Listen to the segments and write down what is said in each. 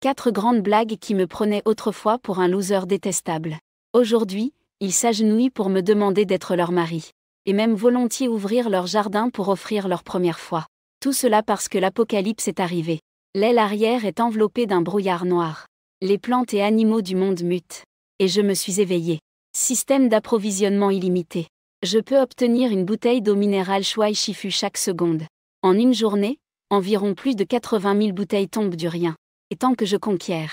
4 grandes blagues qui me prenaient autrefois pour un loser détestable. Aujourd'hui, ils s'agenouillent pour me demander d'être leur mari. Et même volontiers ouvrir leur jardin pour offrir leur première fois. Tout cela parce que l'apocalypse est arrivé. L'aile arrière est enveloppée d'un brouillard noir. Les plantes et animaux du monde mutent. Et je me suis éveillé. Système d'approvisionnement illimité. Je peux obtenir une bouteille d'eau minérale Shuai Shifu chaque seconde. En une journée, environ plus de 80 000 bouteilles tombent du rien. Et tant que je conquiers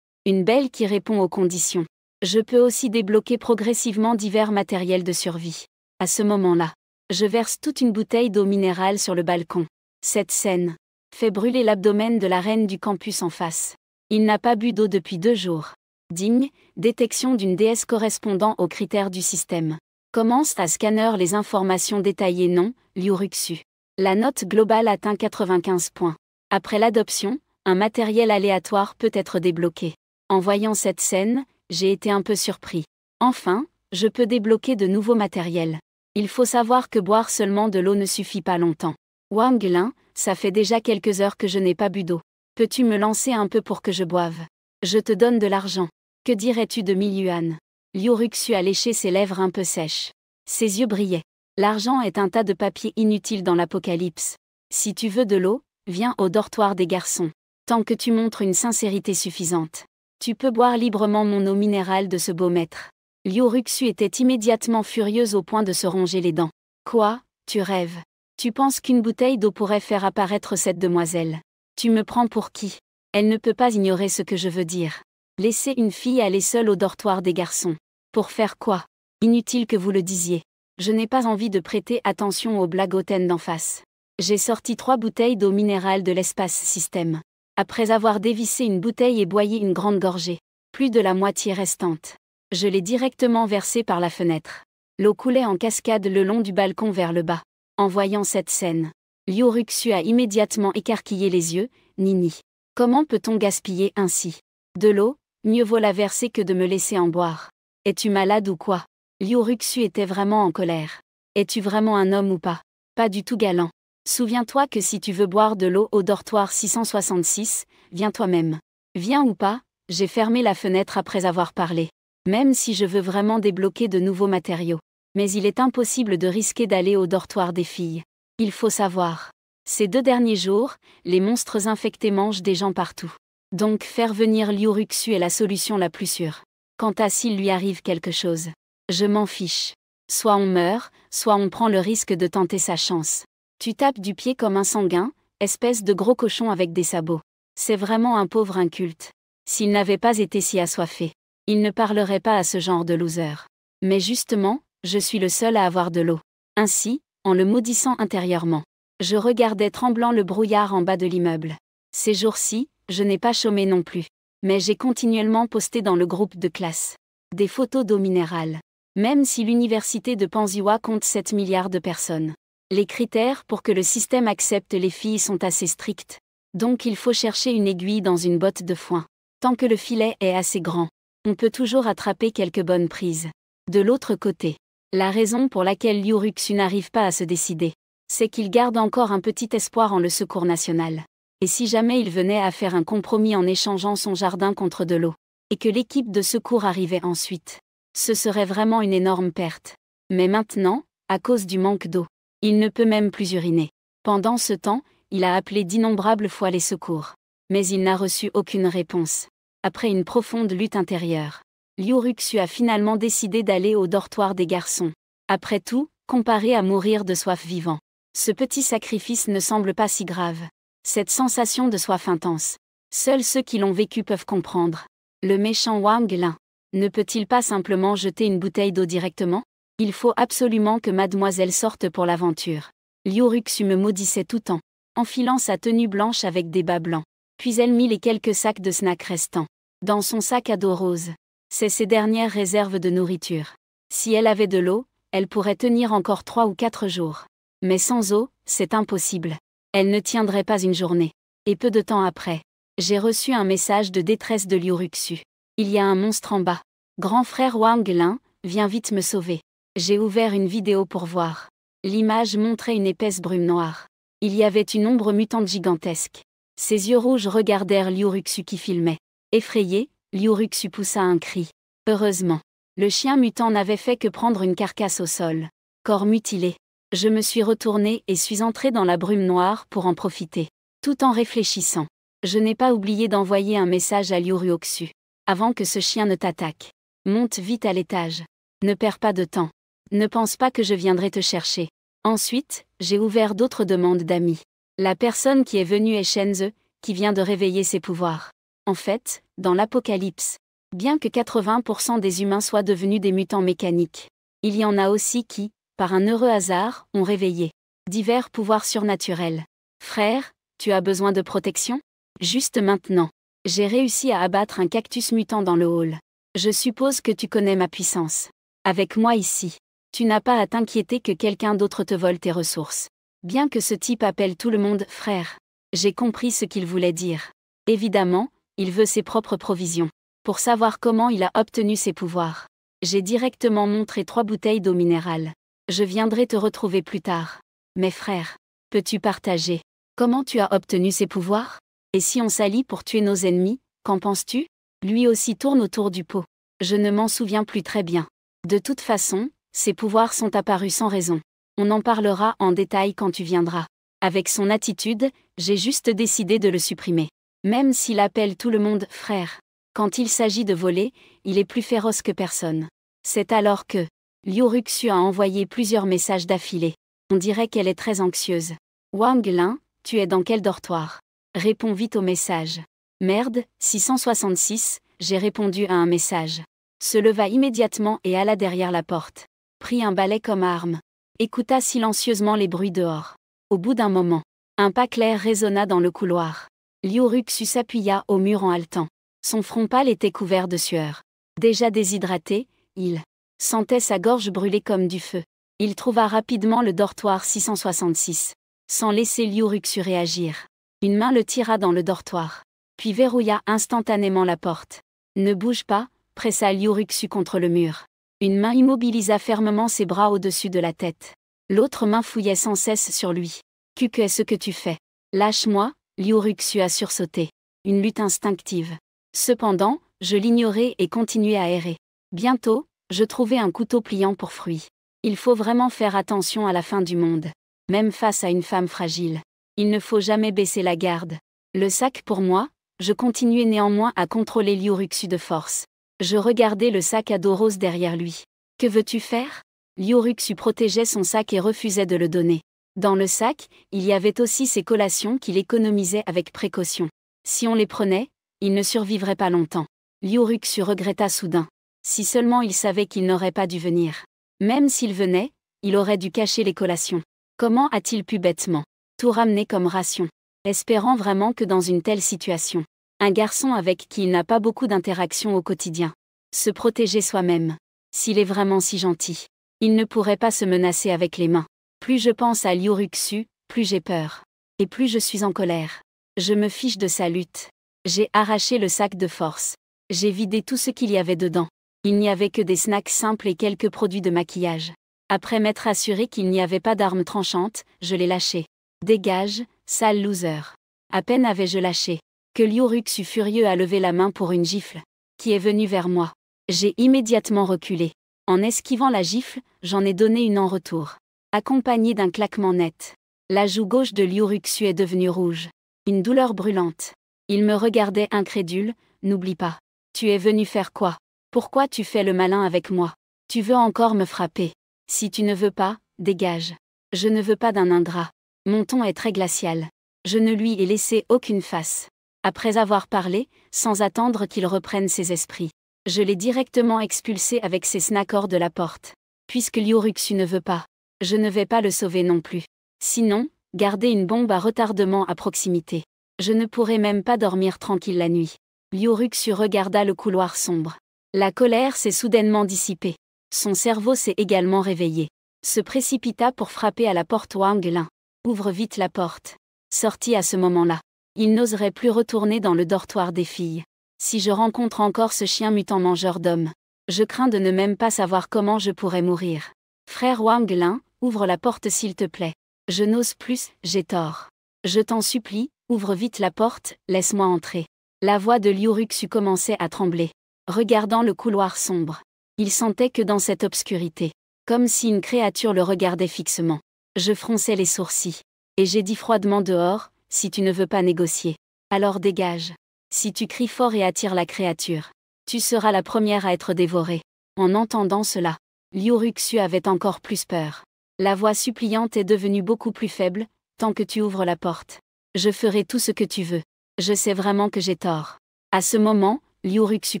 une belle qui répond aux conditions. Je peux aussi débloquer progressivement divers matériels de survie. À ce moment-là, je verse toute une bouteille d'eau minérale sur le balcon. Cette scène fait brûler l'abdomen de la reine du campus en face. Il n'a pas bu d'eau depuis 2 jours. Ding, détection d'une déesse correspondant aux critères du système. Commence à scanner les informations détaillées non, Liuruxu. La note globale atteint 95 points. Après l'adoption, un matériel aléatoire peut être débloqué. En voyant cette scène, j'ai été un peu surpris. Enfin, je peux débloquer de nouveaux matériels. Il faut savoir que boire seulement de l'eau ne suffit pas longtemps. Wang Lin, ça fait déjà quelques heures que je n'ai pas bu d'eau. Peux-tu me lancer un peu pour que je boive? Je te donne de l'argent. Que dirais-tu de 1000 yuan? Liuruxu a léché ses lèvres un peu sèches. Ses yeux brillaient. L'argent est un tas de papier inutile dans l'apocalypse. Si tu veux de l'eau, viens au dortoir des garçons. Tant que tu montres une sincérité suffisante. Tu peux boire librement mon eau minérale de ce beau maître. Liuruxu était immédiatement furieuse au point de se ronger les dents. Quoi, tu rêves? Tu penses qu'une bouteille d'eau pourrait faire apparaître cette demoiselle? Tu me prends pour qui? Elle ne peut pas ignorer ce que je veux dire. Laisser une fille aller seule au dortoir des garçons. Pour faire quoi? Inutile que vous le disiez. Je n'ai pas envie de prêter attention aux blagues hautaines d'en face. J'ai sorti 3 bouteilles d'eau minérale de l'espace système. Après avoir dévissé une bouteille et boyé une grande gorgée. Plus de la moitié restante. Je l'ai directement versée par la fenêtre. L'eau coulait en cascade le long du balcon vers le bas. En voyant cette scène, Liuruxu a immédiatement écarquillé les yeux. Nini. Comment peut-on gaspiller ainsi? De l'eau, mieux vaut la verser que de me laisser en boire. Es-tu malade ou quoi? Liuruxu était vraiment en colère. Es-tu vraiment un homme ou pas? Pas du tout galant. Souviens-toi que si tu veux boire de l'eau au dortoir 666, viens toi-même. Viens ou pas, j'ai fermé la fenêtre après avoir parlé. Même si je veux vraiment débloquer de nouveaux matériaux. Mais il est impossible de risquer d'aller au dortoir des filles. Il faut savoir. Ces 2 derniers jours, les monstres infectés mangent des gens partout. Donc faire venir Liuruxu est la solution la plus sûre. Quant à s'il lui arrive quelque chose. Je m'en fiche. Soit on meurt, soit on prend le risque de tenter sa chance. Tu tapes du pied comme un sanguin, espèce de gros cochon avec des sabots. C'est vraiment un pauvre inculte. S'il n'avait pas été si assoiffé, il ne parlerait pas à ce genre de loser. Mais justement, je suis le seul à avoir de l'eau. Ainsi, en le maudissant intérieurement, je regardais tremblant le brouillard en bas de l'immeuble. Ces jours-ci, je n'ai pas chômé non plus. Mais j'ai continuellement posté dans le groupe de classe des photos d'eau minérale. Même si l'université de Panziwa compte 7 milliards de personnes. Les critères pour que le système accepte les filles sont assez stricts. Donc il faut chercher une aiguille dans une botte de foin. Tant que le filet est assez grand, on peut toujours attraper quelques bonnes prises. De l'autre côté, la raison pour laquelle Liuruxu n'arrive pas à se décider, c'est qu'il garde encore un petit espoir en le secours national. Et si jamais il venait à faire un compromis en échangeant son jardin contre de l'eau, et que l'équipe de secours arrivait ensuite, ce serait vraiment une énorme perte. Mais maintenant, à cause du manque d'eau, il ne peut même plus uriner. Pendant ce temps, il a appelé d'innombrables fois les secours. Mais il n'a reçu aucune réponse. Après une profonde lutte intérieure, Liuruxu a finalement décidé d'aller au dortoir des garçons. Après tout, comparé à mourir de soif vivant, ce petit sacrifice ne semble pas si grave. Cette sensation de soif intense, seuls ceux qui l'ont vécu peuvent comprendre. Le méchant Wang Lin, ne peut-il pas simplement jeter une bouteille d'eau directement? Il faut absolument que mademoiselle sorte pour l'aventure. Liuruxu me maudissait tout en enfilant sa tenue blanche avec des bas blancs. Puis elle mit les quelques sacs de snacks restants dans son sac à dos rose. C'est ses dernières réserves de nourriture. Si elle avait de l'eau, elle pourrait tenir encore 3 ou 4 jours. Mais sans eau, c'est impossible. Elle ne tiendrait pas une journée. Et peu de temps après, j'ai reçu un message de détresse de Liuruxu. Il y a un monstre en bas. Grand frère Wang Lin, viens vite me sauver. J'ai ouvert une vidéo pour voir. L'image montrait une épaisse brume noire. Il y avait une ombre mutante gigantesque. Ses yeux rouges regardèrent Liuruxu qui filmait. Effrayé, Liu Ruxu poussa un cri. Heureusement. Le chien mutant n'avait fait que prendre une carcasse au sol. Corps mutilé. Je me suis retournée et suis entrée dans la brume noire pour en profiter. Tout en réfléchissant. Je n'ai pas oublié d'envoyer un message à Liu Ruxu. Avant que ce chien ne t'attaque. Monte vite à l'étage. Ne perds pas de temps. Ne pense pas que je viendrai te chercher. Ensuite, j'ai ouvert d'autres demandes d'amis. La personne qui est venue est Shenze, qui vient de réveiller ses pouvoirs. En fait, dans l'Apocalypse, bien que 80% des humains soient devenus des mutants mécaniques, il y en a aussi qui, par un heureux hasard, ont réveillé divers pouvoirs surnaturels. Frère, tu as besoin de protection? Juste maintenant. J'ai réussi à abattre un cactus mutant dans le hall. Je suppose que tu connais ma puissance. Avec moi ici, tu n'as pas à t'inquiéter que quelqu'un d'autre te vole tes ressources. Bien que ce type appelle tout le monde « frère », j'ai compris ce qu'il voulait dire. Évidemment, il veut ses propres provisions. Pour savoir comment il a obtenu ses pouvoirs, j'ai directement montré 3 bouteilles d'eau minérale. Je viendrai te retrouver plus tard. Mais frère, peux-tu partager? Comment tu as obtenu ces pouvoirs? Et si on s'allie pour tuer nos ennemis, qu'en penses-tu? Lui aussi tourne autour du pot. Je ne m'en souviens plus très bien. De toute façon, ces pouvoirs sont apparus sans raison. On en parlera en détail quand tu viendras. Avec son attitude, j'ai juste décidé de le supprimer. Même s'il appelle tout le monde « frère », quand il s'agit de voler, il est plus féroce que personne. C'est alors que Liu Ruxu a envoyé plusieurs messages d'affilée. On dirait qu'elle est très anxieuse. Wang Lin, tu es dans quel dortoir? Réponds vite au message. Merde, 666, j'ai répondu à un message. Se leva immédiatement et alla derrière la porte. Prit un balai comme arme. Écouta silencieusement les bruits dehors. Au bout d'un moment, un pas clair résonna dans le couloir. Liu Ruxu s'appuya au mur en haletant. Son front pâle était couvert de sueur. Déjà déshydraté, il sentait sa gorge brûler comme du feu. Il trouva rapidement le dortoir 666. Sans laisser Liu Ruxu réagir. Une main le tira dans le dortoir. Puis verrouilla instantanément la porte. Ne bouge pas, pressa Liu Ruxu contre le mur. Une main immobilisa fermement ses bras au-dessus de la tête. L'autre main fouillait sans cesse sur lui. Qu'est-ce que tu fais? Lâche-moi, Liu Ruxu a sursauté. Une lutte instinctive. Cependant, je l'ignorais et continuais à errer. Bientôt, je trouvai un couteau pliant pour fruits. Il faut vraiment faire attention à la fin du monde. Même face à une femme fragile. Il ne faut jamais baisser la garde. Le sac pour moi, je continuais néanmoins à contrôler Liu Ruxu de force. Je regardais le sac à dos rose derrière lui. Que veux-tu faire? Liu Ruxu protégeait son sac et refusait de le donner. Dans le sac, il y avait aussi ses collations qu'il économisait avec précaution. Si on les prenait, il ne survivrait pas longtemps. Liu Ruxu regretta soudain. Si seulement il savait qu'il n'aurait pas dû venir. Même s'il venait, il aurait dû cacher les collations. Comment a-t-il pu bêtement tout ramener comme ration, espérant vraiment que dans une telle situation, un garçon avec qui il n'a pas beaucoup d'interactions au quotidien, se protéger soi-même, s'il est vraiment si gentil, il ne pourrait pas se menacer avec les mains. Plus je pense à Liu Ruxu, plus j'ai peur. Et plus je suis en colère. Je me fiche de sa lutte. J'ai arraché le sac de force. J'ai vidé tout ce qu'il y avait dedans. Il n'y avait que des snacks simples et quelques produits de maquillage. Après m'être assuré qu'il n'y avait pas d'armes tranchantes, je l'ai lâché. Dégage, sale loser. À peine avais-je lâché, que Liu Ruxu furieux a levé la main pour une gifle, qui est venue vers moi. J'ai immédiatement reculé. En esquivant la gifle, j'en ai donné une en retour. Accompagnée d'un claquement net. La joue gauche de Liu Ruxu est devenue rouge. Une douleur brûlante. Il me regardait incrédule. N'oublie pas. Tu es venu faire quoi? Pourquoi tu fais le malin avec moi? Tu veux encore me frapper? Si tu ne veux pas, dégage. Je ne veux pas d'un ingrat. Mon ton est très glacial. Je ne lui ai laissé aucune face. Après avoir parlé, sans attendre qu'il reprenne ses esprits, je l'ai directement expulsé avec ses snacks hors de la porte. Puisque Liu Ruxu ne veut pas, je ne vais pas le sauver non plus. Sinon, garder une bombe à retardement à proximité. Je ne pourrai même pas dormir tranquille la nuit. Liu Ruxu regarda le couloir sombre. La colère s'est soudainement dissipée. Son cerveau s'est également réveillé. Se précipita pour frapper à la porte. Wang Lin. Ouvre vite la porte. Sorti à ce moment-là. Il n'oserait plus retourner dans le dortoir des filles. Si je rencontre encore ce chien mutant mangeur d'hommes, je crains de ne même pas savoir comment je pourrais mourir. Frère Wang Lin, ouvre la porte s'il te plaît. Je n'ose plus, j'ai tort. Je t'en supplie, ouvre vite la porte, laisse-moi entrer. La voix de Liuruxu commençait à trembler. Regardant le couloir sombre. Il sentait que dans cette obscurité, comme si une créature le regardait fixement. Je fronçais les sourcils. Et j'ai dit froidement dehors, si tu ne veux pas négocier. Alors dégage. Si tu cries fort et attires la créature, tu seras la première à être dévorée. En entendant cela, Liuruxu avait encore plus peur. La voix suppliante est devenue beaucoup plus faible, tant que tu ouvres la porte. Je ferai tout ce que tu veux. Je sais vraiment que j'ai tort. À ce moment, Liuruxu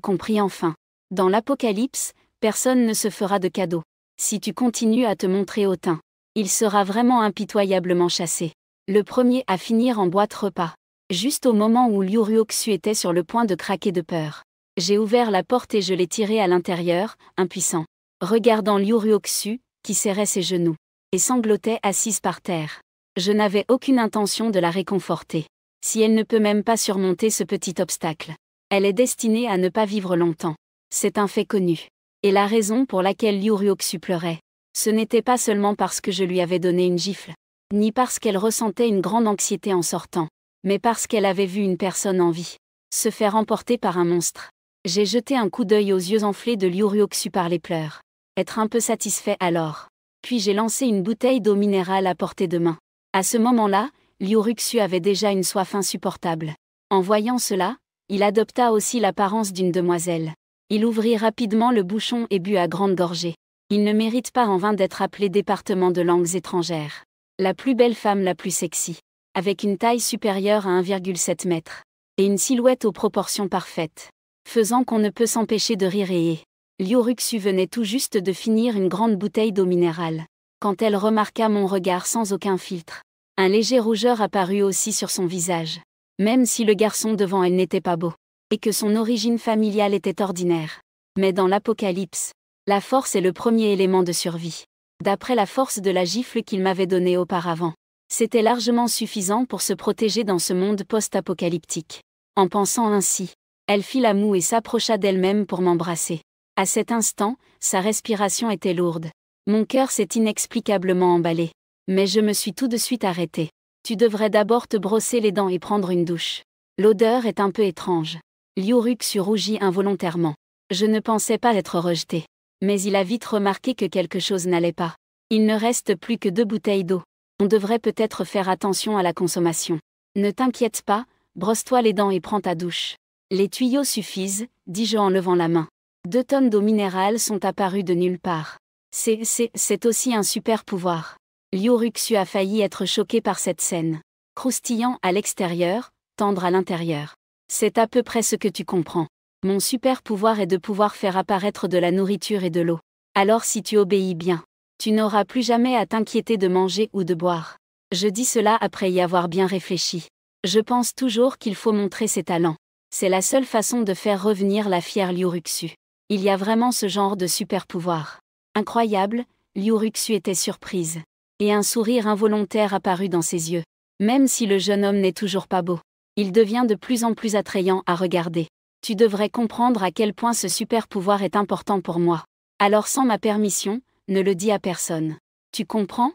comprit enfin. Dans l'Apocalypse, personne ne se fera de cadeau. Si tu continues à te montrer hautain, il sera vraiment impitoyablement chassé. Le premier à finir en boîte repas. Juste au moment où Liuruxu était sur le point de craquer de peur. J'ai ouvert la porte et je l'ai tiré à l'intérieur, impuissant. Regardant Liuruxu, qui serrait ses genoux, et sanglotait assise par terre. Je n'avais aucune intention de la réconforter. Si elle ne peut même pas surmonter ce petit obstacle, elle est destinée à ne pas vivre longtemps. C'est un fait connu. Et la raison pour laquelle Liuruxu pleurait, ce n'était pas seulement parce que je lui avais donné une gifle, ni parce qu'elle ressentait une grande anxiété en sortant, mais parce qu'elle avait vu une personne en vie se faire emporter par un monstre. J'ai jeté un coup d'œil aux yeux enflés de Liuruxu par les pleurs. Être un peu satisfait alors. Puis j'ai lancé une bouteille d'eau minérale à portée de main. À ce moment-là, Liuruxu avait déjà une soif insupportable. En voyant cela, il adopta aussi l'apparence d'une demoiselle. Il ouvrit rapidement le bouchon et but à grande gorgée. Il ne mérite pas en vain d'être appelé département de langues étrangères. La plus belle femme la plus sexy. Avec une taille supérieure à 1,7 m. Et une silhouette aux proportions parfaites. Faisant qu'on ne peut s'empêcher de rire et Liuruxu venait tout juste de finir une grande bouteille d'eau minérale. Quand elle remarqua mon regard sans aucun filtre, un léger rougeur apparut aussi sur son visage. Même si le garçon devant elle n'était pas beau, et que son origine familiale était ordinaire. Mais dans l'Apocalypse, la force est le premier élément de survie. D'après la force de la gifle qu'il m'avait donnée auparavant, c'était largement suffisant pour se protéger dans ce monde post-apocalyptique. En pensant ainsi, elle fit la moue et s'approcha d'elle-même pour m'embrasser. À cet instant, sa respiration était lourde. Mon cœur s'est inexplicablement emballé. Mais je me suis tout de suite arrêtée. Tu devrais d'abord te brosser les dents et prendre une douche. L'odeur est un peu étrange. Liuruxu rougit involontairement. Je ne pensais pas être rejetée. Mais il a vite remarqué que quelque chose n'allait pas. Il ne reste plus que 2 bouteilles d'eau. On devrait peut-être faire attention à la consommation. Ne t'inquiète pas, brosse-toi les dents et prends ta douche. Les tuyaux suffisent, dis-je en levant la main. 2 tonnes d'eau minérale sont apparues de nulle part. C'est aussi un super pouvoir. Liuruxu a failli être choqué par cette scène. Croustillant à l'extérieur, tendre à l'intérieur. C'est à peu près ce que tu comprends. Mon super pouvoir est de pouvoir faire apparaître de la nourriture et de l'eau. Alors si tu obéis bien, tu n'auras plus jamais à t'inquiéter de manger ou de boire. Je dis cela après y avoir bien réfléchi. Je pense toujours qu'il faut montrer ses talents. C'est la seule façon de faire revenir la fière Liuruxu. Il y a vraiment ce genre de super pouvoir. Incroyable, Liuruxu était surprise. Et un sourire involontaire apparut dans ses yeux. Même si le jeune homme n'est toujours pas beau, il devient de plus en plus attrayant à regarder. Tu devrais comprendre à quel point ce super pouvoir est important pour moi. Alors sans ma permission, ne le dis à personne. Tu comprends ?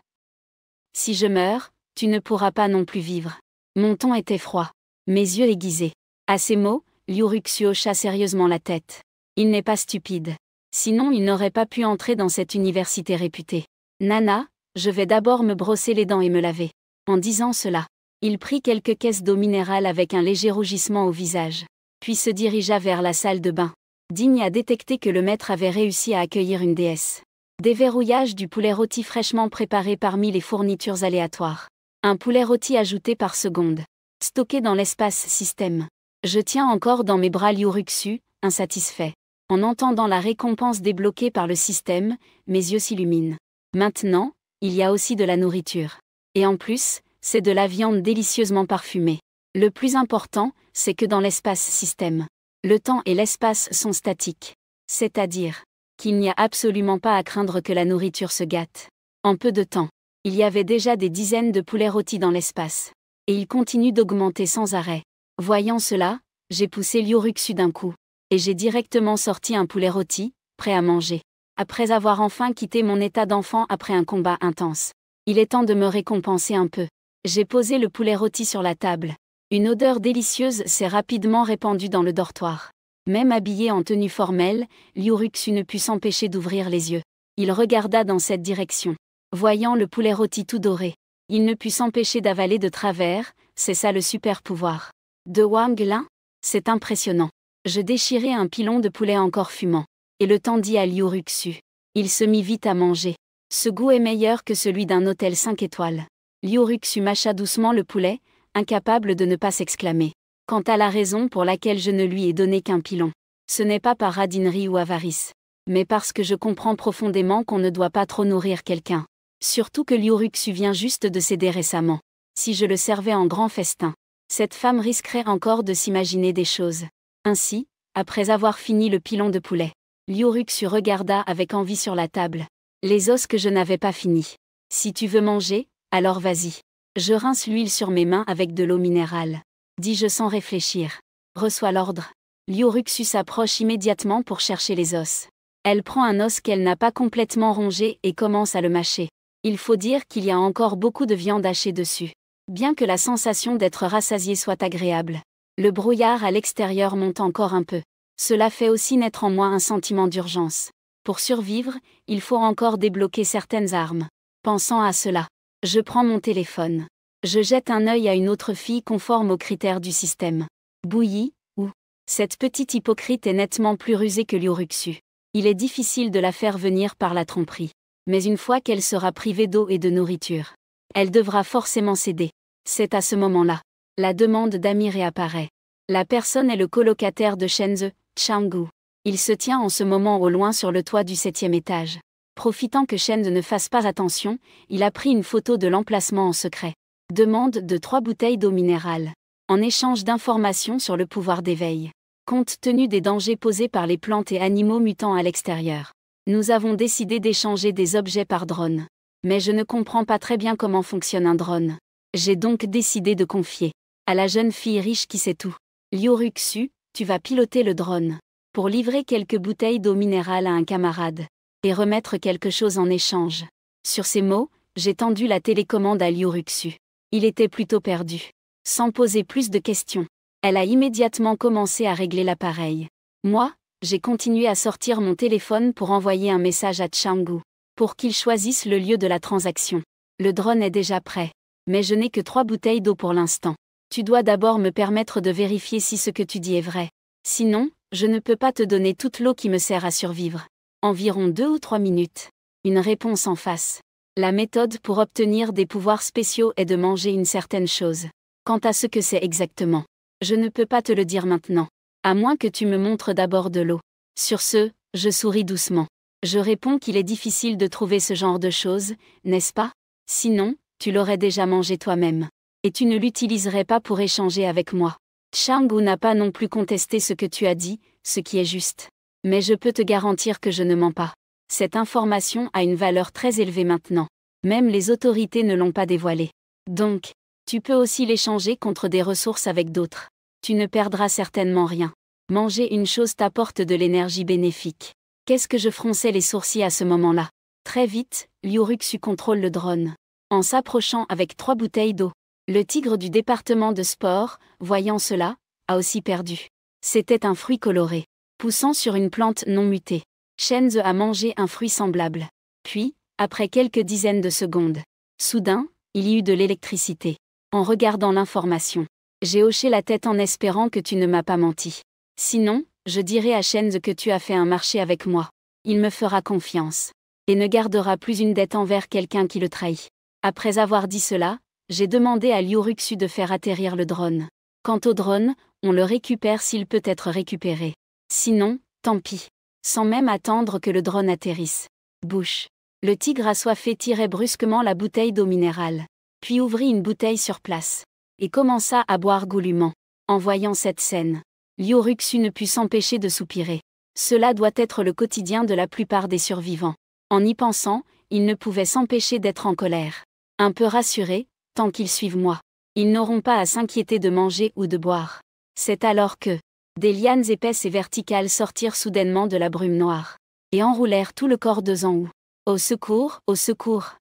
Si je meurs, tu ne pourras pas non plus vivre. Mon ton était froid. Mes yeux aiguisés. À ces mots, Liuruxu hocha sérieusement la tête. Il n'est pas stupide. Sinon il n'aurait pas pu entrer dans cette université réputée. Nana, je vais d'abord me brosser les dents et me laver. En disant cela, il prit quelques caisses d'eau minérale avec un léger rougissement au visage, puis se dirigea vers la salle de bain. Digne à détecter que le maître avait réussi à accueillir une déesse. Déverrouillage du poulet rôti fraîchement préparé parmi les fournitures aléatoires. Un poulet rôti ajouté par seconde. Stocké dans l'espace système. Je tiens encore dans mes bras Liuruxu, insatisfait. En entendant la récompense débloquée par le système, mes yeux s'illuminent. Maintenant, il y a aussi de la nourriture. Et en plus, c'est de la viande délicieusement parfumée. Le plus important, c'est que dans l'espace système, le temps et l'espace sont statiques. C'est-à-dire qu'il n'y a absolument pas à craindre que la nourriture se gâte. En peu de temps, il y avait déjà des dizaines de poulets rôtis dans l'espace. Et il continue d'augmenter sans arrêt. Voyant cela, j'ai poussé Liuruxu d'un coup. Et j'ai directement sorti un poulet rôti, prêt à manger. Après avoir enfin quitté mon état d'enfant après un combat intense. Il est temps de me récompenser un peu. J'ai posé le poulet rôti sur la table. Une odeur délicieuse s'est rapidement répandue dans le dortoir. Même habillé en tenue formelle, Liuruxu ne put s'empêcher d'ouvrir les yeux. Il regarda dans cette direction. Voyant le poulet rôti tout doré, il ne put s'empêcher d'avaler de travers. C'est ça le super pouvoir de Wang Lin? C'est impressionnant. Je déchirai un pilon de poulet encore fumant, et le tendis à Liuruxu. Il se mit vite à manger. Ce goût est meilleur que celui d'un hôtel 5 étoiles. Liuruxu mâcha doucement le poulet, incapable de ne pas s'exclamer. Quant à la raison pour laquelle je ne lui ai donné qu'un pilon, ce n'est pas par radinerie ou avarice, mais parce que je comprends profondément qu'on ne doit pas trop nourrir quelqu'un. Surtout que Liuruxu vient juste de céder récemment. Si je le servais en grand festin, cette femme risquerait encore de s'imaginer des choses. Ainsi, après avoir fini le pilon de poulet, Liuruxu regarda avec envie sur la table les os que je n'avais pas finis. Si tu veux manger, alors vas-y. Je rince l'huile sur mes mains avec de l'eau minérale. Dis-je sans réfléchir. Reçois l'ordre. Liuruxu s'approche immédiatement pour chercher les os. Elle prend un os qu'elle n'a pas complètement rongé et commence à le mâcher. Il faut dire qu'il y a encore beaucoup de viande hachée dessus. Bien que la sensation d'être rassasié soit agréable, le brouillard à l'extérieur monte encore un peu. Cela fait aussi naître en moi un sentiment d'urgence. Pour survivre, il faut encore débloquer certaines armes. Pensant à cela, je prends mon téléphone. Je jette un œil à une autre fille conforme aux critères du système. Bouillie, ou. Cette petite hypocrite est nettement plus rusée que Liuruxu. Il est difficile de la faire venir par la tromperie. Mais une fois qu'elle sera privée d'eau et de nourriture, elle devra forcément céder. C'est à ce moment-là. La demande d'Ami réapparaît. La personne est le colocataire de Shenzhe, Changgu. Il se tient en ce moment au loin sur le toit du 7e étage. Profitant que Shenzhe ne fasse pas attention, il a pris une photo de l'emplacement en secret. Demande de 3 bouteilles d'eau minérale. En échange d'informations sur le pouvoir d'éveil. Compte tenu des dangers posés par les plantes et animaux mutants à l'extérieur, nous avons décidé d'échanger des objets par drone. Mais je ne comprends pas très bien comment fonctionne un drone. J'ai donc décidé de confier à la jeune fille riche qui sait tout. Liuruxu, tu vas piloter le drone pour livrer quelques bouteilles d'eau minérale à un camarade et remettre quelque chose en échange. Sur ces mots, j'ai tendu la télécommande à Liuruxu. Il était plutôt perdu. Sans poser plus de questions, elle a immédiatement commencé à régler l'appareil. Moi, j'ai continué à sortir mon téléphone pour envoyer un message à Changgu pour qu'il choisisse le lieu de la transaction. Le drone est déjà prêt, mais je n'ai que 3 bouteilles d'eau pour l'instant. Tu dois d'abord me permettre de vérifier si ce que tu dis est vrai. Sinon, je ne peux pas te donner toute l'eau qui me sert à survivre. Environ 2 ou 3 minutes. Une réponse en face. La méthode pour obtenir des pouvoirs spéciaux est de manger une certaine chose. Quant à ce que c'est exactement, je ne peux pas te le dire maintenant. À moins que tu me montres d'abord de l'eau. Sur ce, je souris doucement. Je réponds qu'il est difficile de trouver ce genre de choses, n'est-ce pas? Sinon, tu l'aurais déjà mangé toi-même. Et tu ne l'utiliserais pas pour échanger avec moi. Changgu n'a pas non plus contesté ce que tu as dit, ce qui est juste. Mais je peux te garantir que je ne mens pas. Cette information a une valeur très élevée maintenant. Même les autorités ne l'ont pas dévoilée. Donc, tu peux aussi l'échanger contre des ressources avec d'autres. Tu ne perdras certainement rien. Manger une chose t'apporte de l'énergie bénéfique. Qu'est-ce que je fronçais les sourcils à ce moment-là? Très vite, Liuruxu contrôle le drone. En s'approchant avec 3 bouteilles d'eau. Le tigre du département de sport, voyant cela, a aussi perdu. C'était un fruit coloré, poussant sur une plante non mutée. Shenzhe a mangé un fruit semblable. Puis, après quelques dizaines de secondes, soudain, il y eut de l'électricité. En regardant l'information, j'ai hoché la tête en espérant que tu ne m'as pas menti. Sinon, je dirai à Shenzhe que tu as fait un marché avec moi. Il me fera confiance. Et ne gardera plus une dette envers quelqu'un qui le trahit. Après avoir dit cela, j'ai demandé à Liuruxu de faire atterrir le drone. Quant au drone, on le récupère s'il peut être récupéré. Sinon, tant pis. Sans même attendre que le drone atterrisse. Bouche. Le tigre assoiffé tirait brusquement la bouteille d'eau minérale. Puis ouvrit une bouteille sur place. Et commença à boire goulûment. En voyant cette scène, Liuruxu ne put s'empêcher de soupirer. Cela doit être le quotidien de la plupart des survivants. En y pensant, il ne pouvait s'empêcher d'être en colère. Un peu rassuré, tant qu'ils suivent moi. Ils n'auront pas à s'inquiéter de manger ou de boire. C'est alors que des lianes épaisses et verticales sortirent soudainement de la brume noire. Et enroulèrent tout le corps de Zhang Wu. Au secours, au secours.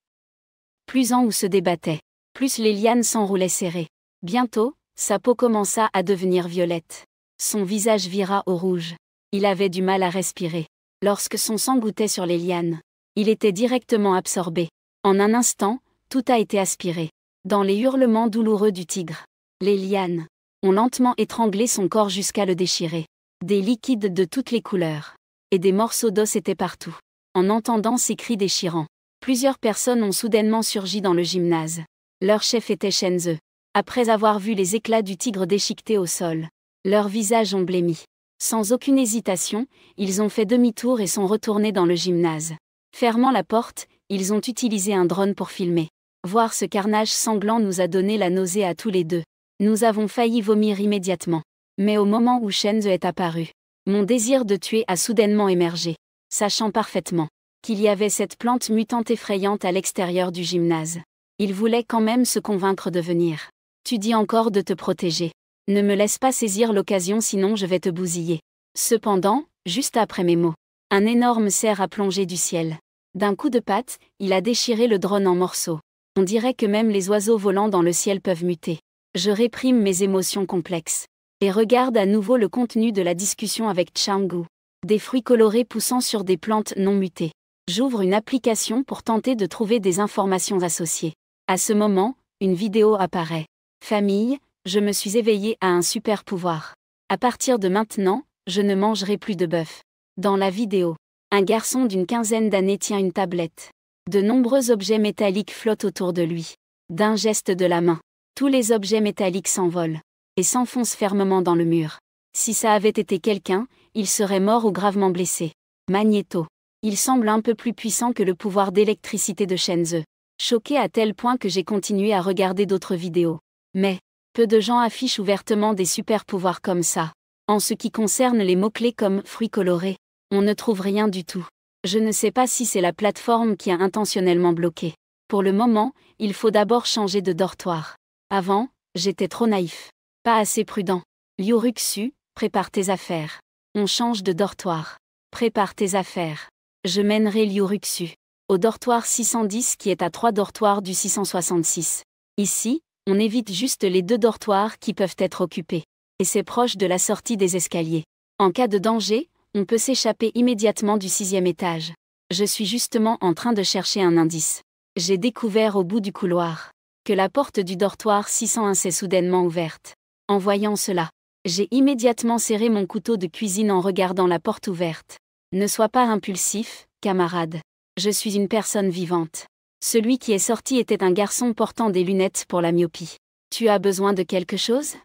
Plus Zhang Wu se débattait, plus les lianes s'enroulaient serrées. Bientôt, Sa peau commença à devenir violette. Son visage vira au rouge. Il avait du mal à respirer. Lorsque son sang goûtait sur les lianes, il était directement absorbé. En un instant, tout a été aspiré. Dans les hurlements douloureux du tigre, les lianes ont lentement étranglé son corps jusqu'à le déchirer. Des liquides de toutes les couleurs et des morceaux d'os étaient partout. En entendant ces cris déchirants, plusieurs personnes ont soudainement surgi dans le gymnase. Leur chef était Shenzhe. Après avoir vu les éclats du tigre déchiquetés au sol, leurs visages ont blêmi. Sans aucune hésitation, ils ont fait demi-tour et sont retournés dans le gymnase. Fermant la porte, ils ont utilisé un drone pour filmer. Voir ce carnage sanglant nous a donné la nausée à tous les deux. Nous avons failli vomir immédiatement. Mais au moment où Shenzhe est apparu, mon désir de tuer a soudainement émergé, sachant parfaitement qu'il y avait cette plante mutante effrayante à l'extérieur du gymnase. Il voulait quand même se convaincre de venir. Tu dis encore de te protéger. Ne me laisse pas saisir l'occasion sinon je vais te bousiller. Cependant, juste après mes mots, un énorme cerf a plongé du ciel. D'un coup de patte, il a déchiré le drone en morceaux. On dirait que même les oiseaux volants dans le ciel peuvent muter. Je réprime mes émotions complexes. Et regarde à nouveau le contenu de la discussion avec Changgu. Des fruits colorés poussant sur des plantes non mutées. J'ouvre une application pour tenter de trouver des informations associées. À ce moment, une vidéo apparaît. Famille, je me suis éveillée à un super pouvoir. À partir de maintenant, je ne mangerai plus de bœuf. Dans la vidéo, un garçon d'une quinzaine d'années tient une tablette. De nombreux objets métalliques flottent autour de lui. D'un geste de la main, tous les objets métalliques s'envolent et s'enfoncent fermement dans le mur. Si ça avait été quelqu'un, il serait mort ou gravement blessé. Magnéto. Il semble un peu plus puissant que le pouvoir d'électricité de Shenzhe. Choqué à tel point que j'ai continué à regarder d'autres vidéos. Mais, peu de gens affichent ouvertement des super pouvoirs comme ça. En ce qui concerne les mots-clés comme « fruits colorés », on ne trouve rien du tout. Je ne sais pas si c'est la plateforme qui a intentionnellement bloqué. Pour le moment, il faut d'abord changer de dortoir. Avant, j'étais trop naïf. Pas assez prudent. Liuruxu, prépare tes affaires. On change de dortoir. Prépare tes affaires. Je mènerai Liuruxu au dortoir 610 qui est à 3 dortoirs du 666. Ici, on évite juste les 2 dortoirs qui peuvent être occupés. Et c'est proche de la sortie des escaliers. En cas de danger, on peut s'échapper immédiatement du 6e étage. Je suis justement en train de chercher un indice. J'ai découvert au bout du couloir que la porte du dortoir 601 s'est soudainement ouverte. En voyant cela, j'ai immédiatement serré mon couteau de cuisine en regardant la porte ouverte. Ne sois pas impulsif, camarade. Je suis une personne vivante. Celui qui est sorti était un garçon portant des lunettes pour la myopie. Tu as besoin de quelque chose ?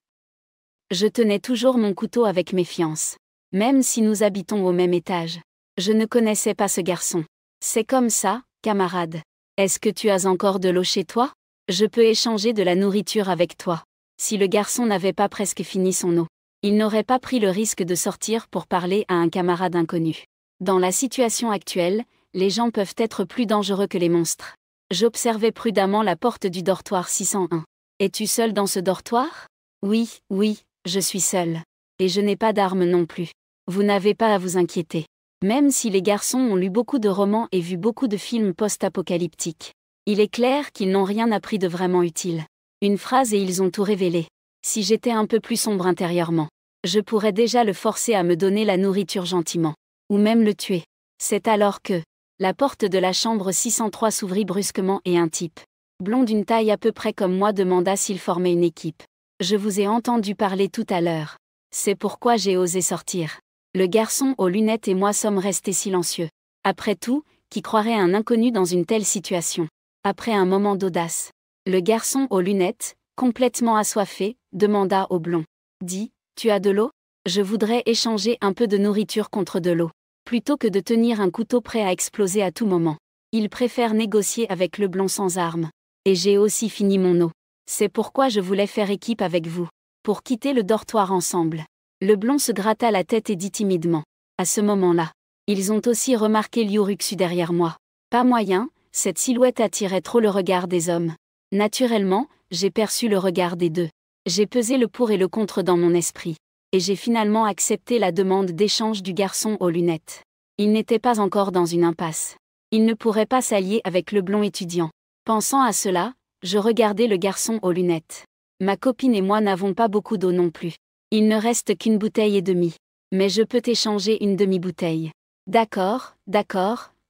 Je tenais toujours mon couteau avec méfiance. Même si nous habitons au même étage. Je ne connaissais pas ce garçon. C'est comme ça, camarade. Est-ce que tu as encore de l'eau chez toi ? Je peux échanger de la nourriture avec toi. Si le garçon n'avait pas presque fini son eau, il n'aurait pas pris le risque de sortir pour parler à un camarade inconnu. Dans la situation actuelle, les gens peuvent être plus dangereux que les monstres. J'observais prudemment la porte du dortoir 601. Es-tu seul dans ce dortoir ? Oui, je suis seul. Et je n'ai pas d'armes non plus. Vous n'avez pas à vous inquiéter. Même si les garçons ont lu beaucoup de romans et vu beaucoup de films post-apocalyptiques, il est clair qu'ils n'ont rien appris de vraiment utile. Une phrase et ils ont tout révélé. Si j'étais un peu plus sombre intérieurement, je pourrais déjà le forcer à me donner la nourriture gentiment. Ou même le tuer. C'est alors que la porte de la chambre 603 s'ouvrit brusquement et un type, blond d'une taille à peu près comme moi, demanda s'il formait une équipe. Je vous ai entendu parler tout à l'heure. C'est pourquoi j'ai osé sortir. Le garçon aux lunettes et moi sommes restés silencieux. Après tout, qui croirait un inconnu dans une telle situation ? Après un moment d'audace, le garçon aux lunettes, complètement assoiffé, demanda au blond. Dis, tu as de l'eau ? Je voudrais échanger un peu de nourriture contre de l'eau. Plutôt que de tenir un couteau prêt à exploser à tout moment. Il préfère négocier avec le blond sans armes. Et j'ai aussi fini mon eau. C'est pourquoi je voulais faire équipe avec vous. Pour quitter le dortoir ensemble. Le blond se gratta la tête et dit timidement. À ce moment-là, ils ont aussi remarqué Liuruxu derrière moi. Pas moyen, cette silhouette attirait trop le regard des hommes. Naturellement, j'ai perçu le regard des deux. J'ai pesé le pour et le contre dans mon esprit. Et j'ai finalement accepté la demande d'échange du garçon aux lunettes. Il n'était pas encore dans une impasse. Il ne pourrait pas s'allier avec le blond étudiant. Pensant à cela, je regardais le garçon aux lunettes. Ma copine et moi n'avons pas beaucoup d'eau non plus. Il ne reste qu'une bouteille et demie. Mais je peux t'échanger une demi-bouteille. D'accord,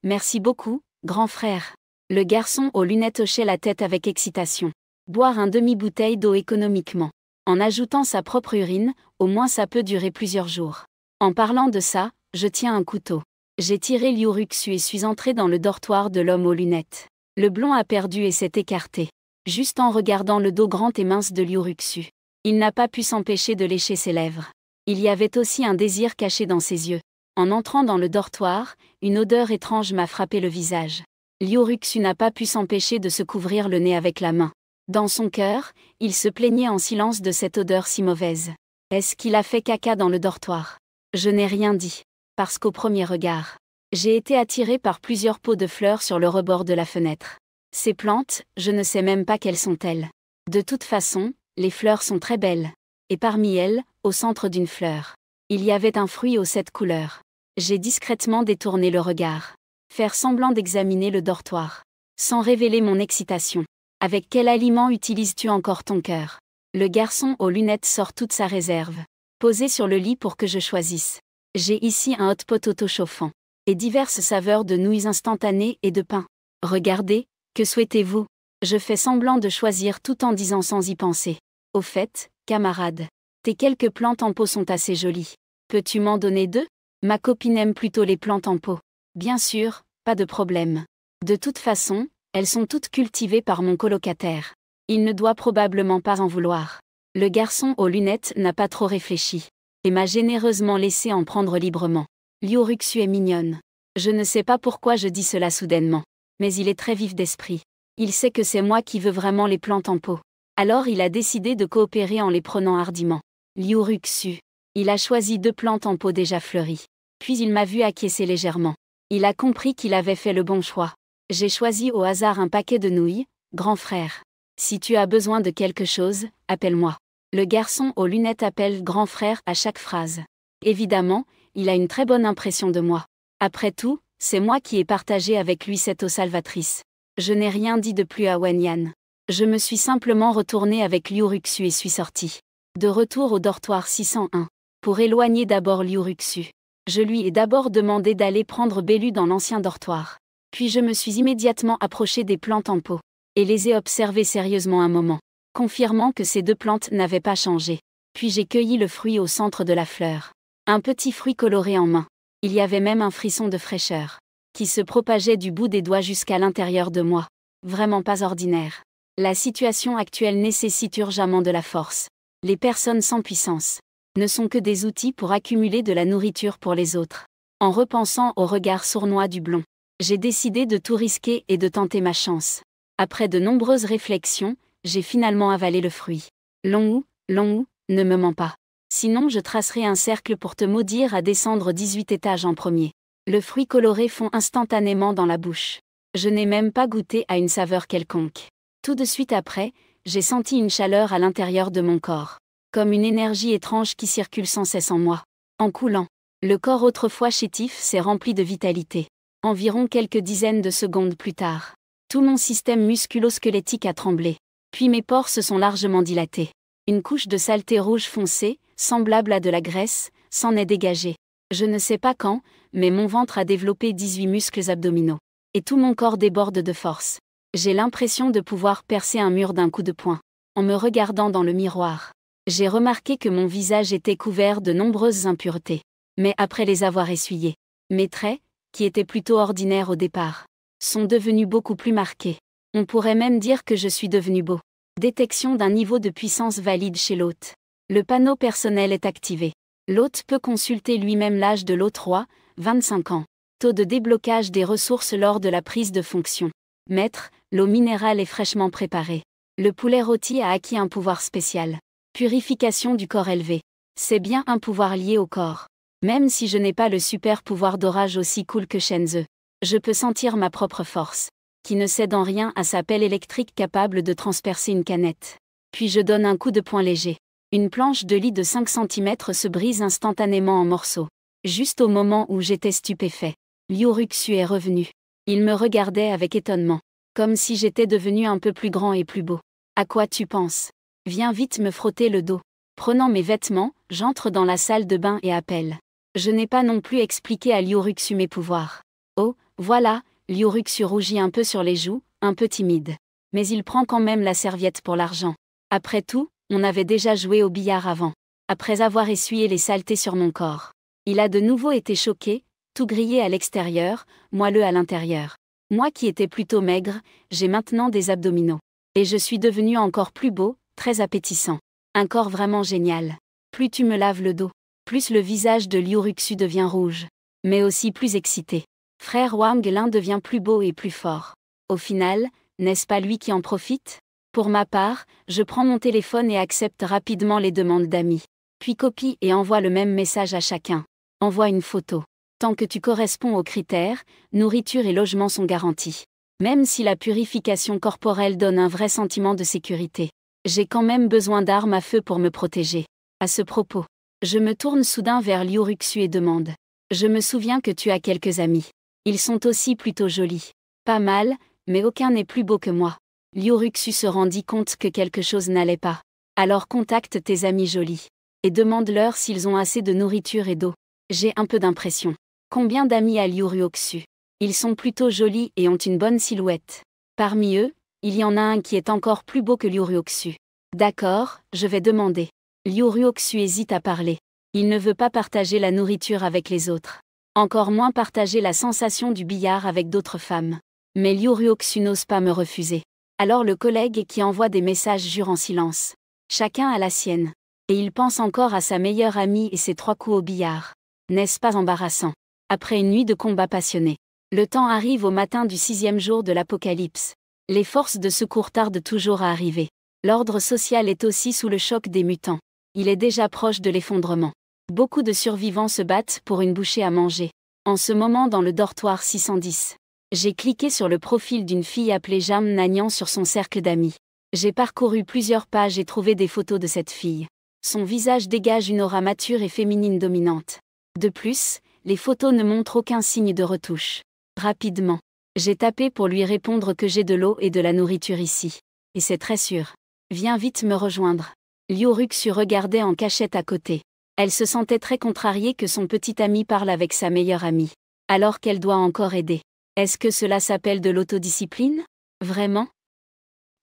merci beaucoup, grand frère. Le garçon aux lunettes hochait la tête avec excitation. Boire un demi-bouteille d'eau économiquement. En ajoutant sa propre urine, au moins ça peut durer plusieurs jours. En parlant de ça, je tiens un couteau. J'ai tiré Liuruxu et suis entré dans le dortoir de l'homme aux lunettes. Le blond a perdu et s'est écarté. Juste en regardant le dos grand et mince de Liuruxu. Il n'a pas pu s'empêcher de lécher ses lèvres. Il y avait aussi un désir caché dans ses yeux. En entrant dans le dortoir, une odeur étrange m'a frappé le visage. Liuruxu n'a pas pu s'empêcher de se couvrir le nez avec la main. Dans son cœur, il se plaignait en silence de cette odeur si mauvaise. Est-ce qu'il a fait caca dans le dortoir? Je n'ai rien dit. Parce qu'au premier regard, j'ai été attirée par plusieurs pots de fleurs sur le rebord de la fenêtre. Ces plantes, je ne sais même pas quelles sont-elles. De toute façon, les fleurs sont très belles. Et parmi elles, au centre d'une fleur, il y avait un fruit aux 7 couleurs. J'ai discrètement détourné le regard. Faire semblant d'examiner le dortoir. Sans révéler mon excitation. Avec quel aliment utilises-tu encore ton cœur? Le garçon aux lunettes sort toute sa réserve. Posé sur le lit pour que je choisisse. J'ai ici un hot pot auto-chauffant. Et diverses saveurs de nouilles instantanées et de pain. Regardez, que souhaitez-vous? Je fais semblant de choisir tout en disant sans y penser. Au fait, camarade, tes quelques plantes en pot sont assez jolies. Peux-tu m'en donner 2? Ma copine aime plutôt les plantes en pot. Bien sûr, pas de problème. De toute façon, elles sont toutes cultivées par mon colocataire. Il ne doit probablement pas en vouloir. Le garçon aux lunettes n'a pas trop réfléchi. Et m'a généreusement laissé en prendre librement. Liuruxu est mignonne. Je ne sais pas pourquoi je dis cela soudainement. Mais il est très vif d'esprit. Il sait que c'est moi qui veux vraiment les plantes en pot. Alors il a décidé de coopérer en les prenant hardiment. Liuruxu. Il a choisi 2 plantes en pot déjà fleuries. Puis il m'a vu acquiescer légèrement. Il a compris qu'il avait fait le bon choix. J'ai choisi au hasard un paquet de nouilles, grand frère. Si tu as besoin de quelque chose, appelle-moi. Le garçon aux lunettes appelle grand frère à chaque phrase. Évidemment, il a une très bonne impression de moi. Après tout, c'est moi qui ai partagé avec lui cette eau salvatrice. Je n'ai rien dit de plus à Wanyan. Je me suis simplement retourné avec Liuruxu et suis sorti. De retour au dortoir 601. Pour éloigner d'abord Liuruxu. Je lui ai d'abord demandé d'aller prendre Bellu dans l'ancien dortoir. Puis je me suis immédiatement approché des plantes en pot. Et les ai observées sérieusement un moment. Confirmant que ces 2 plantes n'avaient pas changé. Puis j'ai cueilli le fruit au centre de la fleur. Un petit fruit coloré en main. Il y avait même un frisson de fraîcheur. Qui se propageait du bout des doigts jusqu'à l'intérieur de moi. Vraiment pas ordinaire. La situation actuelle nécessite urgemment de la force. Les personnes sans puissance ne sont que des outils pour accumuler de la nourriture pour les autres. En repensant au regard sournois du blond, j'ai décidé de tout risquer et de tenter ma chance. Après de nombreuses réflexions, j'ai finalement avalé le fruit. Long ou, ne me mens pas. Sinon je tracerai un cercle pour te maudire à descendre 18 étages en premier. Le fruit coloré fond instantanément dans la bouche. Je n'ai même pas goûté à une saveur quelconque. Tout de suite après, j'ai senti une chaleur à l'intérieur de mon corps. Comme une énergie étrange qui circule sans cesse en moi. En coulant. Le corps autrefois chétif s'est rempli de vitalité. Environ quelques dizaines de secondes plus tard. Tout mon système musculo-squelettique a tremblé. Puis mes pores se sont largement dilatés. Une couche de saleté rouge foncée, semblable à de la graisse, s'en est dégagée. Je ne sais pas quand, mais mon ventre a développé 18 muscles abdominaux. Et tout mon corps déborde de force. J'ai l'impression de pouvoir percer un mur d'un coup de poing. En me regardant dans le miroir, j'ai remarqué que mon visage était couvert de nombreuses impuretés. Mais après les avoir essuyées, mes traits, qui étaient plutôt ordinaires au départ, sont devenus beaucoup plus marqués. On pourrait même dire que je suis devenu beau. Détection d'un niveau de puissance valide chez l'hôte. Le panneau personnel est activé. L'hôte peut consulter lui-même l'âge de l'hôte roi, 25 ans. Taux de déblocage des ressources lors de la prise de fonction. Maître, l'eau minérale est fraîchement préparée. Le poulet rôti a acquis un pouvoir spécial. Purification du corps élevé. C'est bien un pouvoir lié au corps. Même si je n'ai pas le super pouvoir d'orage aussi cool que Shenze, je peux sentir ma propre force, qui ne cède en rien à sa pelle électrique capable de transpercer une canette. Puis je donne un coup de poing léger. Une planche de lit de 5 cm se brise instantanément en morceaux. Juste au moment où j'étais stupéfait. Liuruxu est revenu. Il me regardait avec étonnement. Comme si j'étais devenu un peu plus grand et plus beau. À quoi tu penses? Viens vite me frotter le dos. Prenant mes vêtements, j'entre dans la salle de bain et appelle. Je n'ai pas non plus expliqué à Liuruxu mes pouvoirs. Oh, voilà, Liuruxu rougit un peu sur les joues, un peu timide. Mais il prend quand même la serviette pour l'argent. Après tout, on avait déjà joué au billard avant. Après avoir essuyé les saletés sur mon corps. Il a de nouveau été choqué, tout grillé à l'extérieur, moelleux à l'intérieur. Moi qui étais plutôt maigre, j'ai maintenant des abdominaux. Et je suis devenu encore plus beau, très appétissant. Un corps vraiment génial. Plus tu me laves le dos, plus le visage de Liuruxu devient rouge. Mais aussi plus excité. Frère Wang Lin devient plus beau et plus fort. Au final, n'est-ce pas lui qui en profite? Pour ma part, je prends mon téléphone et accepte rapidement les demandes d'amis. Puis copie et envoie le même message à chacun. Envoie une photo. Tant que tu corresponds aux critères, nourriture et logement sont garantis. Même si la purification corporelle donne un vrai sentiment de sécurité. J'ai quand même besoin d'armes à feu pour me protéger. À ce propos, je me tourne soudain vers Liuruxu et demande. Je me souviens que tu as quelques amis. Ils sont aussi plutôt jolis. Pas mal, mais aucun n'est plus beau que moi. Liuruxu se rendit compte que quelque chose n'allait pas. Alors contacte tes amis jolis. Et demande-leur s'ils ont assez de nourriture et d'eau. J'ai un peu d'impression. Combien d'amis a Liuruxu? Ils sont plutôt jolis et ont une bonne silhouette. Parmi eux, il y en a un qui est encore plus beau que Liuruxu. D'accord, je vais demander. Liuruxu hésite à parler. Il ne veut pas partager la nourriture avec les autres. Encore moins partager la sensation du billard avec d'autres femmes. Mais Liuruxu n'ose pas me refuser. Alors le collègue qui envoie des messages jure en silence. Chacun a la sienne. Et il pense encore à sa meilleure amie et ses 3 coups au billard. N'est-ce pas embarrassant? Après une nuit de combat passionné. Le temps arrive au matin du 6e jour de l'apocalypse. Les forces de secours tardent toujours à arriver. L'ordre social est aussi sous le choc des mutants. Il est déjà proche de l'effondrement. Beaucoup de survivants se battent pour une bouchée à manger. En ce moment dans le dortoir 610. J'ai cliqué sur le profil d'une fille appelée Jam Nagnan sur son cercle d'amis. J'ai parcouru plusieurs pages et trouvé des photos de cette fille. Son visage dégage une aura mature et féminine dominante. De plus, les photos ne montrent aucun signe de retouche. Rapidement. J'ai tapé pour lui répondre que j'ai de l'eau et de la nourriture ici. Et c'est très sûr. Viens vite me rejoindre. Liuruxu regardait en cachette à côté. Elle se sentait très contrariée que son petit ami parle avec sa meilleure amie. Alors qu'elle doit encore aider. Est-ce que cela s'appelle de l'autodiscipline? Vraiment?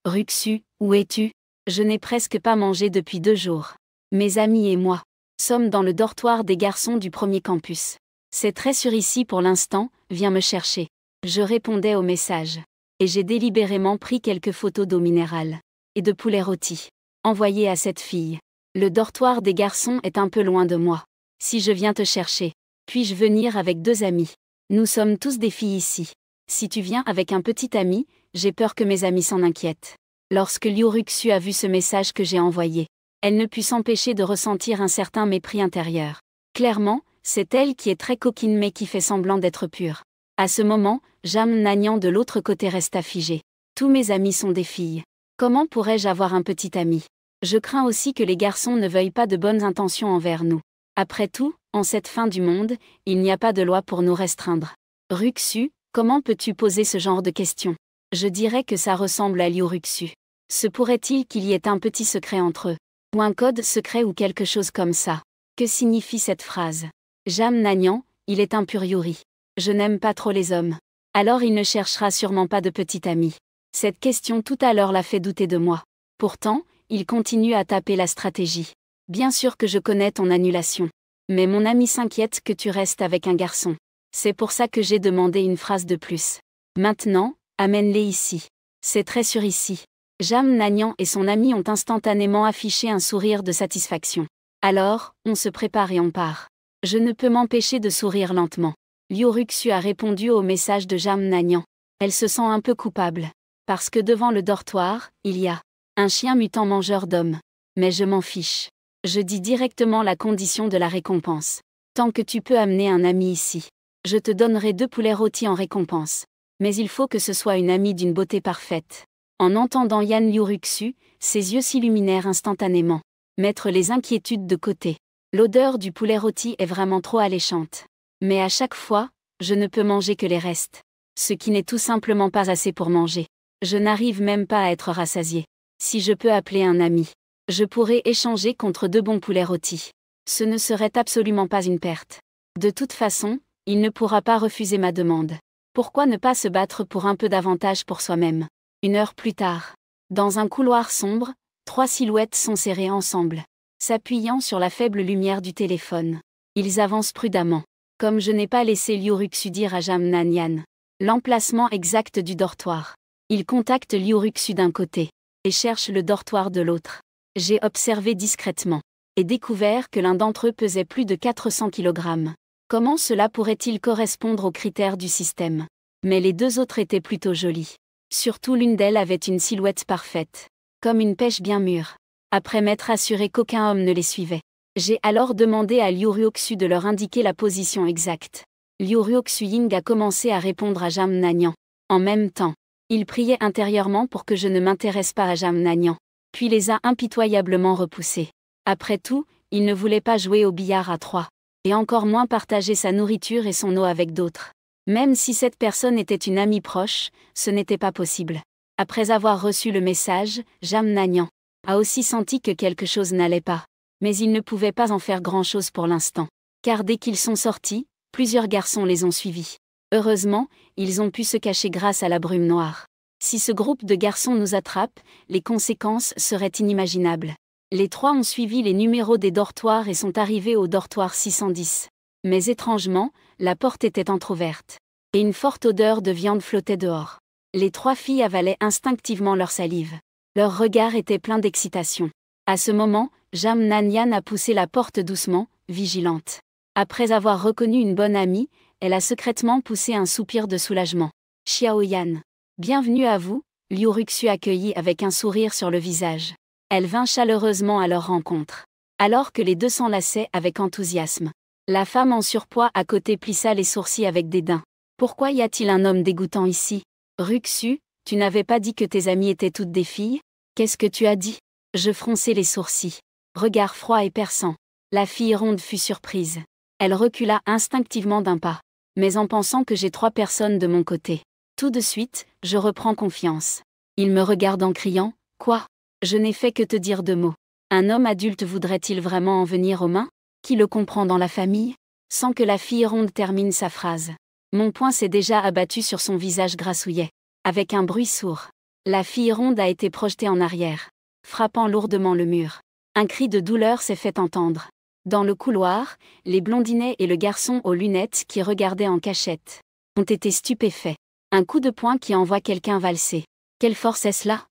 Ruxu, où es-tu? Je n'ai presque pas mangé depuis 2 jours. Mes amis et moi sommes dans le dortoir des garçons du premier campus. C'est très sûr ici pour l'instant, viens me chercher. Je répondais au message. Et j'ai délibérément pris quelques photos d'eau minérale. Et de poulet rôti. Envoyées à cette fille. Le dortoir des garçons est un peu loin de moi. Si je viens te chercher, puis-je venir avec 2 amis? Nous sommes tous des filles ici. Si tu viens avec un petit ami, j'ai peur que mes amis s'en inquiètent. Lorsque Liuruxu a vu ce message que j'ai envoyé, elle ne put s'empêcher de ressentir un certain mépris intérieur. Clairement, c'est elle qui est très coquine mais qui fait semblant d'être pure. À ce moment, Jam Nagnan de l'autre côté resta figé. Tous mes amis sont des filles. Comment pourrais-je avoir un petit ami? Je crains aussi que les garçons ne veuillent pas de bonnes intentions envers nous. Après tout, en cette fin du monde, il n'y a pas de loi pour nous restreindre. Ruxu, comment peux-tu poser ce genre de questions? Je dirais que ça ressemble à Liuruxu. Se pourrait-il qu'il y ait un petit secret entre eux? Ou un code secret ou quelque chose comme ça? Que signifie cette phrase? Jam Nagnan, il est un pur Yuri. Je n'aime pas trop les hommes. Alors il ne cherchera sûrement pas de petit ami. Cette question tout à l'heure l'a fait douter de moi. Pourtant, il continue à taper la stratégie. Bien sûr que je connais ton annulation. Mais mon ami s'inquiète que tu restes avec un garçon. C'est pour ça que j'ai demandé une phrase de plus. Maintenant, amène-les ici. C'est très sûr ici. Jam Nagnan et son ami ont instantanément affiché un sourire de satisfaction. Alors, on se prépare et on part. Je ne peux m'empêcher de sourire lentement. Liuruxu a répondu au message de Jam Nagnan. Elle se sent un peu coupable. Parce que devant le dortoir, il y a un chien mutant mangeur d'hommes. Mais je m'en fiche. Je dis directement la condition de la récompense. Tant que tu peux amener un ami ici, je te donnerai 2 poulets rôtis en récompense. Mais il faut que ce soit une amie d'une beauté parfaite. En entendant Yan Liuruxu, ses yeux s'illuminèrent instantanément. Mettre les inquiétudes de côté. L'odeur du poulet rôti est vraiment trop alléchante. Mais à chaque fois, je ne peux manger que les restes. Ce qui n'est tout simplement pas assez pour manger. Je n'arrive même pas à être rassasié. Si je peux appeler un ami. Je pourrais échanger contre 2 bons poulets rôtis. Ce ne serait absolument pas une perte. De toute façon, il ne pourra pas refuser ma demande. Pourquoi ne pas se battre pour un peu d'avantage pour soi-même? 1 heure plus tard. Dans un couloir sombre, 3 silhouettes sont serrées ensemble. S'appuyant sur la faible lumière du téléphone. Ils avancent prudemment. Comme je n'ai pas laissé Liu Ruxu dire à Jamnanian l'emplacement exact du dortoir. Il contacte Liu Ruxu d'un côté et cherche le dortoir de l'autre. J'ai observé discrètement et découvert que l'un d'entre eux pesait plus de 400 kg. Comment cela pourrait-il correspondre aux critères du système? Mais les 2 autres étaient plutôt jolies. Surtout l'une d'elles avait une silhouette parfaite, comme une pêche bien mûre. Après m'être assuré qu'aucun homme ne les suivait, j'ai alors demandé à Liu Ruxu de leur indiquer la position exacte. Liu Ruxu Ying a commencé à répondre à Jamnanian. En même temps, il priait intérieurement pour que je ne m'intéresse pas à Jamnanian, puis les a impitoyablement repoussés. Après tout, il ne voulait pas jouer au billard à 3, et encore moins partager sa nourriture et son eau avec d'autres. Même si cette personne était une amie proche, ce n'était pas possible. Après avoir reçu le message, Jamnanian a aussi senti que quelque chose n'allait pas. Mais il ne pouvait pas en faire grand-chose pour l'instant. Car dès qu'ils sont sortis, plusieurs garçons les ont suivis. Heureusement, ils ont pu se cacher grâce à la brume noire. Si ce groupe de garçons nous attrape, les conséquences seraient inimaginables. Les 3 ont suivi les numéros des dortoirs et sont arrivés au dortoir 610. Mais étrangement, la porte était entr'ouverte. Et une forte odeur de viande flottait dehors. Les 3 filles avalaient instinctivement leur salive. Leur regard était plein d'excitation. À ce moment, Jamnanian a poussé la porte doucement, vigilante. Après avoir reconnu une bonne amie, elle a secrètement poussé un soupir de soulagement. Xiaoyan. Bienvenue à vous, Liu Ruxu accueillit avec un sourire sur le visage. Elle vint chaleureusement à leur rencontre. Alors que les 2 s'enlaçaient avec enthousiasme. La femme en surpoids à côté plissa les sourcils avec dédain. Pourquoi y a-t-il un homme dégoûtant ici? Ruxu, tu n'avais pas dit que tes amies étaient toutes des filles? Qu'est-ce que tu as dit? Je fronçai les sourcils. Regard froid et perçant. La fille ronde fut surprise. Elle recula instinctivement d'un pas. Mais en pensant que j'ai 3 personnes de mon côté. Tout de suite, je reprends confiance. Il me regarde en criant, « Quoi? Je n'ai fait que te dire 2 mots. Un homme adulte voudrait-il vraiment en venir aux mains? Qui le comprend dans la famille ?» Sans que la fille ronde termine sa phrase. Mon poing s'est déjà abattu sur son visage grassouillet. Avec un bruit sourd. La fille ronde a été projetée en arrière, frappant lourdement le mur. Un cri de douleur s'est fait entendre. Dans le couloir, les blondinets et le garçon aux lunettes qui regardaient en cachette ont été stupéfaits. Un coup de poing qui envoie quelqu'un valser. Quelle force est-ce là?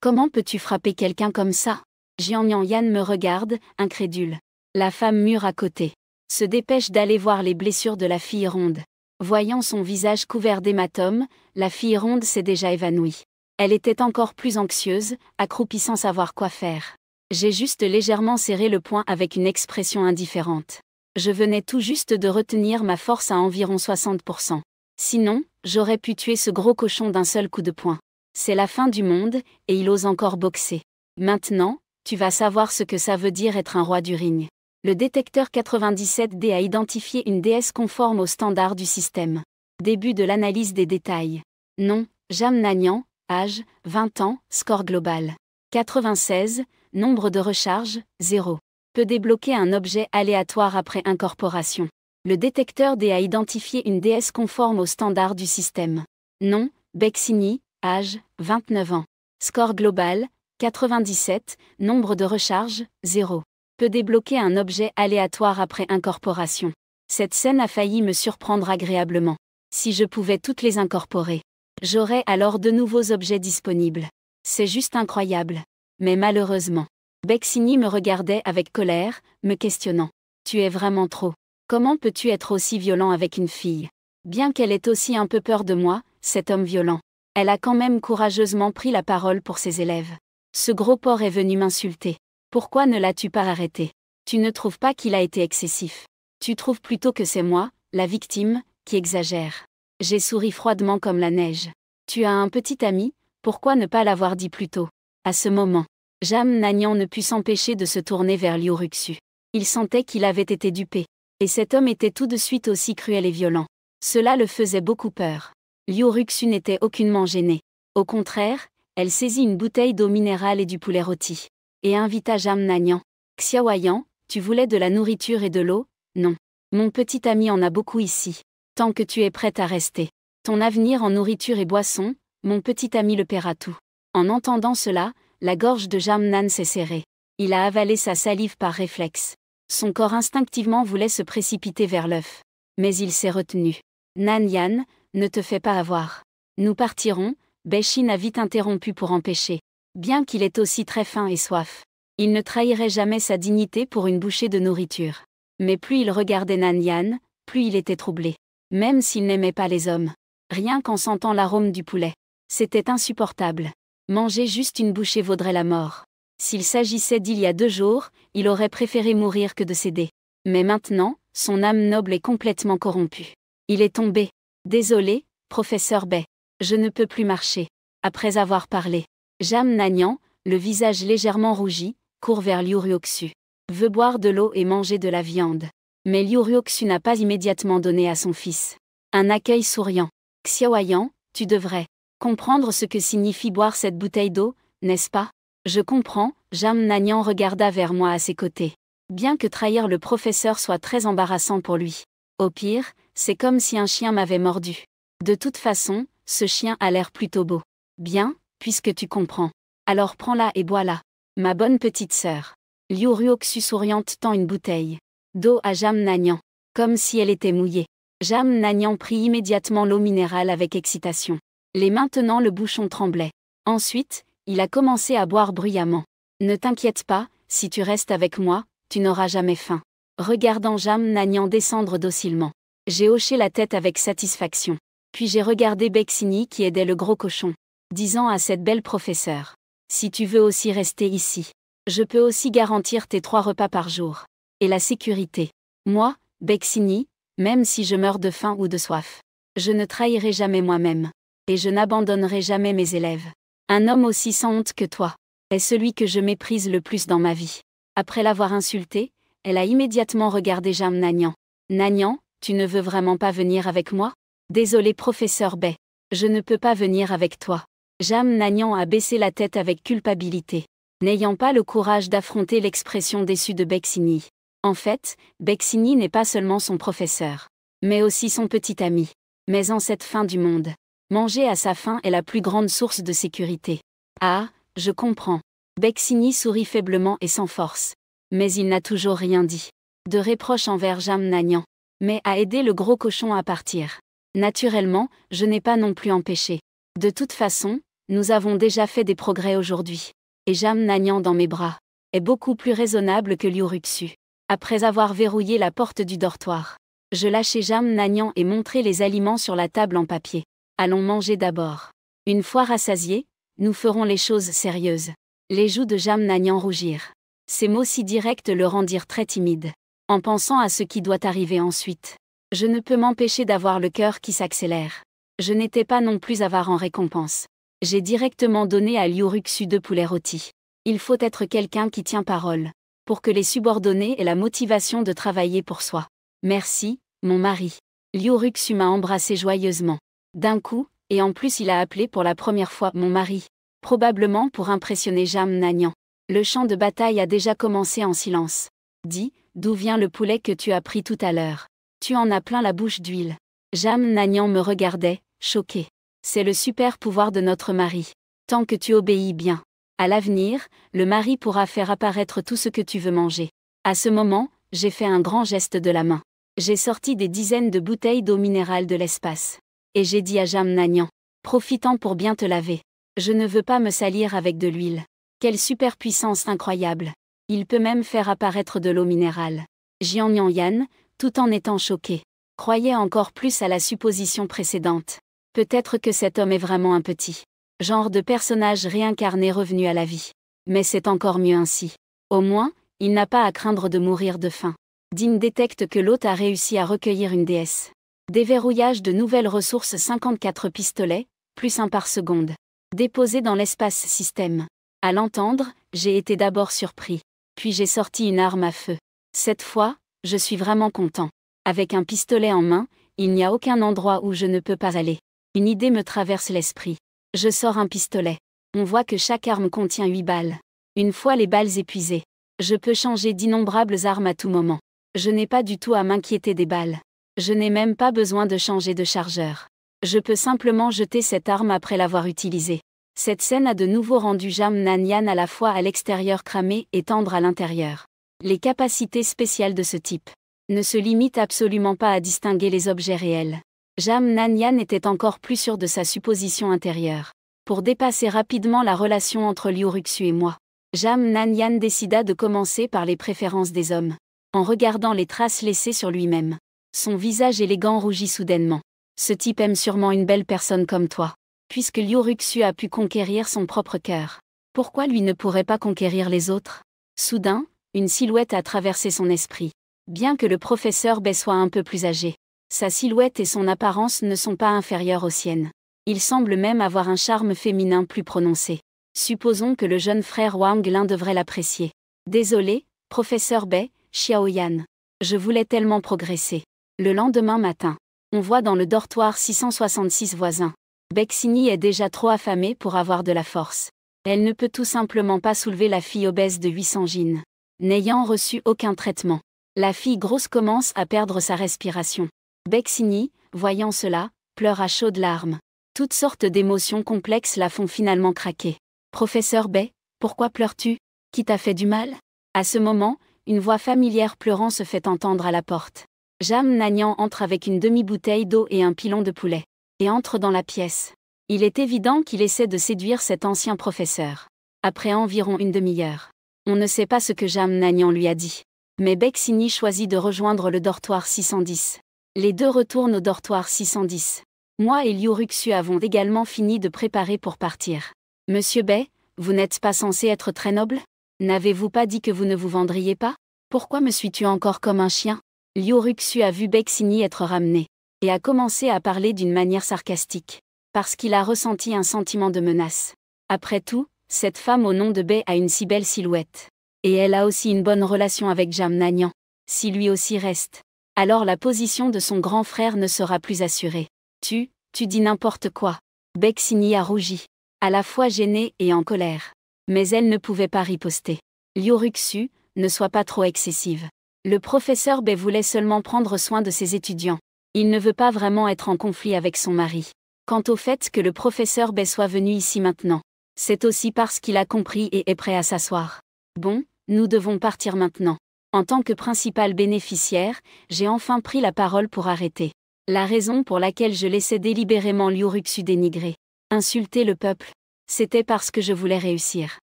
Comment peux-tu frapper quelqu'un comme ça? Jianyan me regarde, incrédule. La femme mûre à côté se dépêche d'aller voir les blessures de la fille ronde. Voyant son visage couvert d'hématomes, la fille ronde s'est déjà évanouie. Elle était encore plus anxieuse, accroupie sans savoir quoi faire. J'ai juste légèrement serré le poing avec une expression indifférente. Je venais tout juste de retenir ma force à environ 60%. Sinon, j'aurais pu tuer ce gros cochon d'un seul coup de poing. C'est la fin du monde, et il ose encore boxer. Maintenant, tu vas savoir ce que ça veut dire être un roi du ring. Le détecteur 97D a identifié une déesse conforme aux standards du système. Début de l'analyse des détails. Nom, Jamnanian, âge, 20 ans, score global. 96, nombre de recharges, 0. Peut débloquer un objet aléatoire après incorporation. Le détecteur D a identifié une déesse conforme aux standards du système. Nom, Bexini, âge, 29 ans. Score global, 97, nombre de recharges, 0. Peut débloquer un objet aléatoire après incorporation. Cette scène a failli me surprendre agréablement. Si je pouvais toutes les incorporer, j'aurais alors de nouveaux objets disponibles. C'est juste incroyable. Mais malheureusement, Bexini me regardait avec colère, me questionnant. Tu es vraiment trop. Comment peux-tu être aussi violent avec une fille? Bien qu'elle ait aussi un peu peur de moi, cet homme violent, elle a quand même courageusement pris la parole pour ses élèves. Ce gros porc est venu m'insulter. Pourquoi ne l'as-tu pas arrêté? Tu ne trouves pas qu'il a été excessif? Tu trouves plutôt que c'est moi, la victime, qui exagère. J'ai souri froidement comme la neige. Tu as un petit ami, pourquoi ne pas l'avoir dit plus tôt? À ce moment, Jamnanian ne put s'empêcher de se tourner vers Liu Ruxu. Il sentait qu'il avait été dupé. Et cet homme était tout de suite aussi cruel et violent. Cela le faisait beaucoup peur. Liu Ruxu n'était aucunement gênée. Au contraire, elle saisit une bouteille d'eau minérale et du poulet rôti. et invita Jamnagnan. Xiaoyan, tu voulais de la nourriture et de l'eau? Non. Mon petit ami en a beaucoup ici. Tant que tu es prête à rester. Ton avenir en nourriture et boisson, mon petit ami le paiera tout. En entendant cela, la gorge de Jamnan s'est serrée. Il a avalé sa salive par réflexe. Son corps instinctivement voulait se précipiter vers l'œuf. Mais il s'est retenu. Nan Yan, ne te fais pas avoir. Nous partirons, Beichin a vite interrompu pour empêcher. Bien qu'il ait aussi très faim et soif. Il ne trahirait jamais sa dignité pour une bouchée de nourriture. Mais plus il regardait Nan Yan, plus il était troublé. Même s'il n'aimait pas les hommes. Rien qu'en sentant l'arôme du poulet. C'était insupportable. Manger juste une bouchée vaudrait la mort. S'il s'agissait d'il y a 2 jours, il aurait préféré mourir que de céder. Mais maintenant, son âme noble est complètement corrompue. Il est tombé. Désolé, professeur Bai. Je ne peux plus marcher. Après avoir parlé, Jamnagnan, le visage légèrement rougi, court vers Liu Ruoxu. Veut boire de l'eau et manger de la viande. Mais Liu Ruoxu n'a pas immédiatement donné à son fils un accueil souriant. Xiaoyan, tu devrais comprendre ce que signifie boire cette bouteille d'eau, n'est-ce pas? Je comprends, Jamnagnan regarda vers moi à ses côtés. Bien que trahir le professeur soit très embarrassant pour lui. Au pire, c'est comme si un chien m'avait mordu. De toute façon, ce chien a l'air plutôt beau. Bien, puisque tu comprends. Alors prends-la et bois-la. Ma bonne petite sœur. Liu Ruoxu souriante tend une bouteille d'eau à Jamnagnan, comme si elle était mouillée. Jamnagnan prit immédiatement l'eau minérale avec excitation. Maintenant le bouchon tremblait. Ensuite, il a commencé à boire bruyamment. Ne t'inquiète pas, si tu restes avec moi, tu n'auras jamais faim. Regardant Jamnagnan descendre docilement. J'ai hoché la tête avec satisfaction. Puis j'ai regardé Bexini qui aidait le gros cochon. Disant à cette belle professeure. Si tu veux aussi rester ici. Je peux aussi garantir tes 3 repas par jour. Et la sécurité. Moi, Bexini, même si je meurs de faim ou de soif. Je ne trahirai jamais moi-même. Et je n'abandonnerai jamais mes élèves. Un homme aussi sans honte que toi est celui que je méprise le plus dans ma vie. Après l'avoir insulté, elle a immédiatement regardé Jamnagnan. Nagnan, tu ne veux vraiment pas venir avec moi? Désolé professeur Bai. Je ne peux pas venir avec toi. Jamnagnan a baissé la tête avec culpabilité. N'ayant pas le courage d'affronter l'expression déçue de Bexini. En fait, Bexini n'est pas seulement son professeur, mais aussi son petit ami. Mais en cette fin du monde, manger à sa faim est la plus grande source de sécurité. Ah, je comprends. Bexini sourit faiblement et sans force. Mais il n'a toujours rien dit. De reproche envers Jamnagnan. Mais a aidé le gros cochon à partir. Naturellement, je n'ai pas non plus empêché. De toute façon, nous avons déjà fait des progrès aujourd'hui. Et Jamnagnan dans mes bras est beaucoup plus raisonnable que Liu Ruoxu. Après avoir verrouillé la porte du dortoir, je lâchai Jamnagnan et montrai les aliments sur la table en papier. Allons manger d'abord. Une fois rassasiés, nous ferons les choses sérieuses. Les joues de Jamnagnan rougirent. Ces mots si directs le rendirent très timide. En pensant à ce qui doit arriver ensuite, je ne peux m'empêcher d'avoir le cœur qui s'accélère. Je n'étais pas non plus avare en récompense. J'ai directement donné à Liu Ruoxu 2 poulets rôtis. Il faut être quelqu'un qui tient parole, pour que les subordonnés aient la motivation de travailler pour soi. Merci, mon mari. Liu Ruoxu m'a embrassé joyeusement. D'un coup, et en plus il a appelé pour la première fois mon mari. Probablement pour impressionner Jamnagnan. Le champ de bataille a déjà commencé en silence. Dis, d'où vient le poulet que tu as pris tout à l'heure? Tu en as plein la bouche d'huile. Jamnagnan me regardait, choqué. C'est le super pouvoir de notre mari. Tant que tu obéis bien. À l'avenir, le mari pourra faire apparaître tout ce que tu veux manger. À ce moment, j'ai fait un grand geste de la main. J'ai sorti des dizaines de bouteilles d'eau minérale de l'espace. Et j'ai dit à Jamnagnan, profitant pour bien te laver. Je ne veux pas me salir avec de l'huile. Quelle superpuissance incroyable. Il peut même faire apparaître de l'eau minérale. Jian Yan, tout en étant choqué, croyait encore plus à la supposition précédente. Peut-être que cet homme est vraiment un petit genre de personnage réincarné revenu à la vie. Mais c'est encore mieux ainsi. Au moins, il n'a pas à craindre de mourir de faim. Dean détecte que l'hôte a réussi à recueillir une déesse. Déverrouillage de nouvelles ressources 54 pistolets, plus 1 par seconde. Déposés dans l'espace système. À l'entendre, j'ai été d'abord surpris. Puis j'ai sorti une arme à feu. Cette fois, je suis vraiment content. Avec un pistolet en main, il n'y a aucun endroit où je ne peux pas aller. Une idée me traverse l'esprit. Je sors un pistolet. On voit que chaque arme contient 8 balles. Une fois les balles épuisées, je peux changer d'innombrables armes à tout moment. Je n'ai pas du tout à m'inquiéter des balles. Je n'ai même pas besoin de changer de chargeur. Je peux simplement jeter cette arme après l'avoir utilisée. Cette scène a de nouveau rendu Jam Nanian à la fois à l'extérieur cramé et tendre à l'intérieur. Les capacités spéciales de ce type ne se limitent absolument pas à distinguer les objets réels. Jam Nanian était encore plus sûr de sa supposition intérieure. Pour dépasser rapidement la relation entre Liu Ruxu et moi, Jam Nanian décida de commencer par les préférences des hommes. En regardant les traces laissées sur lui-même, son visage élégant rougit soudainement. Ce type aime sûrement une belle personne comme toi. Puisque Liu Ruxu a pu conquérir son propre cœur, pourquoi lui ne pourrait pas conquérir les autres? Soudain, une silhouette a traversé son esprit. Bien que le professeur Bai soit un peu plus âgé, sa silhouette et son apparence ne sont pas inférieures aux siennes. Il semble même avoir un charme féminin plus prononcé. Supposons que le jeune frère Wang Lin devrait l'apprécier. Désolé, professeur Bai, Xiaoyan. Je voulais tellement progresser. Le lendemain matin, on voit dans le dortoir 666 voisin. Bexini est déjà trop affamée pour avoir de la force. Elle ne peut tout simplement pas soulever la fille obèse de 800 jin. N'ayant reçu aucun traitement, la fille grosse commence à perdre sa respiration. Bexini, voyant cela, pleure à chaudes larmes. Toutes sortes d'émotions complexes la font finalement craquer. Professeur Bai, pourquoi pleures-tu? Qui t'a fait du mal? À ce moment, une voix familière pleurant se fait entendre à la porte. Jam Nanian entre avec une demi-bouteille d'eau et un pilon de poulet, et entre dans la pièce. Il est évident qu'il essaie de séduire cet ancien professeur. Après environ une demi-heure, on ne sait pas ce que Jam Nanian lui a dit. Mais Bexini choisit de rejoindre le dortoir 610. Les deux retournent au dortoir 610. Moi et Liu Ruxu avons également fini de préparer pour partir. Monsieur Bai, vous n'êtes pas censé être très noble? N'avez-vous pas dit que vous ne vous vendriez pas? Pourquoi me suis-tu encore comme un chien? Liu Ruxu a vu Bexini être ramené, et a commencé à parler d'une manière sarcastique, parce qu'il a ressenti un sentiment de menace. Après tout, cette femme au nom de Bai a une si belle silhouette. Et elle a aussi une bonne relation avec Jam Nanian. Si lui aussi reste, alors la position de son grand frère ne sera plus assurée. Tu dis n'importe quoi. Bexini a rougi, à la fois gênée et en colère. Mais elle ne pouvait pas riposter. Liu Ruxu, ne sois pas trop excessive. Le professeur Bai voulait seulement prendre soin de ses étudiants. Il ne veut pas vraiment être en conflit avec son mari. Quant au fait que le professeur Bai soit venu ici maintenant, c'est aussi parce qu'il a compris et est prêt à s'asseoir. Bon, nous devons partir maintenant. En tant que principal bénéficiaire, j'ai enfin pris la parole pour arrêter. La raison pour laquelle je laissais délibérément Liu Ruxu dénigrer, insulter le peuple, c'était parce que je voulais réussir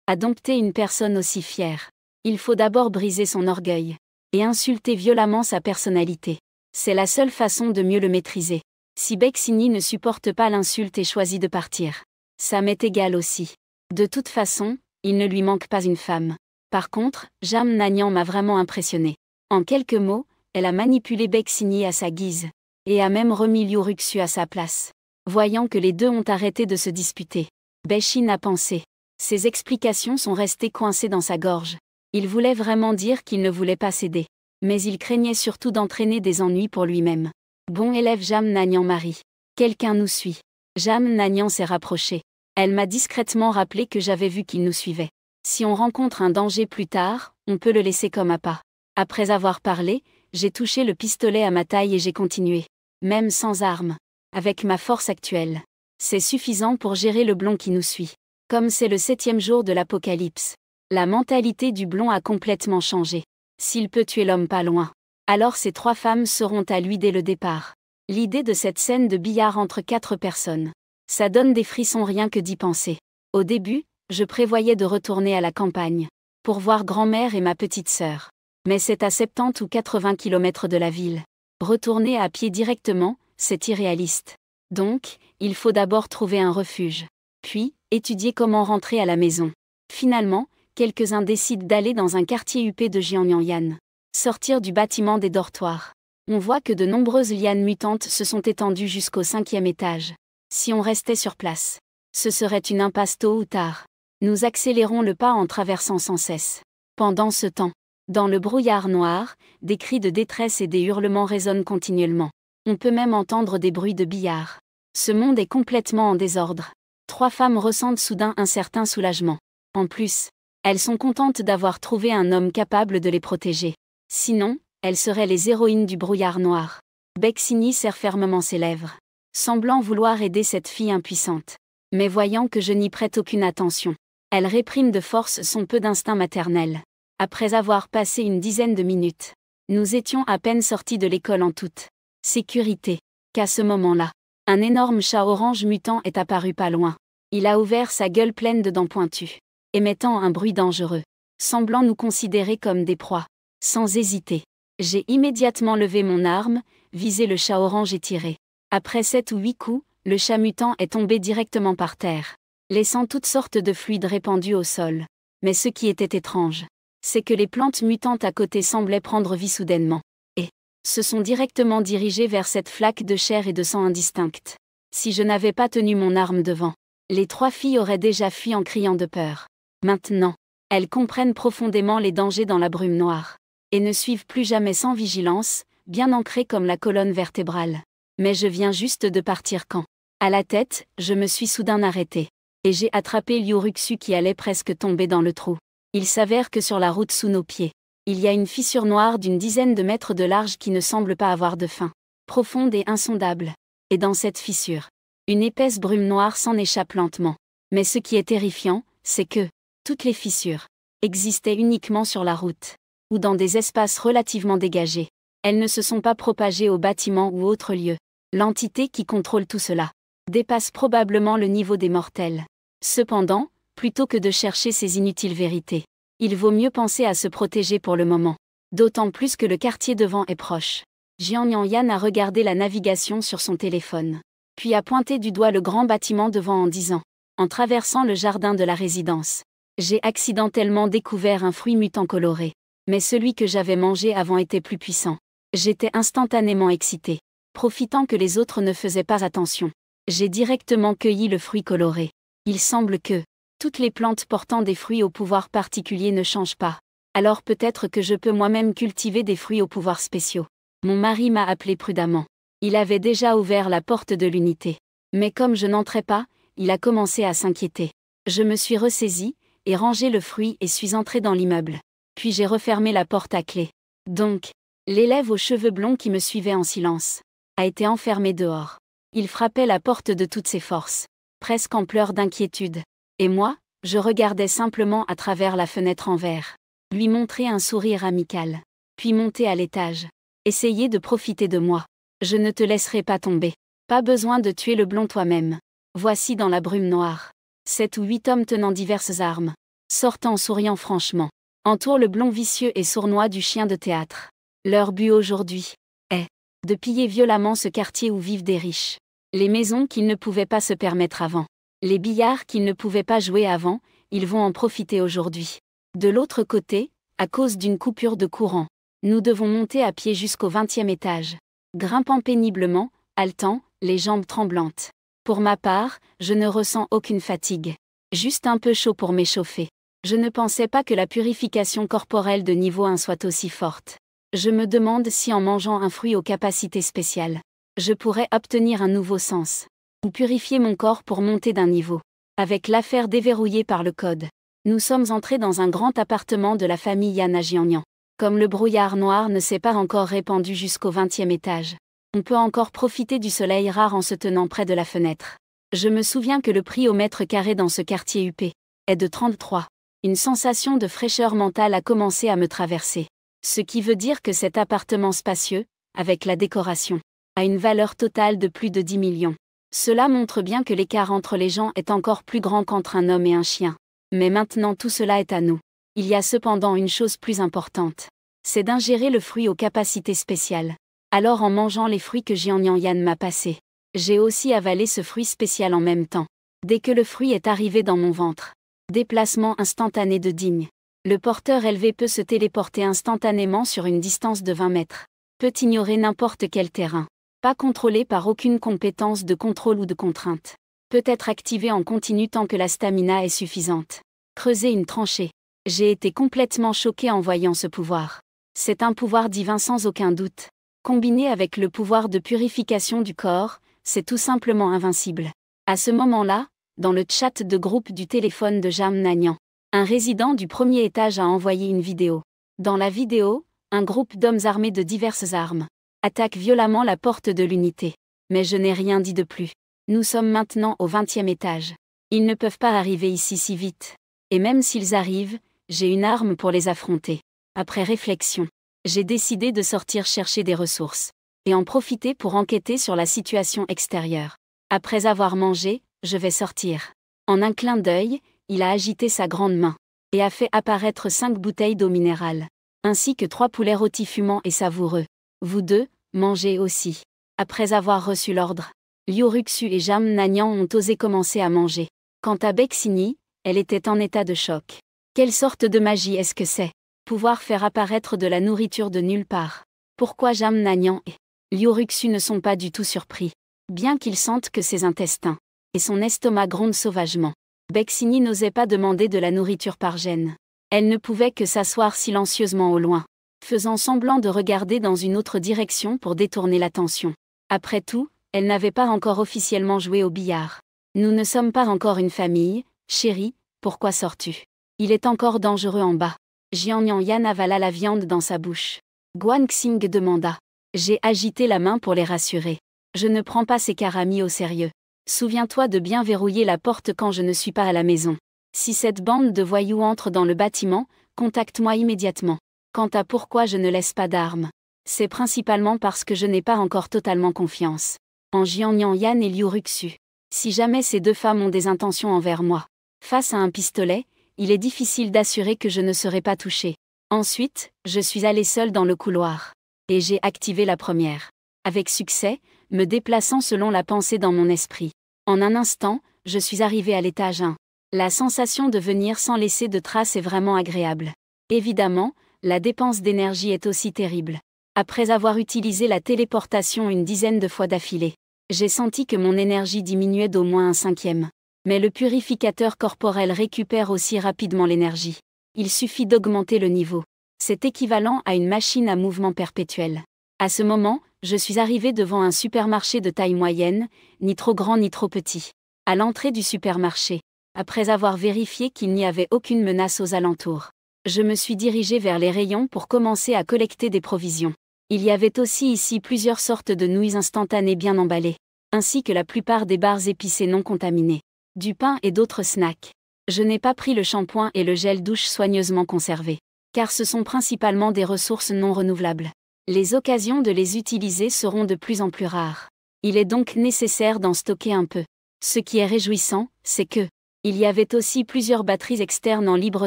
à dompter une personne aussi fière. Il faut d'abord briser son orgueil et insulter violemment sa personnalité. C'est la seule façon de mieux le maîtriser. Si Bexini ne supporte pas l'insulte et choisit de partir, ça m'est égal aussi. De toute façon, il ne lui manque pas une femme. Par contre, Jam Nanian m'a vraiment impressionné. En quelques mots, elle a manipulé Bexini à sa guise, et a même remis Liu Ruxu à sa place. Voyant que les deux ont arrêté de se disputer, Baishin a pensé. Ses explications sont restées coincées dans sa gorge. Il voulait vraiment dire qu'il ne voulait pas céder. Mais il craignait surtout d'entraîner des ennuis pour lui-même. Bon élève Jam Nanian Marie. Quelqu'un nous suit. Jam Nanian s'est rapproché. Elle m'a discrètement rappelé que j'avais vu qu'il nous suivait. Si on rencontre un danger plus tard, on peut le laisser comme appât. Après avoir parlé, j'ai touché le pistolet à ma taille et j'ai continué. Même sans arme. Avec ma force actuelle. C'est suffisant pour gérer le blond qui nous suit. Comme c'est le 7e jour de l'apocalypse, la mentalité du blond a complètement changé. S'il peut tuer l'homme pas loin, alors ces 3 femmes seront à lui dès le départ. L'idée de cette scène de billard entre 4 personnes, ça donne des frissons rien que d'y penser. Au début, je prévoyais de retourner à la campagne, pour voir grand-mère et ma petite sœur. Mais c'est à 70 ou 80 km de la ville. Retourner à pied directement, c'est irréaliste. Donc, il faut d'abord trouver un refuge. Puis, étudier comment rentrer à la maison. Finalement, quelques-uns décident d'aller dans un quartier huppé de Jiangnan. Sortir du bâtiment des dortoirs. On voit que de nombreuses lianes mutantes se sont étendues jusqu'au 5e étage. Si on restait sur place, ce serait une impasse tôt ou tard. Nous accélérons le pas en traversant sans cesse. Pendant ce temps, dans le brouillard noir, des cris de détresse et des hurlements résonnent continuellement. On peut même entendre des bruits de billard. Ce monde est complètement en désordre. 3 femmes ressentent soudain un certain soulagement. En plus, Elles sont contentes d'avoir trouvé un homme capable de les protéger. Sinon, elles seraient les héroïnes du brouillard noir. Bexigny serre fermement ses lèvres, semblant vouloir aider cette fille impuissante. Mais voyant que je n'y prête aucune attention, elle réprime de force son peu d'instinct maternel. Après avoir passé une dizaine de minutes, nous étions à peine sortis de l'école en toute sécurité, qu'à ce moment-là, un énorme chat orange mutant est apparu pas loin. Il a ouvert sa gueule pleine de dents pointues, émettant un bruit dangereux, semblant nous considérer comme des proies. Sans hésiter, j'ai immédiatement levé mon arme, visé le chat orange et tiré. Après 7 ou 8 coups, le chat mutant est tombé directement par terre, laissant toutes sortes de fluides répandus au sol. Mais ce qui était étrange, c'est que les plantes mutantes à côté semblaient prendre vie soudainement, et se sont directement dirigées vers cette flaque de chair et de sang indistincte. Si je n'avais pas tenu mon arme devant, les 3 filles auraient déjà fui en criant de peur. Maintenant, elles comprennent profondément les dangers dans la brume noire, et ne suivent plus jamais sans vigilance, bien ancrées comme la colonne vertébrale. Mais je viens juste de partir quand, à la tête, je me suis soudain arrêté, et j'ai attrapé Liuruxu qui allait presque tomber dans le trou. Il s'avère que sur la route sous nos pieds, il y a une fissure noire d'une dizaine de mètres de large qui ne semble pas avoir de fin, profonde et insondable. Et dans cette fissure, une épaisse brume noire s'en échappe lentement. Mais ce qui est terrifiant, c'est que toutes les fissures existaient uniquement sur la route, ou dans des espaces relativement dégagés. Elles ne se sont pas propagées aux bâtiments ou autres lieux. L'entité qui contrôle tout cela dépasse probablement le niveau des mortels. Cependant, plutôt que de chercher ces inutiles vérités, il vaut mieux penser à se protéger pour le moment. D'autant plus que le quartier devant est proche. Jian Yan a regardé la navigation sur son téléphone, puis a pointé du doigt le grand bâtiment devant en disant, en traversant le jardin de la résidence, j'ai accidentellement découvert un fruit mutant coloré. Mais celui que j'avais mangé avant était plus puissant. J'étais instantanément excité. Profitant que les autres ne faisaient pas attention, j'ai directement cueilli le fruit coloré. Il semble que toutes les plantes portant des fruits au pouvoir particulier ne changent pas. Alors peut-être que je peux moi-même cultiver des fruits aux pouvoirs spéciaux. Mon mari m'a appelé prudemment. Il avait déjà ouvert la porte de l'unité. Mais comme je n'entrais pas, il a commencé à s'inquiéter. Je me suis ressaisie, et rangé le fruit et suis entrée dans l'immeuble. Puis j'ai refermé la porte à clé. Donc, l'élève aux cheveux blonds qui me suivait en silence a été enfermé dehors. Il frappait la porte de toutes ses forces, presque en pleurs d'inquiétude. Et moi, je regardais simplement à travers la fenêtre en verre, lui montrer un sourire amical, puis monter à l'étage, essayer de profiter de moi. Je ne te laisserai pas tomber. Pas besoin de tuer le blond toi-même. Voici dans la brume noire 7 ou 8 hommes tenant diverses armes, sortant en souriant franchement, entourent le blond vicieux et sournois du chien de théâtre. Leur but aujourd'hui est de piller violemment ce quartier où vivent des riches. Les maisons qu'ils ne pouvaient pas se permettre avant. Les billards qu'ils ne pouvaient pas jouer avant, ils vont en profiter aujourd'hui. De l'autre côté, à cause d'une coupure de courant, nous devons monter à pied jusqu'au 20e étage. Grimpant péniblement, haletant, les jambes tremblantes. Pour ma part, je ne ressens aucune fatigue. Juste un peu chaud pour m'échauffer. Je ne pensais pas que la purification corporelle de niveau 1 soit aussi forte. Je me demande si en mangeant un fruit aux capacités spéciales, je pourrais obtenir un nouveau sens, ou purifier mon corps pour monter d'un niveau. Avec l'affaire déverrouillée par le code, nous sommes entrés dans un grand appartement de la famille Yan à Jiangnan. Comme le brouillard noir ne s'est pas encore répandu jusqu'au 20e étage, on peut encore profiter du soleil rare en se tenant près de la fenêtre. Je me souviens que le prix au mètre carré dans ce quartier huppé est de 33. Une sensation de fraîcheur mentale a commencé à me traverser. Ce qui veut dire que cet appartement spacieux, avec la décoration, a une valeur totale de plus de 10 millions. Cela montre bien que l'écart entre les gens est encore plus grand qu'entre un homme et un chien. Mais maintenant tout cela est à nous. Il y a cependant une chose plus importante. C'est d'ingérer le fruit aux capacités spéciales. Alors en mangeant les fruits que Jian Yan m'a passés, j'ai aussi avalé ce fruit spécial en même temps. Dès que le fruit est arrivé dans mon ventre, déplacement instantané de digne. Le porteur élevé peut se téléporter instantanément sur une distance de 20 mètres. Peut ignorer n'importe quel terrain. Pas contrôlé par aucune compétence de contrôle ou de contrainte. Peut être activé en continu tant que la stamina est suffisante. Creuser une tranchée. J'ai été complètement choqué en voyant ce pouvoir. C'est un pouvoir divin sans aucun doute. Combiné avec le pouvoir de purification du corps, c'est tout simplement invincible. À ce moment-là, dans le chat de groupe du téléphone de Jam Nagnan, Un résident du premier étage a envoyé une vidéo. Dans la vidéo, un groupe d'hommes armés de diverses armes attaque violemment la porte de l'unité. Mais je n'ai rien dit de plus. Nous sommes maintenant au 20e étage. Ils ne peuvent pas arriver ici si vite. Et même s'ils arrivent, j'ai une arme pour les affronter. Après réflexion, j'ai décidé de sortir chercher des ressources et en profiter pour enquêter sur la situation extérieure. Après avoir mangé, je vais sortir. En un clin d'œil, il a agité sa grande main et a fait apparaître 5 bouteilles d'eau minérale, ainsi que 3 poulets rôtis fumants et savoureux. Vous deux, mangez aussi. Après avoir reçu l'ordre, Liuruxu et Jamnanian ont osé commencer à manger. Quant à Bexini, elle était en état de choc. Quelle sorte de magie est-ce que c'est? Pouvoir faire apparaître de la nourriture de nulle part. Pourquoi Jamnanian et Liuruxu ne sont pas du tout surpris, bien qu'ils sentent que ses intestins et son estomac grondent sauvagement. Bexini n'osait pas demander de la nourriture par gêne. Elle ne pouvait que s'asseoir silencieusement au loin, faisant semblant de regarder dans une autre direction pour détourner l'attention. Après tout, elle n'avait pas encore officiellement joué au billard. Nous ne sommes pas encore une famille, chérie, pourquoi sors-tu? Il est encore dangereux en bas. Jianyan avala la viande dans sa bouche. Guanxing demanda. J'ai agité la main pour les rassurer. Je ne prends pas ces caramis au sérieux. Souviens-toi de bien verrouiller la porte quand je ne suis pas à la maison. Si cette bande de voyous entre dans le bâtiment, contacte-moi immédiatement. Quant à pourquoi je ne laisse pas d'armes, c'est principalement parce que je n'ai pas encore totalement confiance en Jianyan et Liuruxu. Si jamais ces deux femmes ont des intentions envers moi, face à un pistolet, il est difficile d'assurer que je ne serai pas touché. Ensuite, je suis allé seul dans le couloir. Et j'ai activé la première. Avec succès, me déplaçant selon la pensée dans mon esprit. En un instant, je suis arrivé à l'étage 1. La sensation de venir sans laisser de traces est vraiment agréable. Évidemment, la dépense d'énergie est aussi terrible. Après avoir utilisé la téléportation une dizaine de fois d'affilée, j'ai senti que mon énergie diminuait d'au moins un 5e. Mais le purificateur corporel récupère aussi rapidement l'énergie. Il suffit d'augmenter le niveau. C'est équivalent à une machine à mouvement perpétuel. À ce moment, je suis arrivé devant un supermarché de taille moyenne, ni trop grand ni trop petit. À l'entrée du supermarché, après avoir vérifié qu'il n'y avait aucune menace aux alentours, je me suis dirigé vers les rayons pour commencer à collecter des provisions. Il y avait aussi ici plusieurs sortes de nouilles instantanées bien emballées, ainsi que la plupart des barres épicées non contaminées, du pain et d'autres snacks. Je n'ai pas pris le shampoing et le gel douche soigneusement conservés, car ce sont principalement des ressources non renouvelables. Les occasions de les utiliser seront de plus en plus rares. Il est donc nécessaire d'en stocker un peu. Ce qui est réjouissant, c'est que il y avait aussi plusieurs batteries externes en libre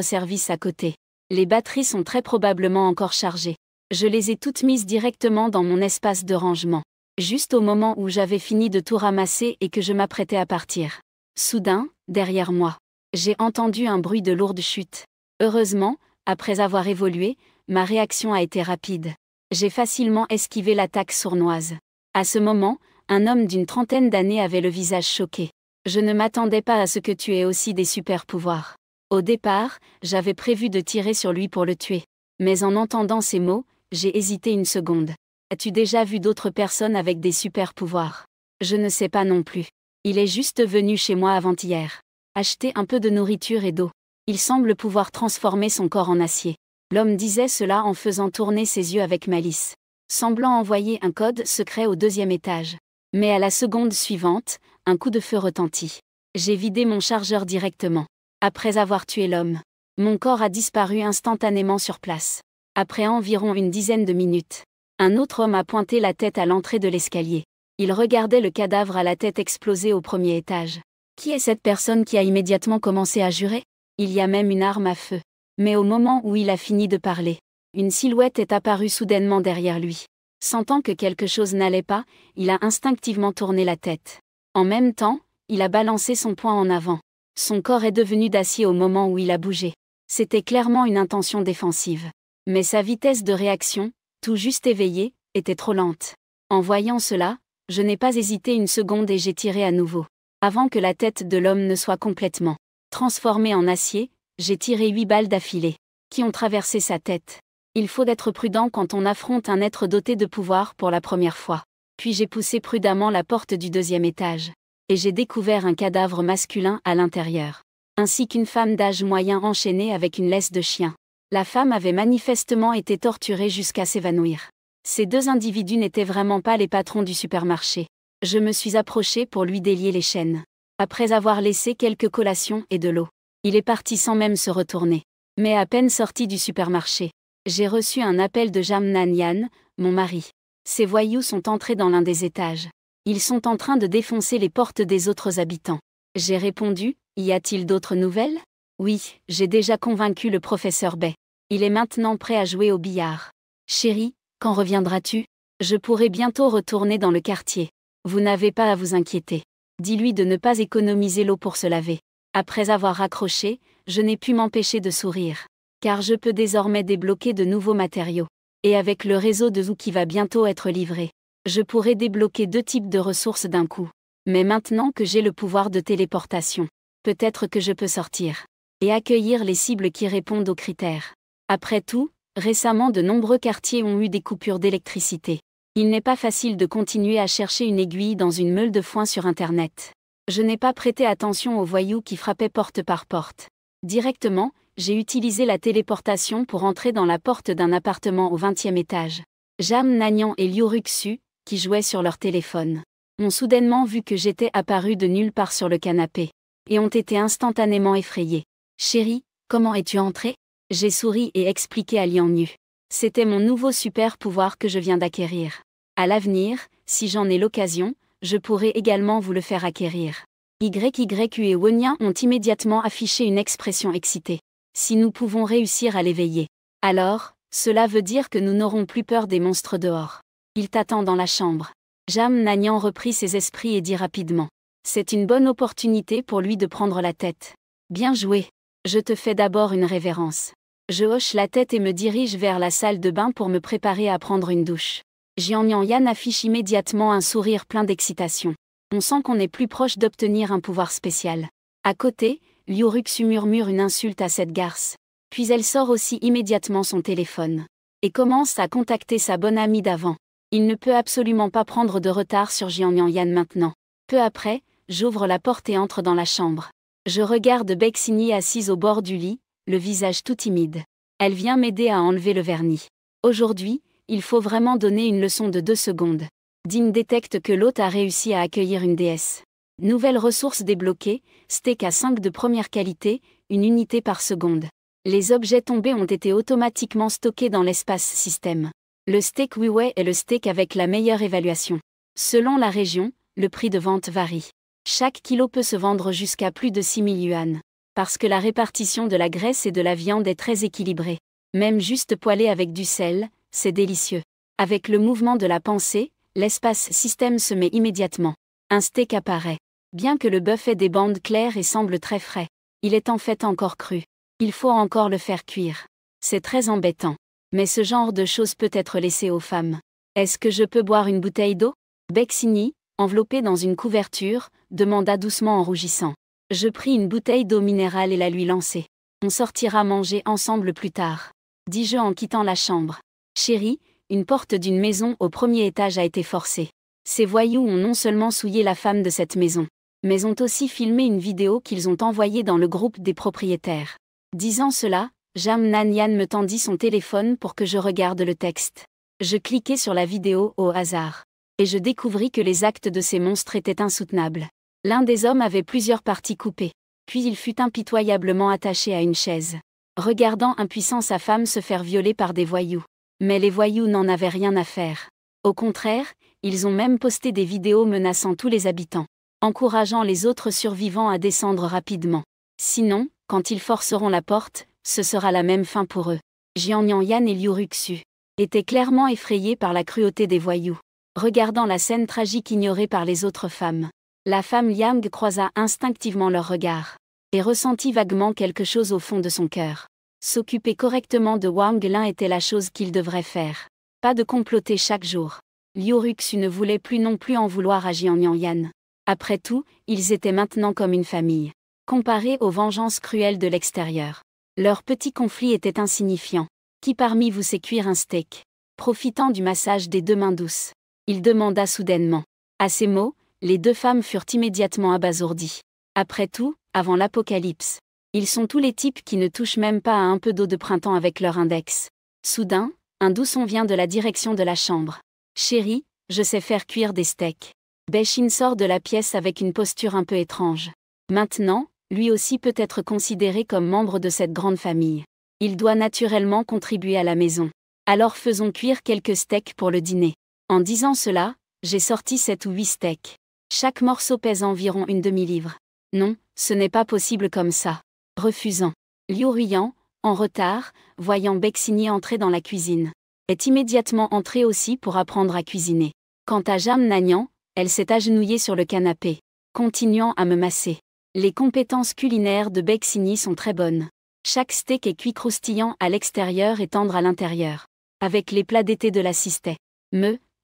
service à côté. Les batteries sont très probablement encore chargées. Je les ai toutes mises directement dans mon espace de rangement, juste au moment où j'avais fini de tout ramasser et que je m'apprêtais à partir. Soudain, derrière moi, j'ai entendu un bruit de lourde chute. Heureusement, après avoir évolué, ma réaction a été rapide. J'ai facilement esquivé l'attaque sournoise. À ce moment, un homme d'une trentaine d'années avait le visage choqué. Je ne m'attendais pas à ce que tu aies aussi des super pouvoirs. Au départ, j'avais prévu de tirer sur lui pour le tuer. Mais en entendant ces mots, j'ai hésité une seconde. As-tu déjà vu d'autres personnes avec des super pouvoirs? Je ne sais pas non plus. Il est juste venu chez moi avant-hier. Acheter un peu de nourriture et d'eau. Il semble pouvoir transformer son corps en acier. L'homme disait cela en faisant tourner ses yeux avec malice, semblant envoyer un code secret au 2e étage. Mais à la seconde suivante, un coup de feu retentit. J'ai vidé mon chargeur directement. Après avoir tué l'homme, mon corps a disparu instantanément sur place. Après environ une dizaine de minutes, un autre homme a pointé la tête à l'entrée de l'escalier. Il regardait le cadavre à la tête explosée au 1er étage. Qui est cette personne qui a immédiatement commencé à jurer? Il y a même une arme à feu. Mais au moment où il a fini de parler, une silhouette est apparue soudainement derrière lui. Sentant que quelque chose n'allait pas, il a instinctivement tourné la tête. En même temps, il a balancé son poing en avant. Son corps est devenu d'acier au moment où il a bougé. C'était clairement une intention défensive. Mais sa vitesse de réaction, tout juste éveillée, était trop lente. En voyant cela, je n'ai pas hésité une seconde et j'ai tiré à nouveau. Avant que la tête de l'homme ne soit complètement transformée en acier, j'ai tiré 8 balles d'affilée, qui ont traversé sa tête. Il faut être prudent quand on affronte un être doté de pouvoir pour la première fois. Puis j'ai poussé prudemment la porte du 2e étage. Et j'ai découvert un cadavre masculin à l'intérieur. ainsi qu'une femme d'âge moyen enchaînée avec une laisse de chien. La femme avait manifestement été torturée jusqu'à s'évanouir. Ces deux individus n'étaient vraiment pas les patrons du supermarché. Je me suis approché pour lui délier les chaînes. Après avoir laissé quelques collations et de l'eau, il est parti sans même se retourner. Mais à peine sorti du supermarché, j'ai reçu un appel de Jam Nanian, mon mari. Ces voyous sont entrés dans l'un des étages. Ils sont en train de défoncer les portes des autres habitants. J'ai répondu, y a-t-il d'autres nouvelles? Oui, j'ai déjà convaincu le professeur Bay. Il est maintenant prêt à jouer au billard. Chérie, quand reviendras-tu? Je pourrai bientôt retourner dans le quartier. Vous n'avez pas à vous inquiéter. Dis-lui de ne pas économiser l'eau pour se laver. Après avoir raccroché, je n'ai pu m'empêcher de sourire. Car je peux désormais débloquer de nouveaux matériaux. Et avec le réseau de Zoo qui va bientôt être livré, je pourrai débloquer 2 types de ressources d'un coup. Mais maintenant que j'ai le pouvoir de téléportation, peut-être que je peux sortir et accueillir les cibles qui répondent aux critères. Après tout, récemment de nombreux quartiers ont eu des coupures d'électricité. Il n'est pas facile de continuer à chercher une aiguille dans une meule de foin sur Internet. Je n'ai pas prêté attention aux voyous qui frappaient porte par porte. Directement, j'ai utilisé la téléportation pour entrer dans la porte d'un appartement au 20e étage. Jam Nanian et Liu Ruxu, qui jouaient sur leur téléphone, ont soudainement vu que j'étais apparu de nulle part sur le canapé, et ont été instantanément effrayés. Chérie, comment es-tu entrée? J'ai souri et expliqué à Lian Yu. C'était mon nouveau super pouvoir que je viens d'acquérir. À l'avenir, si j'en ai l'occasion, je pourrai également vous le faire acquérir. YYU et Wonyan ont immédiatement affiché une expression excitée. Si nous pouvons réussir à l'éveiller, alors, cela veut dire que nous n'aurons plus peur des monstres dehors. Il t'attend dans la chambre. Jam Nanian reprit ses esprits et dit rapidement. C'est une bonne opportunité pour lui de prendre la tête. Bien joué. Je te fais d'abord une révérence. Je hoche la tête et me dirige vers la salle de bain pour me préparer à prendre une douche. Jian Yan affiche immédiatement un sourire plein d'excitation. On sent qu'on est plus proche d'obtenir un pouvoir spécial. À côté, Liu Ruxu murmure une insulte à cette garce. Puis elle sort aussi immédiatement son téléphone. Et commence à contacter sa bonne amie d'avant. Il ne peut absolument pas prendre de retard sur Jian Yan maintenant. Peu après, j'ouvre la porte et entre dans la chambre. Je regarde Bexini assise au bord du lit, le visage tout timide. Elle vient m'aider à enlever le vernis. Aujourd'hui, il faut vraiment donner une leçon de 2 secondes. Dean détecte que l'hôte a réussi à accueillir une déesse. Nouvelle ressource débloquée, steak à 5 de première qualité, 1 unité par seconde. Les objets tombés ont été automatiquement stockés dans l'espace système. Le steak Wiwei est le steak avec la meilleure évaluation. Selon la région, le prix de vente varie. Chaque kilo peut se vendre jusqu'à plus de 6000 yuan. Parce que la répartition de la graisse et de la viande est très équilibrée. Même juste poêlé avec du sel, c'est délicieux. Avec le mouvement de la pensée, l'espace système se met immédiatement. Un steak apparaît. Bien que le bœuf ait des bandes claires et semble très frais, il est en fait encore cru. Il faut encore le faire cuire. C'est très embêtant. Mais ce genre de choses peut être laissé aux femmes. Est-ce que je peux boire une bouteille d'eau? Bexini, enveloppée dans une couverture, demanda doucement en rougissant. Je pris une bouteille d'eau minérale et la lui lançai. On sortira manger ensemble plus tard, dis-je en quittant la chambre. Chérie, une porte d'une maison au 1er étage a été forcée. Ces voyous ont non seulement souillé la femme de cette maison, mais ont aussi filmé une vidéo qu'ils ont envoyée dans le groupe des propriétaires. Disant cela, Jam Nanian me tendit son téléphone pour que je regarde le texte. Je cliquai sur la vidéo au hasard. Et je découvris que les actes de ces monstres étaient insoutenables. L'un des hommes avait plusieurs parties coupées. Puis il fut impitoyablement attaché à une chaise, regardant impuissant sa femme se faire violer par des voyous. Mais les voyous n'en avaient rien à faire. Au contraire, ils ont même posté des vidéos menaçant tous les habitants, encourageant les autres survivants à descendre rapidement. Sinon, quand ils forceront la porte, ce sera la même fin pour eux. Jian Yan et Liu Ruxu étaient clairement effrayés par la cruauté des voyous. Regardant la scène tragique ignorée par les autres femmes, la femme Liang croisa instinctivement leurs regards et ressentit vaguement quelque chose au fond de son cœur. S'occuper correctement de Wang Lin était la chose qu'il devrait faire. Pas de comploter chaque jour. Liu Ruxu ne voulait plus non plus en vouloir à Jian Yan. Après tout, ils étaient maintenant comme une famille. Comparés aux vengeances cruelles de l'extérieur, leur petit conflit était insignifiant. Qui parmi vous sait cuire un steak? Profitant du massage des 2 mains douces, il demanda soudainement. À ces mots, les 2 femmes furent immédiatement abasourdies. Après tout, avant l'apocalypse, Ils sont tous les types qui ne touchent même pas à un peu d'eau de printemps avec leur index. Soudain, un doux son vient de la direction de la chambre. Chérie, je sais faire cuire des steaks. Beshin sort de la pièce avec une posture un peu étrange. Maintenant, lui aussi peut être considéré comme membre de cette grande famille. Il doit naturellement contribuer à la maison. Alors faisons cuire quelques steaks pour le dîner. En disant cela, j'ai sorti 7 ou 8 steaks. Chaque morceau pèse environ une demi-livre. Non, ce n'est pas possible comme ça. Refusant. Liu Ruiyan, en retard, voyant Bexini entrer dans la cuisine, est immédiatement entrée aussi pour apprendre à cuisiner. Quant à Jam Nagnan, elle s'est agenouillée sur le canapé, continuant à me masser. Les compétences culinaires de Bexini sont très bonnes. Chaque steak est cuit croustillant à l'extérieur et tendre à l'intérieur. Avec les plats d'été de la Sistay.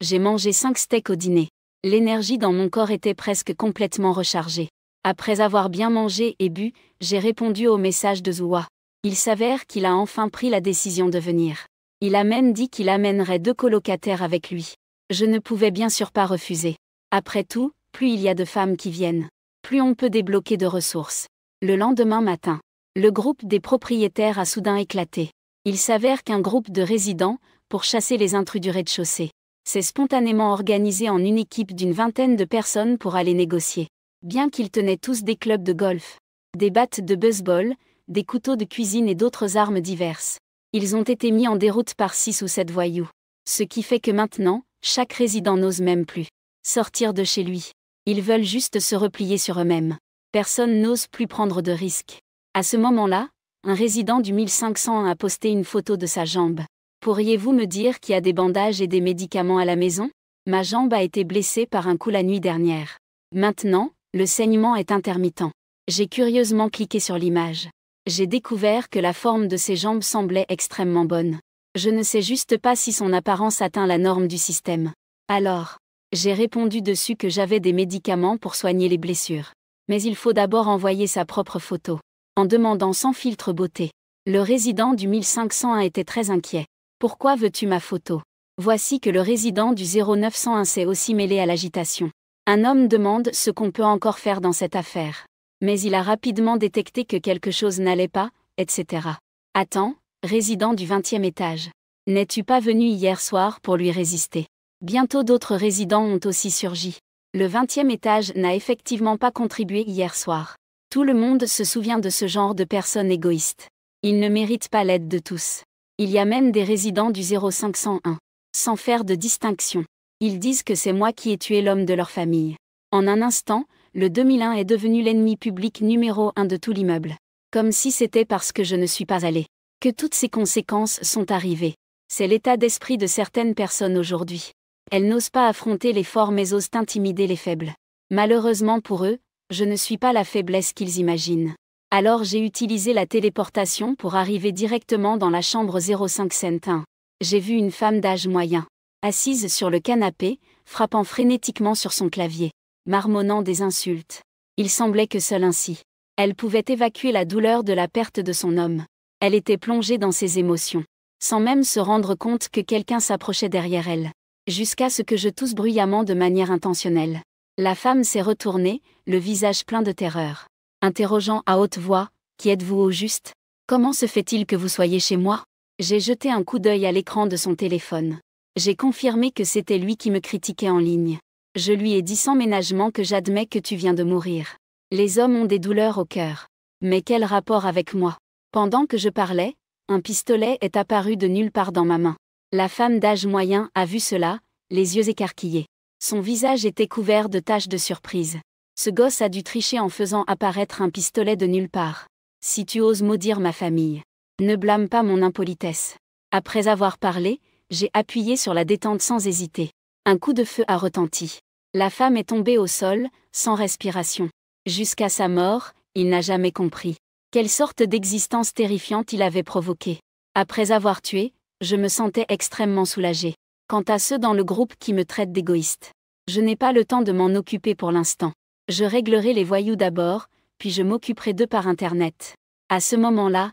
J'ai mangé 5 steaks au dîner. L'énergie dans mon corps était presque complètement rechargée. Après avoir bien mangé et bu, j'ai répondu au message de Zhuwa. Il s'avère qu'il a enfin pris la décision de venir. Il a même dit qu'il amènerait 2 colocataires avec lui. Je ne pouvais bien sûr pas refuser. Après tout, plus il y a de femmes qui viennent, plus on peut débloquer de ressources. Le lendemain matin, le groupe des propriétaires a soudain éclaté. Il s'avère qu'un groupe de résidents, pour chasser les intrus du rez-de-chaussée, s'est spontanément organisé en une équipe d'une vingtaine de personnes pour aller négocier. Bien qu'ils tenaient tous des clubs de golf, des battes de baseball, des couteaux de cuisine et d'autres armes diverses, ils ont été mis en déroute par 6 ou 7 voyous. Ce qui fait que maintenant, chaque résident n'ose même plus sortir de chez lui. Ils veulent juste se replier sur eux-mêmes. Personne n'ose plus prendre de risques. À ce moment-là, un résident du 1501 a posté une photo de sa jambe. Pourriez-vous me dire qu'il y a des bandages et des médicaments à la maison? Ma jambe a été blessée par un coup la nuit dernière. Maintenant, le saignement est intermittent. J'ai curieusement cliqué sur l'image. J'ai découvert que la forme de ses jambes semblait extrêmement bonne. Je ne sais juste pas si son apparence atteint la norme du système. Alors, j'ai répondu dessus que j'avais des médicaments pour soigner les blessures. Mais il faut d'abord envoyer sa propre photo. En demandant sans filtre beauté. Le résident du 1501 était très inquiet. Pourquoi veux-tu ma photo? Voici que le résident du 0901 s'est aussi mêlé à l'agitation. Un homme demande ce qu'on peut encore faire dans cette affaire. Mais il a rapidement détecté que quelque chose n'allait pas, etc. Attends, résident du 20e étage. N'es-tu pas venu hier soir pour lui résister? Bientôt d'autres résidents ont aussi surgi. Le 20e étage n'a effectivement pas contribué hier soir. Tout le monde se souvient de ce genre de personnes égoïstes. Ils ne méritent pas l'aide de tous. Il y a même des résidents du 0501. Sans faire de distinction. Ils disent que c'est moi qui ai tué l'homme de leur famille. En un instant, le 2001 est devenu l'ennemi public numéro 1 de tout l'immeuble. Comme si c'était parce que je ne suis pas allé que toutes ces conséquences sont arrivées. C'est l'état d'esprit de certaines personnes aujourd'hui. Elles n'osent pas affronter les forts mais osent intimider les faibles. Malheureusement pour eux, je ne suis pas la faiblesse qu'ils imaginent. Alors j'ai utilisé la téléportation pour arriver directement dans la chambre 0501. J'ai vu une femme d'âge moyen, assise sur le canapé, frappant frénétiquement sur son clavier, marmonnant des insultes. Il semblait que seule ainsi, elle pouvait évacuer la douleur de la perte de son homme. Elle était plongée dans ses émotions, sans même se rendre compte que quelqu'un s'approchait derrière elle, jusqu'à ce que je tousse bruyamment de manière intentionnelle. La femme s'est retournée, le visage plein de terreur, interrogeant à haute voix, « Qui êtes-vous au juste? Comment se fait-il que vous soyez chez moi ?» J'ai jeté un coup d'œil à l'écran de son téléphone. J'ai confirmé que c'était lui qui me critiquait en ligne. Je lui ai dit sans ménagement que j'admets que tu viens de mourir. Les hommes ont des douleurs au cœur. Mais quel rapport avec moi? Pendant que je parlais, un pistolet est apparu de nulle part dans ma main. La femme d'âge moyen a vu cela, les yeux écarquillés. Son visage était couvert de taches de surprise. Ce gosse a dû tricher en faisant apparaître un pistolet de nulle part. Si tu oses maudire ma famille, ne blâme pas mon impolitesse. Après avoir parlé, j'ai appuyé sur la détente sans hésiter. Un coup de feu a retenti. La femme est tombée au sol, sans respiration. Jusqu'à sa mort, il n'a jamais compris quelle sorte d'existence terrifiante il avait provoquée. Après avoir tué, je me sentais extrêmement soulagée. Quant à ceux dans le groupe qui me traitent d'égoïste, je n'ai pas le temps de m'en occuper pour l'instant. Je réglerai les voyous d'abord, puis je m'occuperai d'eux par Internet. À ce moment-là,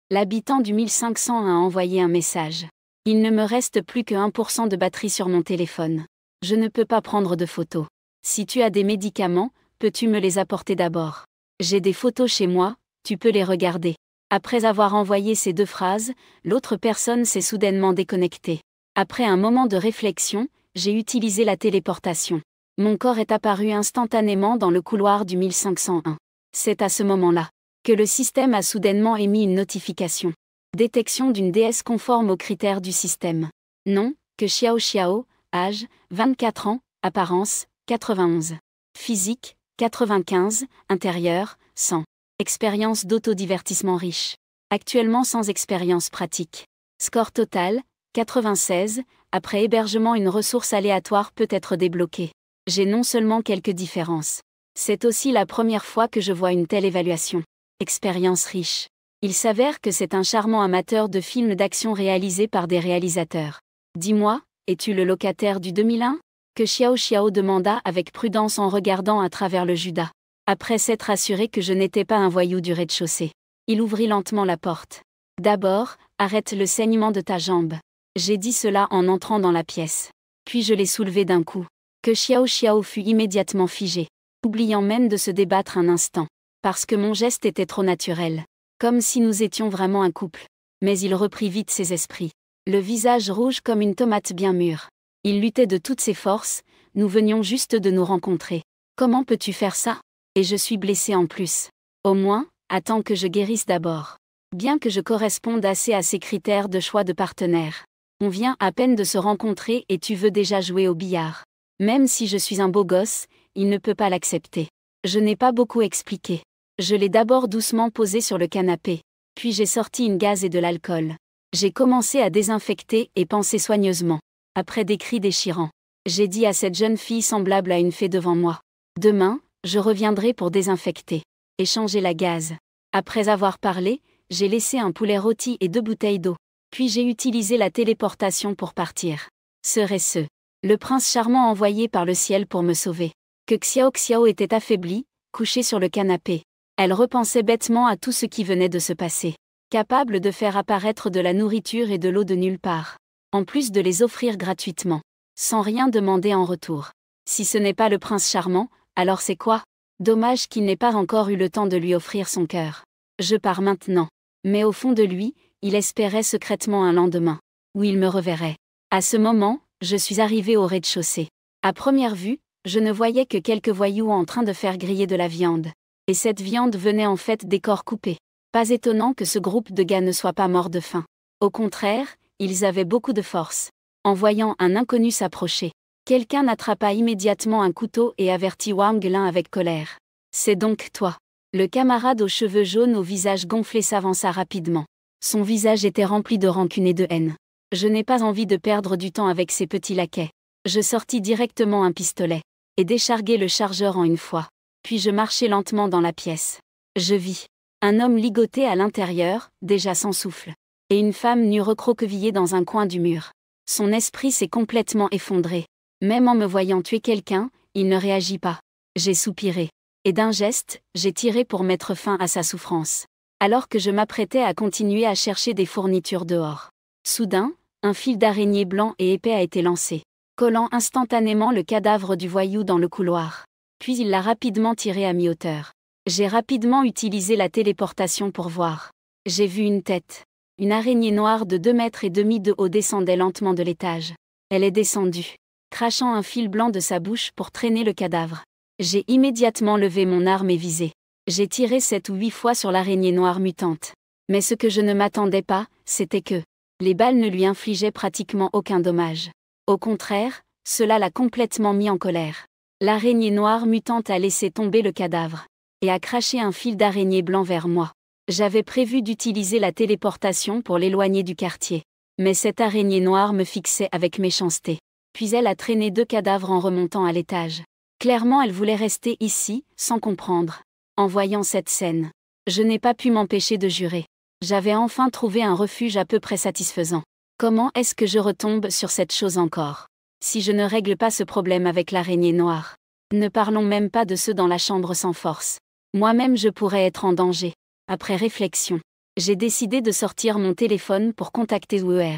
l'habitant du 1501 a envoyé un message. Il ne me reste plus que 1% de batterie sur mon téléphone. Je ne peux pas prendre de photos. Si tu as des médicaments, peux-tu me les apporter d'abord? J'ai des photos chez moi, Tu peux les regarder. Après avoir envoyé ces 2 phrases, l'autre personne s'est soudainement déconnectée. Après un moment de réflexion, j'ai utilisé la téléportation. Mon corps est apparu instantanément dans le couloir du 1501. C'est à ce moment-là que le système a soudainement émis une notification. Détection d'une déesse conforme aux critères du système. Nom, que Xiao Xiao, âge, 24 ans, apparence, 91. Physique, 95, intérieur, 100. Expérience d'autodivertissement riche. Actuellement sans expérience pratique. Score total, 96, après hébergement une ressource aléatoire peut être débloquée. J'ai non seulement quelques différences. C'est aussi la première fois que je vois une telle évaluation. Expérience riche. Il s'avère que c'est un charmant amateur de films d'action réalisés par des réalisateurs. Dis-moi, es-tu le locataire du 2001 ? Que Xiao Xiao demanda avec prudence en regardant à travers le Judas. Après s'être assuré que je n'étais pas un voyou du rez-de-chaussée. Il ouvrit lentement la porte. D'abord, arrête le saignement de ta jambe. J'ai dit cela en entrant dans la pièce. Puis je l'ai soulevé d'un coup. Que Xiao Xiao fut immédiatement figé, oubliant même de se débattre un instant. Parce que mon geste était trop naturel. Comme si nous étions vraiment un couple. Mais il reprit vite ses esprits. Le visage rouge comme une tomate bien mûre. Il luttait de toutes ses forces, nous venions juste de nous rencontrer. Comment peux-tu faire ça ? Et je suis blessée en plus. Au moins, attends que je guérisse d'abord. Bien que je corresponde assez à ces critères de choix de partenaire. On vient à peine de se rencontrer et tu veux déjà jouer au billard. Même si je suis un beau gosse, il ne peut pas l'accepter. Je n'ai pas beaucoup expliqué. Je l'ai d'abord doucement posé sur le canapé. Puis j'ai sorti une gaze et de l'alcool. J'ai commencé à désinfecter et penser soigneusement. Après des cris déchirants. J'ai dit à cette jeune fille semblable à une fée devant moi. Demain, je reviendrai pour désinfecter. Et changer la gaze. Après avoir parlé, j'ai laissé un poulet rôti et 2 bouteilles d'eau. Puis j'ai utilisé la téléportation pour partir. Serait-ce le prince charmant envoyé par le ciel pour me sauver. Que Xiao Xiao était affaiblie, couchée sur le canapé. Elle repensait bêtement à tout ce qui venait de se passer. Capable de faire apparaître de la nourriture et de l'eau de nulle part. En plus de les offrir gratuitement. Sans rien demander en retour. Si ce n'est pas le prince charmant, alors c'est quoi ? Dommage qu'il n'ait pas encore eu le temps de lui offrir son cœur. Je pars maintenant. Mais au fond de lui, il espérait secrètement un lendemain. Où il me reverrait. À ce moment, je suis arrivée au rez-de-chaussée. À première vue, je ne voyais que quelques voyous en train de faire griller de la viande. Et cette viande venait en fait des corps coupés. Pas étonnant que ce groupe de gars ne soit pas mort de faim. Au contraire, ils avaient beaucoup de force. En voyant un inconnu s'approcher, quelqu'un attrapa immédiatement un couteau et avertit Wang Lin avec colère. C'est donc toi. Le camarade aux cheveux jaunes au visage gonflé s'avança rapidement. Son visage était rempli de rancune et de haine. Je n'ai pas envie de perdre du temps avec ces petits laquais. Je sortis directement un pistolet. Et décharguai le chargeur en une fois. Puis je marchai lentement dans la pièce. Je vis un homme ligoté à l'intérieur, déjà sans souffle. Et une femme nue recroquevillée dans un coin du mur. Son esprit s'est complètement effondré. Même en me voyant tuer quelqu'un, il ne réagit pas. J'ai soupiré. Et d'un geste, j'ai tiré pour mettre fin à sa souffrance. Alors que je m'apprêtais à continuer à chercher des fournitures dehors. Soudain, un fil d'araignée blanc et épais a été lancé, collant instantanément le cadavre du voyou dans le couloir. Puis il l'a rapidement tiré à mi-hauteur. J'ai rapidement utilisé la téléportation pour voir. J'ai vu une tête. Une araignée noire de 2,5 mètres de haut descendait lentement de l'étage. Elle est descendue, crachant un fil blanc de sa bouche pour traîner le cadavre. J'ai immédiatement levé mon arme et visé. J'ai tiré 7 ou 8 fois sur l'araignée noire mutante. Mais ce que je ne m'attendais pas, c'était que les balles ne lui infligeaient pratiquement aucun dommage. Au contraire, cela l'a complètement mis en colère. L'araignée noire mutante a laissé tomber le cadavre et a craché un fil d'araignée blanc vers moi. J'avais prévu d'utiliser la téléportation pour l'éloigner du quartier. Mais cette araignée noire me fixait avec méchanceté. Puis elle a traîné 2 cadavres en remontant à l'étage. Clairement elle voulait rester ici, sans comprendre. En voyant cette scène, je n'ai pas pu m'empêcher de jurer. J'avais enfin trouvé un refuge à peu près satisfaisant. Comment est-ce que je retombe sur cette chose encore ? Si je ne règle pas ce problème avec l'araignée noire. Ne parlons même pas de ceux dans la chambre sans force. Moi-même je pourrais être en danger. Après réflexion, j'ai décidé de sortir mon téléphone pour contacter Uer.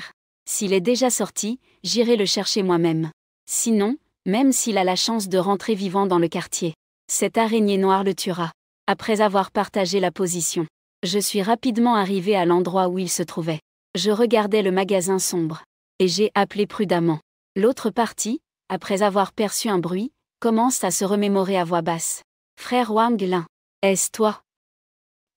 S'il est déjà sorti, j'irai le chercher moi-même. Sinon, même s'il a la chance de rentrer vivant dans le quartier, cette araignée noire le tuera. Après avoir partagé la position, Je suis rapidement arrivé à l'endroit où il se trouvait. Je regardais le magasin sombre. Et j'ai appelé prudemment. L'autre partie, après avoir perçu un bruit, commence à se remémorer à voix basse. Frère Wang Lin. Est-ce toi?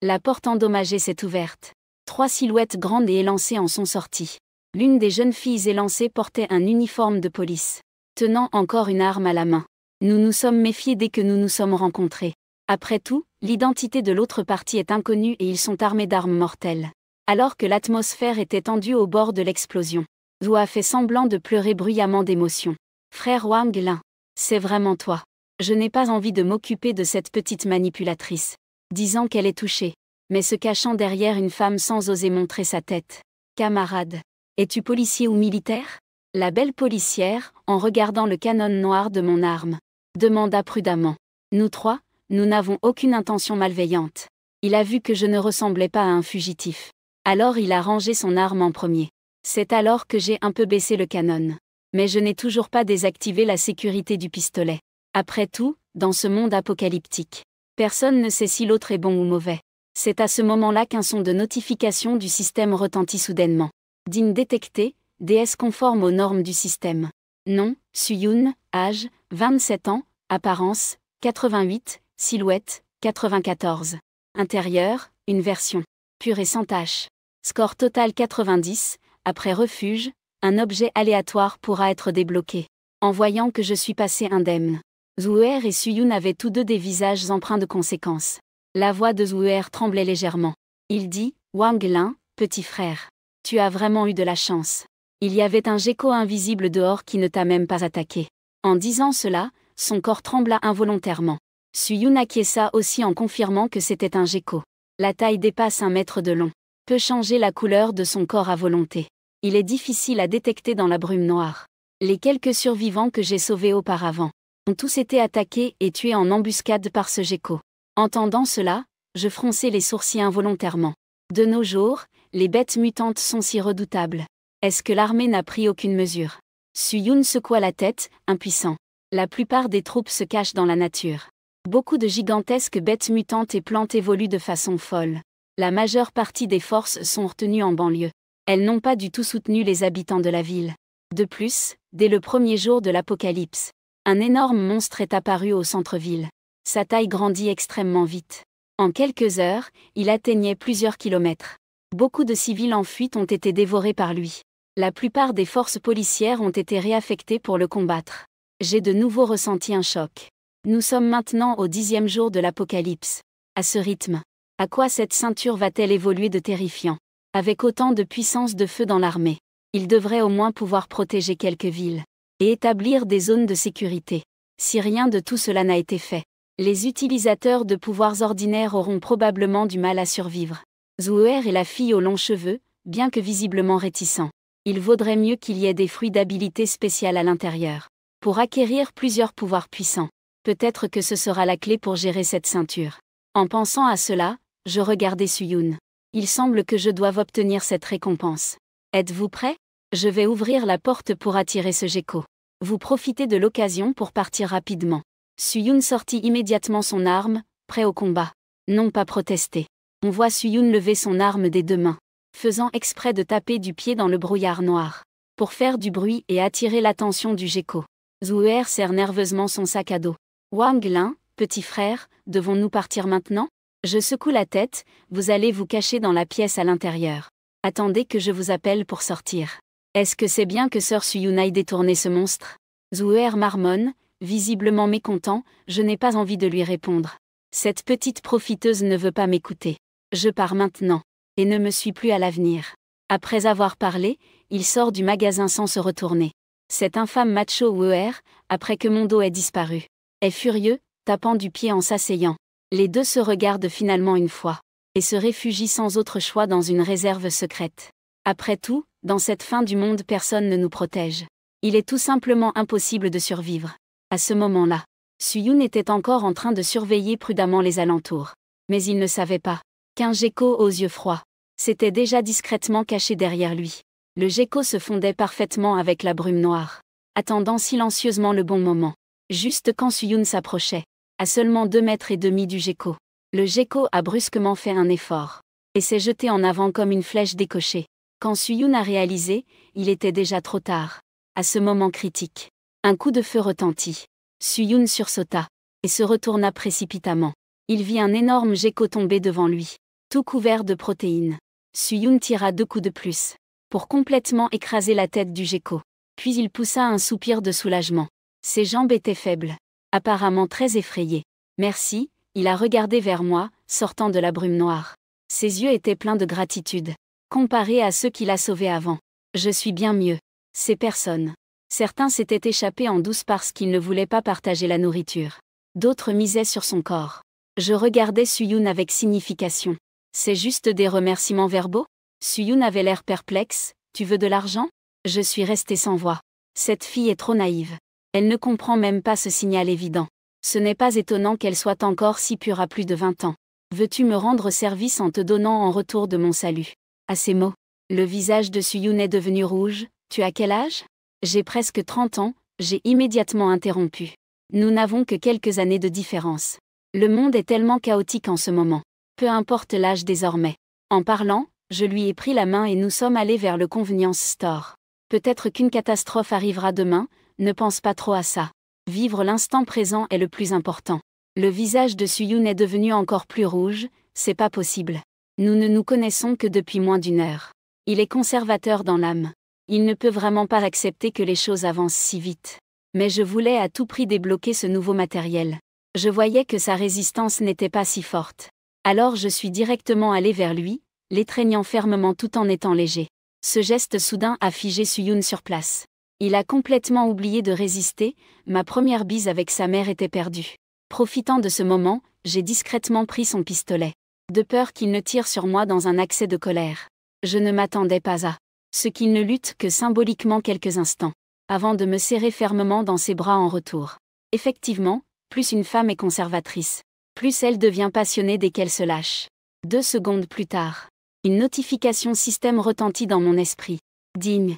La porte endommagée s'est ouverte. 3 silhouettes grandes et élancées en sont sorties. L'une des jeunes filles élancées portait un uniforme de police, tenant encore une arme à la main. Nous nous sommes méfiés dès que nous nous sommes rencontrés. Après tout, l'identité de l'autre partie est inconnue et ils sont armés d'armes mortelles. Alors que l'atmosphère était tendue au bord de l'explosion, Zhou a fait semblant de pleurer bruyamment d'émotion. Frère Wang Lin, c'est vraiment toi. Je n'ai pas envie de m'occuper de cette petite manipulatrice. Disant qu'elle est touchée, mais se cachant derrière une femme sans oser montrer sa tête. Camarade, es-tu policier ou militaire? La belle policière, en regardant le canon noir de mon arme, demanda prudemment. Nous trois, nous n'avons aucune intention malveillante. Il a vu que je ne ressemblais pas à un fugitif. Alors il a rangé son arme en premier. C'est alors que j'ai un peu baissé le canon. Mais je n'ai toujours pas désactivé la sécurité du pistolet. Après tout, dans ce monde apocalyptique, personne ne sait si l'autre est bon ou mauvais. C'est à ce moment-là qu'un son de notification du système retentit soudainement. Digne détecté, déesse conforme aux normes du système. Nom, Suyun, âge, 27 ans, apparence, 88, silhouette, 94. Intérieur, une version pure et sans tache. Score total 90, après refuge, un objet aléatoire pourra être débloqué. En voyant que je suis passé indemne. Zhuer et Suyun avaient tous deux des visages empreints de conséquences. La voix de Zhuer tremblait légèrement. Il dit, Wang Lin, petit frère. Tu as vraiment eu de la chance. Il y avait un gecko invisible dehors qui ne t'a même pas attaqué. En disant cela, son corps trembla involontairement. Suyun acquiesça aussi en confirmant que c'était un gecko. La taille dépasse 1 mètre de long. Peut changer la couleur de son corps à volonté. Il est difficile à détecter dans la brume noire. Les quelques survivants que j'ai sauvés auparavant ont tous été attaqués et tués en embuscade par ce gecko. Entendant cela, je fronçai les sourcils involontairement. De nos jours, les bêtes mutantes sont si redoutables. Est-ce que l'armée n'a pris aucune mesure? Suyun secoua la tête, impuissant. La plupart des troupes se cachent dans la nature. Beaucoup de gigantesques bêtes mutantes et plantes évoluent de façon folle. La majeure partie des forces sont retenues en banlieue. Elles n'ont pas du tout soutenu les habitants de la ville. De plus, dès le premier jour de l'apocalypse, un énorme monstre est apparu au centre-ville. Sa taille grandit extrêmement vite. En quelques heures, il atteignait plusieurs kilomètres. Beaucoup de civils en fuite ont été dévorés par lui. La plupart des forces policières ont été réaffectées pour le combattre. J'ai de nouveau ressenti un choc. Nous sommes maintenant au 10e jour de l'apocalypse. À ce rythme, à quoi cette ceinture va-t-elle évoluer de terrifiant? Avec autant de puissance de feu dans l'armée, il devrait au moins pouvoir protéger quelques villes et établir des zones de sécurité. Si rien de tout cela n'a été fait, les utilisateurs de pouvoirs ordinaires auront probablement du mal à survivre. Zhuer et la fille aux longs cheveux, bien que visiblement réticents. Il vaudrait mieux qu'il y ait des fruits d'habilité spéciale à l'intérieur. Pour acquérir plusieurs pouvoirs puissants. Peut-être que ce sera la clé pour gérer cette ceinture. En pensant à cela, je regardai Suyun. Il semble que je doive obtenir cette récompense. Êtes-vous prêt? Je vais ouvrir la porte pour attirer ce gecko. Vous profitez de l'occasion pour partir rapidement. Suyun sortit immédiatement son arme, prêt au combat. Non pas protester. On voit Suyun lever son arme des 2 mains, faisant exprès de taper du pied dans le brouillard noir, pour faire du bruit et attirer l'attention du gecko. Zhuer serre nerveusement son sac à dos. Wang Lin, petit frère, devons-nous partir maintenant? Je secoue la tête, vous allez vous cacher dans la pièce à l'intérieur. Attendez que je vous appelle pour sortir. Est-ce que c'est bien que Sœur Suyun aille détourner ce monstre? Zhuer marmonne, visiblement mécontent, je n'ai pas envie de lui répondre. Cette petite profiteuse ne veut pas m'écouter. Je pars maintenant, et ne me suis plus à l'avenir. Après avoir parlé, il sort du magasin sans se retourner. Cet infâme macho Zhuer, après que mon dos ait disparu, est furieux, tapant du pied en s'asseyant. Les deux se regardent finalement une fois, et se réfugient sans autre choix dans une réserve secrète. Après tout, dans cette fin du monde personne ne nous protège. Il est tout simplement impossible de survivre. À ce moment-là, Suyun était encore en train de surveiller prudemment les alentours. Mais il ne savait pas qu'un gecko aux yeux froids s'était déjà discrètement caché derrière lui. Le gecko se fondait parfaitement avec la brume noire, attendant silencieusement le bon moment. Juste quand Suyun s'approchait, à seulement 2,5 mètres du gecko, le gecko a brusquement fait un effort. et s'est jeté en avant comme une flèche décochée. Quand Suyun a réalisé, il était déjà trop tard. À ce moment critique, un coup de feu retentit. Suyun sursauta et se retourna précipitamment. Il vit un énorme gecko tomber devant lui, tout couvert de protéines. Suyun tira 2 coups de plus, pour complètement écraser la tête du gecko. Puis il poussa un soupir de soulagement. Ses jambes étaient faibles, apparemment très effrayées. Merci, il a regardé vers moi, sortant de la brume noire. Ses yeux étaient pleins de gratitude, comparés à ceux qu'il a sauvés avant. Je suis bien mieux. Ces personnes. Certains s'étaient échappés en douce parce qu'ils ne voulaient pas partager la nourriture. D'autres misaient sur son corps. Je regardais Suyun avec signification. C'est juste des remerciements verbaux? Suyun avait l'air perplexe. Tu veux de l'argent? Je suis restée sans voix. Cette fille est trop naïve. Elle ne comprend même pas ce signal évident. Ce n'est pas étonnant qu'elle soit encore si pure à plus de 20 ans. Veux-tu me rendre service en te donnant en retour de mon salut? À ces mots, le visage de Suyun est devenu rouge. Tu as quel âge? J'ai presque 30 ans, j'ai immédiatement interrompu. Nous n'avons que quelques années de différence. Le monde est tellement chaotique en ce moment. Peu importe l'âge désormais. En parlant, je lui ai pris la main et nous sommes allés vers le convenience store. Peut-être qu'une catastrophe arrivera demain, ne pense pas trop à ça. Vivre l'instant présent est le plus important. Le visage de Suyun est devenu encore plus rouge, c'est pas possible. Nous ne nous connaissons que depuis moins d'1 heure. Il est conservateur dans l'âme. Il ne peut vraiment pas accepter que les choses avancent si vite. Mais je voulais à tout prix débloquer ce nouveau matériel. Je voyais que sa résistance n'était pas si forte. Alors je suis directement allé vers lui, l'étreignant fermement tout en étant léger. Ce geste soudain a figé Suyun sur place. Il a complètement oublié de résister, ma première bise avec sa mère était perdue. Profitant de ce moment, j'ai discrètement pris son pistolet. De peur qu'il ne tire sur moi dans un accès de colère. Je ne m'attendais pas à ce qu'il ne lutte que symboliquement quelques instants, avant de me serrer fermement dans ses bras en retour. Effectivement, plus une femme est conservatrice, plus elle devient passionnée dès qu'elle se lâche. 2 secondes plus tard, une notification système retentit dans mon esprit. Digne.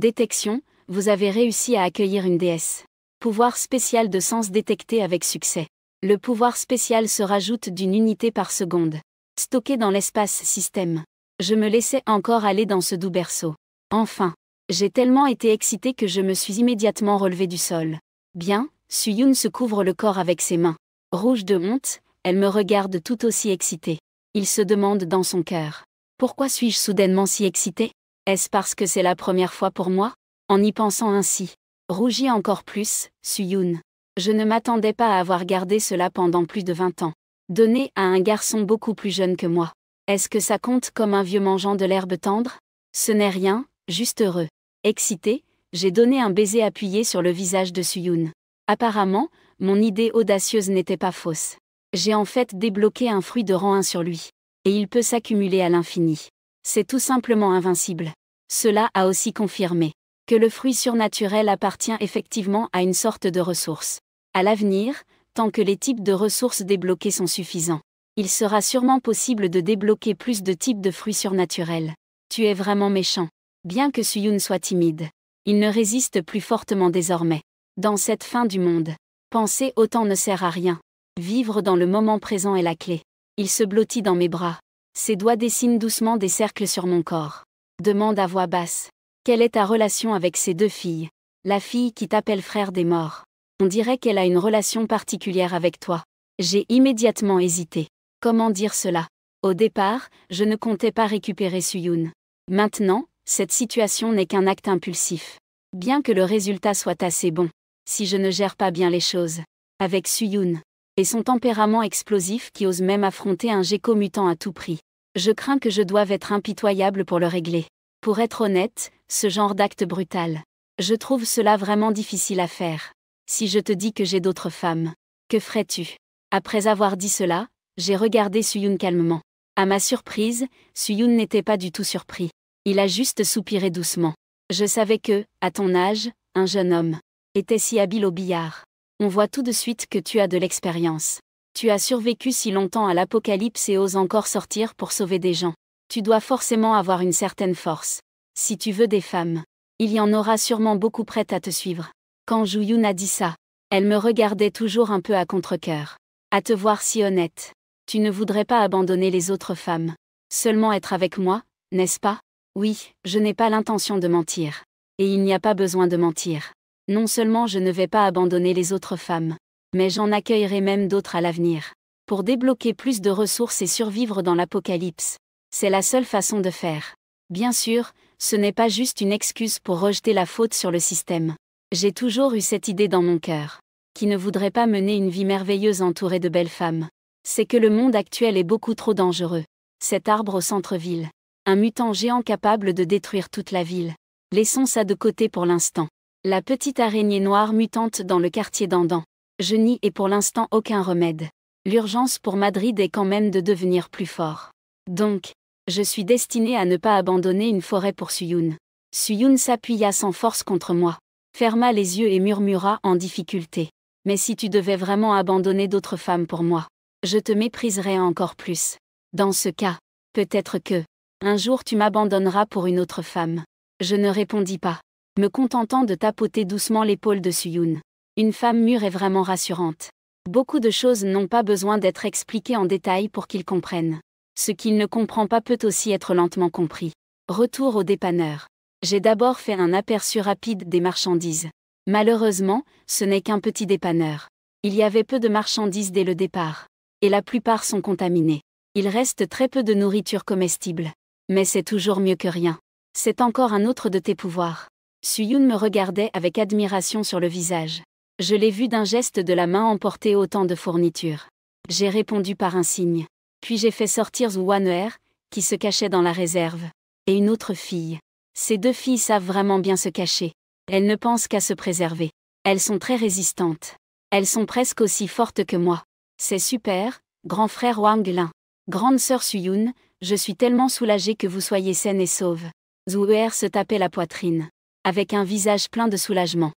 Détection, vous avez réussi à accueillir une déesse. Pouvoir spécial de sens détecté avec succès. Le pouvoir spécial se rajoute d'1 unité par seconde. Stocké dans l'espace système. Je me laissais encore aller dans ce doux berceau. Enfin, j'ai tellement été excitée que je me suis immédiatement relevée du sol. Bien, Suyun se couvre le corps avec ses mains. Rouge de honte, elle me regarde tout aussi excitée. Il se demande dans son cœur. Pourquoi suis-je soudainement si excitée? Est-ce parce que c'est la première fois pour moi? En y pensant ainsi, rougis encore plus, Suyun. Je ne m'attendais pas à avoir gardé cela pendant plus de 20 ans. Donné à un garçon beaucoup plus jeune que moi. Est-ce que ça compte comme un vieux mangeant de l'herbe tendre? Ce n'est rien, juste heureux. Excité, j'ai donné un baiser appuyé sur le visage de Suyun. Apparemment, mon idée audacieuse n'était pas fausse. J'ai en fait débloqué un fruit de rang 1 sur lui. Et il peut s'accumuler à l'infini. C'est tout simplement invincible. Cela a aussi confirmé que le fruit surnaturel appartient effectivement à une sorte de ressource. À l'avenir, tant que les types de ressources débloquées sont suffisants, il sera sûrement possible de débloquer plus de types de fruits surnaturels. Tu es vraiment méchant. Bien que Suyun soit timide, il ne résiste plus fortement désormais. Dans cette fin du monde, penser autant ne sert à rien. Vivre dans le moment présent est la clé. Il se blottit dans mes bras. Ses doigts dessinent doucement des cercles sur mon corps. Demande à voix basse. Quelle est ta relation avec ces 2 filles? La fille qui t'appelle frère des morts. On dirait qu'elle a une relation particulière avec toi. J'ai immédiatement hésité. Comment dire cela? Au départ, je ne comptais pas récupérer Suyun. Maintenant, cette situation n'est qu'un acte impulsif. Bien que le résultat soit assez bon, si je ne gère pas bien les choses. Avec Suyun. Et son tempérament explosif qui ose même affronter un gecko mutant à tout prix. Je crains que je doive être impitoyable pour le régler. Pour être honnête, ce genre d'acte brutal. Je trouve cela vraiment difficile à faire. Si je te dis que j'ai d'autres femmes, que ferais-tu? Après avoir dit cela, j'ai regardé Suyun calmement. À ma surprise, Suyun n'était pas du tout surpris. Il a juste soupiré doucement. Je savais que, à ton âge, un jeune homme était si habile au billard. On voit tout de suite que tu as de l'expérience. Tu as survécu si longtemps à l'apocalypse et oses encore sortir pour sauver des gens. Tu dois forcément avoir une certaine force. Si tu veux des femmes, il y en aura sûrement beaucoup prêtes à te suivre. Quand Ju-Yun a dit ça, elle me regardait toujours un peu à contre-cœur. À te voir si honnête, tu ne voudrais pas abandonner les autres femmes. Seulement être avec moi, n'est-ce pas? Oui, je n'ai pas l'intention de mentir. Et il n'y a pas besoin de mentir. Non seulement je ne vais pas abandonner les autres femmes, mais j'en accueillerai même d'autres à l'avenir. Pour débloquer plus de ressources et survivre dans l'apocalypse. C'est la seule façon de faire. Bien sûr, ce n'est pas juste une excuse pour rejeter la faute sur le système. J'ai toujours eu cette idée dans mon cœur. Qui ne voudrait pas mener une vie merveilleuse entourée de belles femmes? C'est que le monde actuel est beaucoup trop dangereux. Cet arbre au centre-ville. Un mutant géant capable de détruire toute la ville. Laissons ça de côté pour l'instant. La petite araignée noire mutante dans le quartier d'Andan. Je n'y ai pour l'instant aucun remède. L'urgence pour Madrid est quand même de devenir plus fort. Donc, je suis destiné à ne pas abandonner une forêt pour Suyun. Suyun s'appuya sans force contre moi, ferma les yeux et murmura en difficulté. Mais si tu devais vraiment abandonner d'autres femmes pour moi, je te mépriserais encore plus. Dans ce cas, peut-être que, un jour tu m'abandonneras pour une autre femme. Je ne répondis pas, me contentant de tapoter doucement l'épaule de Suyun. Une femme mûre est vraiment rassurante. Beaucoup de choses n'ont pas besoin d'être expliquées en détail pour qu'il comprenne. Ce qu'il ne comprend pas peut aussi être lentement compris. Retour au dépanneur. J'ai d'abord fait un aperçu rapide des marchandises. Malheureusement, ce n'est qu'un petit dépanneur. Il y avait peu de marchandises dès le départ. Et la plupart sont contaminées. Il reste très peu de nourriture comestible. Mais c'est toujours mieux que rien. C'est encore un autre de tes pouvoirs. Suyun me regardait avec admiration sur le visage. Je l'ai vu d'un geste de la main emporter autant de fournitures. J'ai répondu par un signe. Puis j'ai fait sortir Zhuaner, qui se cachait dans la réserve. Et une autre fille. Ces deux filles savent vraiment bien se cacher. Elles ne pensent qu'à se préserver. Elles sont très résistantes. Elles sont presque aussi fortes que moi. C'est super, grand frère Wang Lin. Grande sœur Suyun, je suis tellement soulagée que vous soyez saine et sauve. Zhuer se tapait la poitrine. Avec un visage plein de soulagement.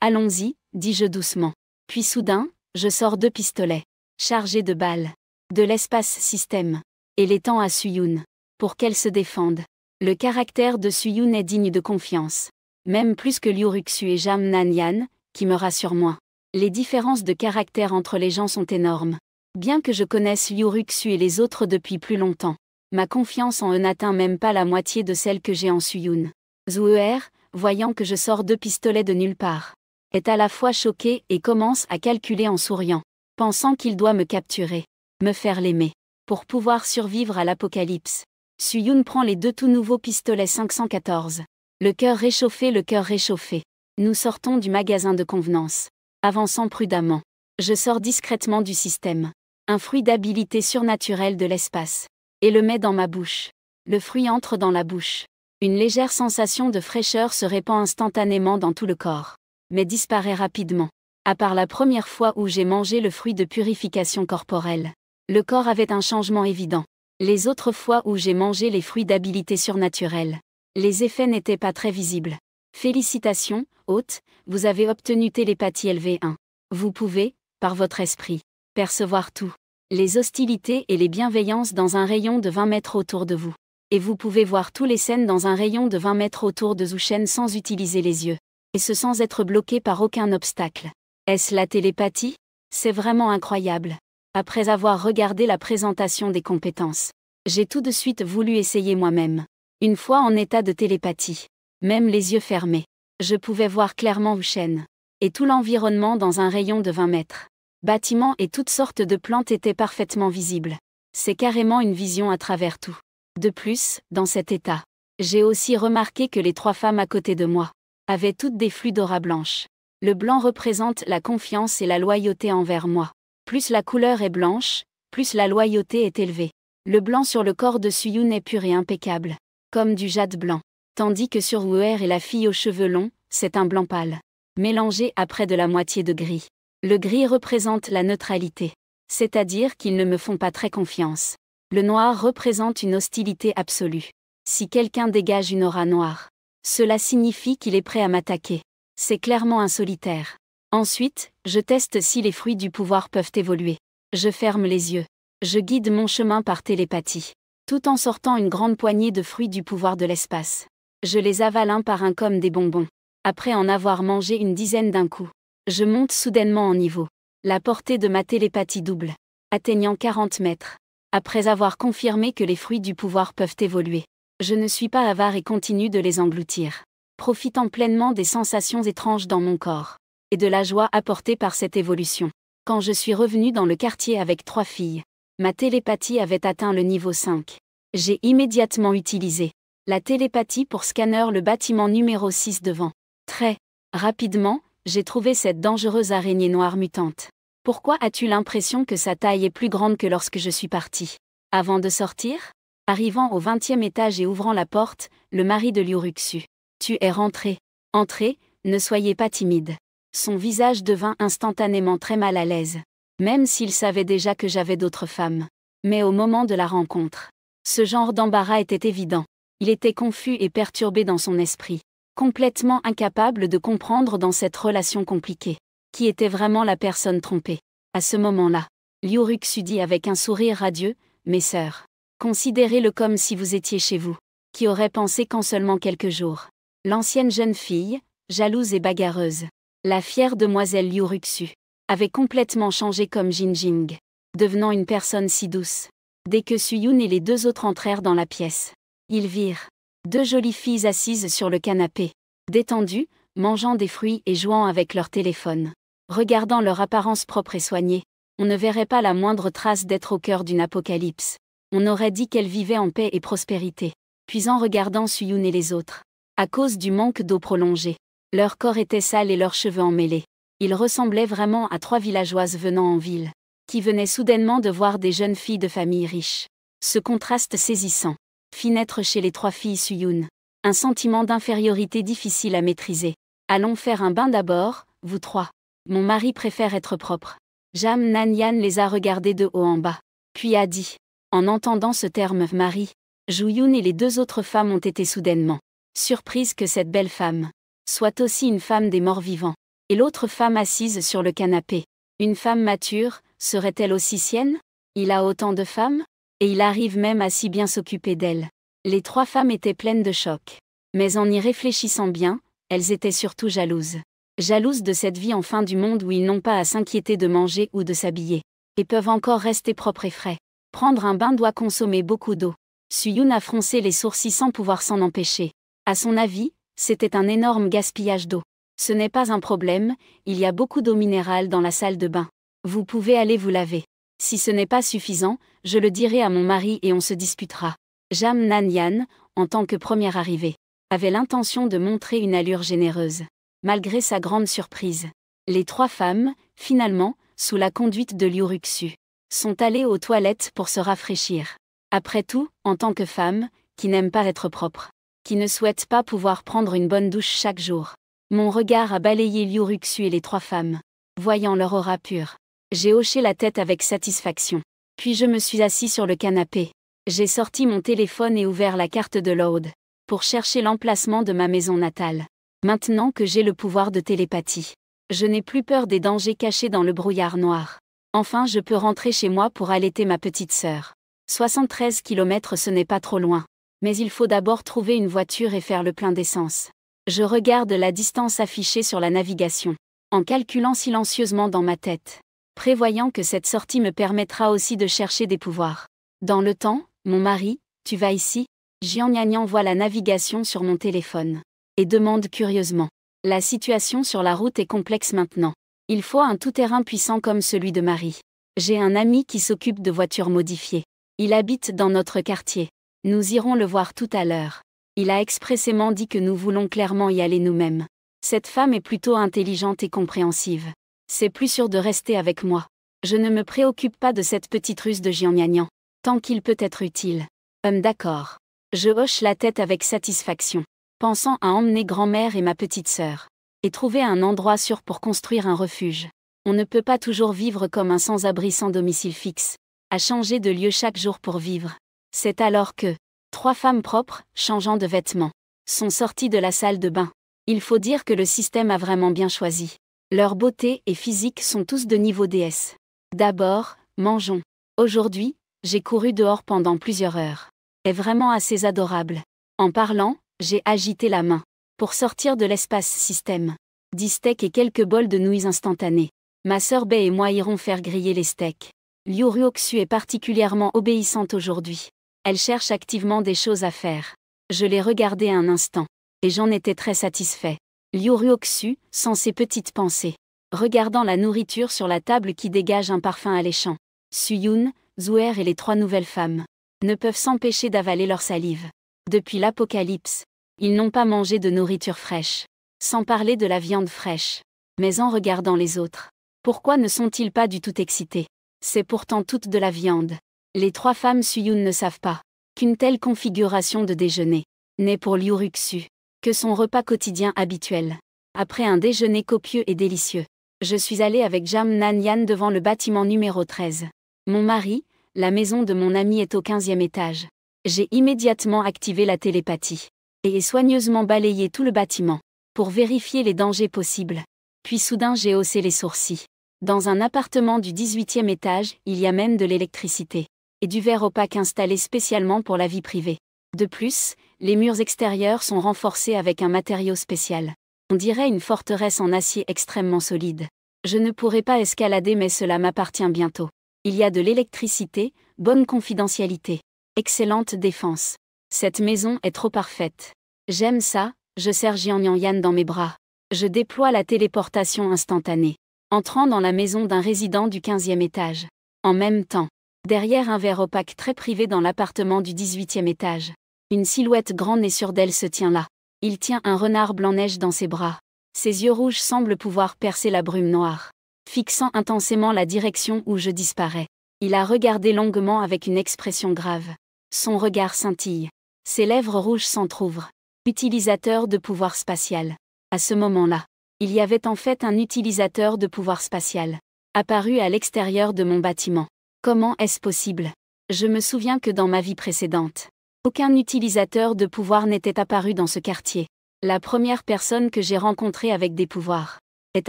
Allons-y, dis-je doucement. Puis soudain, je sors 2 pistolets. Chargés de balles. De l'espace système. Et les tends à Suyun. Pour qu'elle se défende. Le caractère de Suyun est digne de confiance. Même plus que Liu Ruxu et Jam Nanyan, qui me rassurent moins. Les différences de caractère entre les gens sont énormes. Bien que je connaisse Liu Ruxu et les autres depuis plus longtemps, ma confiance en eux n'atteint même pas la moitié de celle que j'ai en Suyun. Zhuer, voyant que je sors 2 pistolets de nulle part, est à la fois choqué et commence à calculer en souriant, pensant qu'il doit me capturer, me faire l'aimer, pour pouvoir survivre à l'apocalypse. Suyun prend les 2 tout nouveaux pistolets 514. Le cœur réchauffé. Nous sortons du magasin de convenance. Avançant prudemment. Je sors discrètement du système. Un fruit d'habilité surnaturelle de l'espace. Et le mets dans ma bouche. Le fruit entre dans la bouche. Une légère sensation de fraîcheur se répand instantanément dans tout le corps. Mais disparaît rapidement. À part la première fois où j'ai mangé le fruit de purification corporelle. Le corps avait un changement évident. Les autres fois où j'ai mangé les fruits d'habilité surnaturelle. Les effets n'étaient pas très visibles. Félicitations, hôte, vous avez obtenu télépathie LV1. Vous pouvez, par votre esprit, percevoir tout. Les hostilités et les bienveillances dans un rayon de 20 mètres autour de vous. Et vous pouvez voir tous les scènes dans un rayon de 20 mètres autour de Zushen sans utiliser les yeux. Et ce sans être bloqué par aucun obstacle. Est-ce la télépathie? C'est vraiment incroyable. Après avoir regardé la présentation des compétences, j'ai tout de suite voulu essayer moi-même. Une fois en état de télépathie, même les yeux fermés, je pouvais voir clairement Wushen. Et tout l'environnement dans un rayon de 20 mètres. Bâtiments et toutes sortes de plantes étaient parfaitement visibles. C'est carrément une vision à travers tout. De plus, dans cet état, j'ai aussi remarqué que les 3 femmes à côté de moi avaient toutes des flux d'aura blanche. Le blanc représente la confiance et la loyauté envers moi. Plus la couleur est blanche, plus la loyauté est élevée. Le blanc sur le corps de Suyun est pur et impeccable, comme du jade blanc. Tandis que sur Wuer et la fille aux cheveux longs, c'est un blanc pâle, mélangé à près de la moitié de gris. Le gris représente la neutralité, c'est-à-dire qu'ils ne me font pas très confiance. Le noir représente une hostilité absolue. Si quelqu'un dégage une aura noire, cela signifie qu'il est prêt à m'attaquer. C'est clairement un solitaire. Ensuite, je teste si les fruits du pouvoir peuvent évoluer. Je ferme les yeux. Je guide mon chemin par télépathie, tout en sortant une grande poignée de fruits du pouvoir de l'espace. Je les avale un par un comme des bonbons. Après en avoir mangé une dizaine d'un coup, je monte soudainement en niveau. La portée de ma télépathie double, atteignant 40 mètres. après avoir confirmé que les fruits du pouvoir peuvent évoluer. Je ne suis pas avare et continue de les engloutir, profitant pleinement des sensations étranges dans mon corps, et de la joie apportée par cette évolution. Quand je suis revenue dans le quartier avec 3 filles, ma télépathie avait atteint le niveau 5. J'ai immédiatement utilisé la télépathie pour scanner le bâtiment numéro 6 devant. Très rapidement, j'ai trouvé cette dangereuse araignée noire mutante. Pourquoi as-tu l'impression que sa taille est plus grande que lorsque je suis partie? Avant de sortir? Arrivant au 20e étage et ouvrant la porte, le mari de Liuruxu. Tu es rentré. Entrez, ne soyez pas timide. Son visage devint instantanément très mal à l'aise. Même s'il savait déjà que j'avais d'autres femmes. Mais au moment de la rencontre, ce genre d'embarras était évident. Il était confus et perturbé dans son esprit. Complètement incapable de comprendre dans cette relation compliquée. Qui était vraiment la personne trompée? À ce moment-là, Liuruxu dit avec un sourire radieux, « Mes sœurs, considérez-le comme si vous étiez chez vous. » Qui aurait pensé qu'en seulement quelques jours, l'ancienne jeune fille, jalouse et bagarreuse, la fière demoiselle Liuruxu, avait complètement changé comme Jinjing, devenant une personne si douce. Dès que Suyun et les 2 autres entrèrent dans la pièce, ils virent 2 jolies filles assises sur le canapé, détendues, mangeant des fruits et jouant avec leur téléphone. Regardant leur apparence propre et soignée, on ne verrait pas la moindre trace d'être au cœur d'une apocalypse. On aurait dit qu'elles vivaient en paix et prospérité. Puis en regardant Suyun et les autres, à cause du manque d'eau prolongée, leur corps était sale et leurs cheveux emmêlés. Ils ressemblaient vraiment à 3 villageoises venant en ville, qui venaient soudainement de voir des jeunes filles de famille riches. Ce contraste saisissant fit naître chez les 3 filles Suyun un sentiment d'infériorité difficile à maîtriser. Allons faire un bain d'abord, vous 3. Mon mari préfère être propre. Jam Nanyan les a regardés de haut en bas, puis a dit, en entendant ce terme mari, Juyun et les 2 autres femmes ont été soudainement surprises que cette belle femme soit aussi une femme des morts vivants. Et l'autre femme assise sur le canapé, une femme mature, serait-elle aussi sienne? Il a autant de femmes? Et il arrive même à si bien s'occuper d'elles. Les 3 femmes étaient pleines de choc. Mais en y réfléchissant bien, elles étaient surtout jalouses. Jalouses de cette vie en fin du monde où ils n'ont pas à s'inquiéter de manger ou de s'habiller. Et peuvent encore rester propres et frais. Prendre un bain doit consommer beaucoup d'eau. Suyun a froncé les sourcils sans pouvoir s'en empêcher. À son avis, c'était un énorme gaspillage d'eau. Ce n'est pas un problème, il y a beaucoup d'eau minérale dans la salle de bain. Vous pouvez aller vous laver. Si ce n'est pas suffisant, je le dirai à mon mari et on se disputera. Jam Nanyan, en tant que première arrivée, avait l'intention de montrer une allure généreuse. Malgré sa grande surprise, les 3 femmes, finalement, sous la conduite de Liuruxu, sont allées aux toilettes pour se rafraîchir. Après tout, en tant que femme, qui n'aime pas être propre, qui ne souhaite pas pouvoir prendre une bonne douche chaque jour. Mon regard a balayé Liuruxu et les 3 femmes. Voyant leur aura pure, j'ai hoché la tête avec satisfaction. Puis je me suis assis sur le canapé. J'ai sorti mon téléphone et ouvert la carte de Load, pour chercher l'emplacement de ma maison natale. Maintenant que j'ai le pouvoir de télépathie, je n'ai plus peur des dangers cachés dans le brouillard noir. Enfin je peux rentrer chez moi pour allaiter ma petite sœur. 73 km ce n'est pas trop loin. Mais il faut d'abord trouver une voiture et faire le plein d'essence. Je regarde la distance affichée sur la navigation, en calculant silencieusement dans ma tête, prévoyant que cette sortie me permettra aussi de chercher des pouvoirs. Dans le temps, mon mari, tu vas ici? Jian voit la navigation sur mon téléphone, et demande curieusement. La situation sur la route est complexe maintenant. Il faut un tout-terrain puissant comme celui de Marie. J'ai un ami qui s'occupe de voitures modifiées. Il habite dans notre quartier. Nous irons le voir tout à l'heure. Il a expressément dit que nous voulons clairement y aller nous-mêmes. Cette femme est plutôt intelligente et compréhensive. C'est plus sûr de rester avec moi. Je ne me préoccupe pas de cette petite ruse de Jian, tant qu'il peut être utile. D'accord. Je hoche la tête avec satisfaction, pensant à emmener grand-mère et ma petite sœur, et trouver un endroit sûr pour construire un refuge. On ne peut pas toujours vivre comme un sans-abri sans domicile fixe, à changer de lieu chaque jour pour vivre. C'est alors que 3 femmes propres, changeant de vêtements, sont sorties de la salle de bain. Il faut dire que le système a vraiment bien choisi. Leur beauté et physique sont tous de niveau déesse. D'abord, mangeons. Aujourd'hui, j'ai couru dehors pendant plusieurs heures. Est vraiment assez adorable. En parlant, j'ai agité la main, pour sortir de l'espace système. 10 steaks et quelques bols de nouilles instantanées. Ma sœur Bae et moi irons faire griller les steaks. Liu Ruoxu est particulièrement obéissante aujourd'hui. Elle cherche activement des choses à faire. Je l'ai regardée un instant. Et j'en étais très satisfait. Liu Ruoxu, sans ses petites pensées. Regardant la nourriture sur la table qui dégage un parfum alléchant. Suyun, Zouer et les 3 nouvelles femmes ne peuvent s'empêcher d'avaler leur salive. Depuis l'apocalypse, ils n'ont pas mangé de nourriture fraîche. Sans parler de la viande fraîche. Mais en regardant les autres, pourquoi ne sont-ils pas du tout excités? C'est pourtant toute de la viande. Les 3 femmes Suyun ne savent pas qu'une telle configuration de déjeuner n'est pour Liu Ruoxu que son repas quotidien habituel. Après un déjeuner copieux et délicieux, je suis allée avec Jam Nanyan devant le bâtiment numéro 13. Mon mari, la maison de mon ami est au 15e étage. J'ai immédiatement activé la télépathie et ai soigneusement balayé tout le bâtiment pour vérifier les dangers possibles. Puis soudain j'ai haussé les sourcils. Dans un appartement du 18e étage, il y a même de l'électricité et du verre opaque installé spécialement pour la vie privée. De plus, les murs extérieurs sont renforcés avec un matériau spécial. On dirait une forteresse en acier extrêmement solide. Je ne pourrai pas escalader mais cela m'appartient bientôt. Il y a de l'électricité, bonne confidentialité, excellente défense. Cette maison est trop parfaite. J'aime ça, je serre Jian Yan dans mes bras. Je déploie la téléportation instantanée, entrant dans la maison d'un résident du 15e étage. En même temps, derrière un verre opaque très privé dans l'appartement du 18e étage, une silhouette grande et sûre d'elle se tient là. Il tient un renard blanc-neige dans ses bras. Ses yeux rouges semblent pouvoir percer la brume noire, fixant intensément la direction où je disparais. Il a regardé longuement avec une expression grave. Son regard scintille. Ses lèvres rouges s'entr'ouvrent. Utilisateur de pouvoir spatial. À ce moment-là, il y avait en fait un utilisateur de pouvoir spatial, apparu à l'extérieur de mon bâtiment. Comment est-ce possible? Je me souviens que dans ma vie précédente, aucun utilisateur de pouvoir n'était apparu dans ce quartier. La première personne que j'ai rencontrée avec des pouvoirs est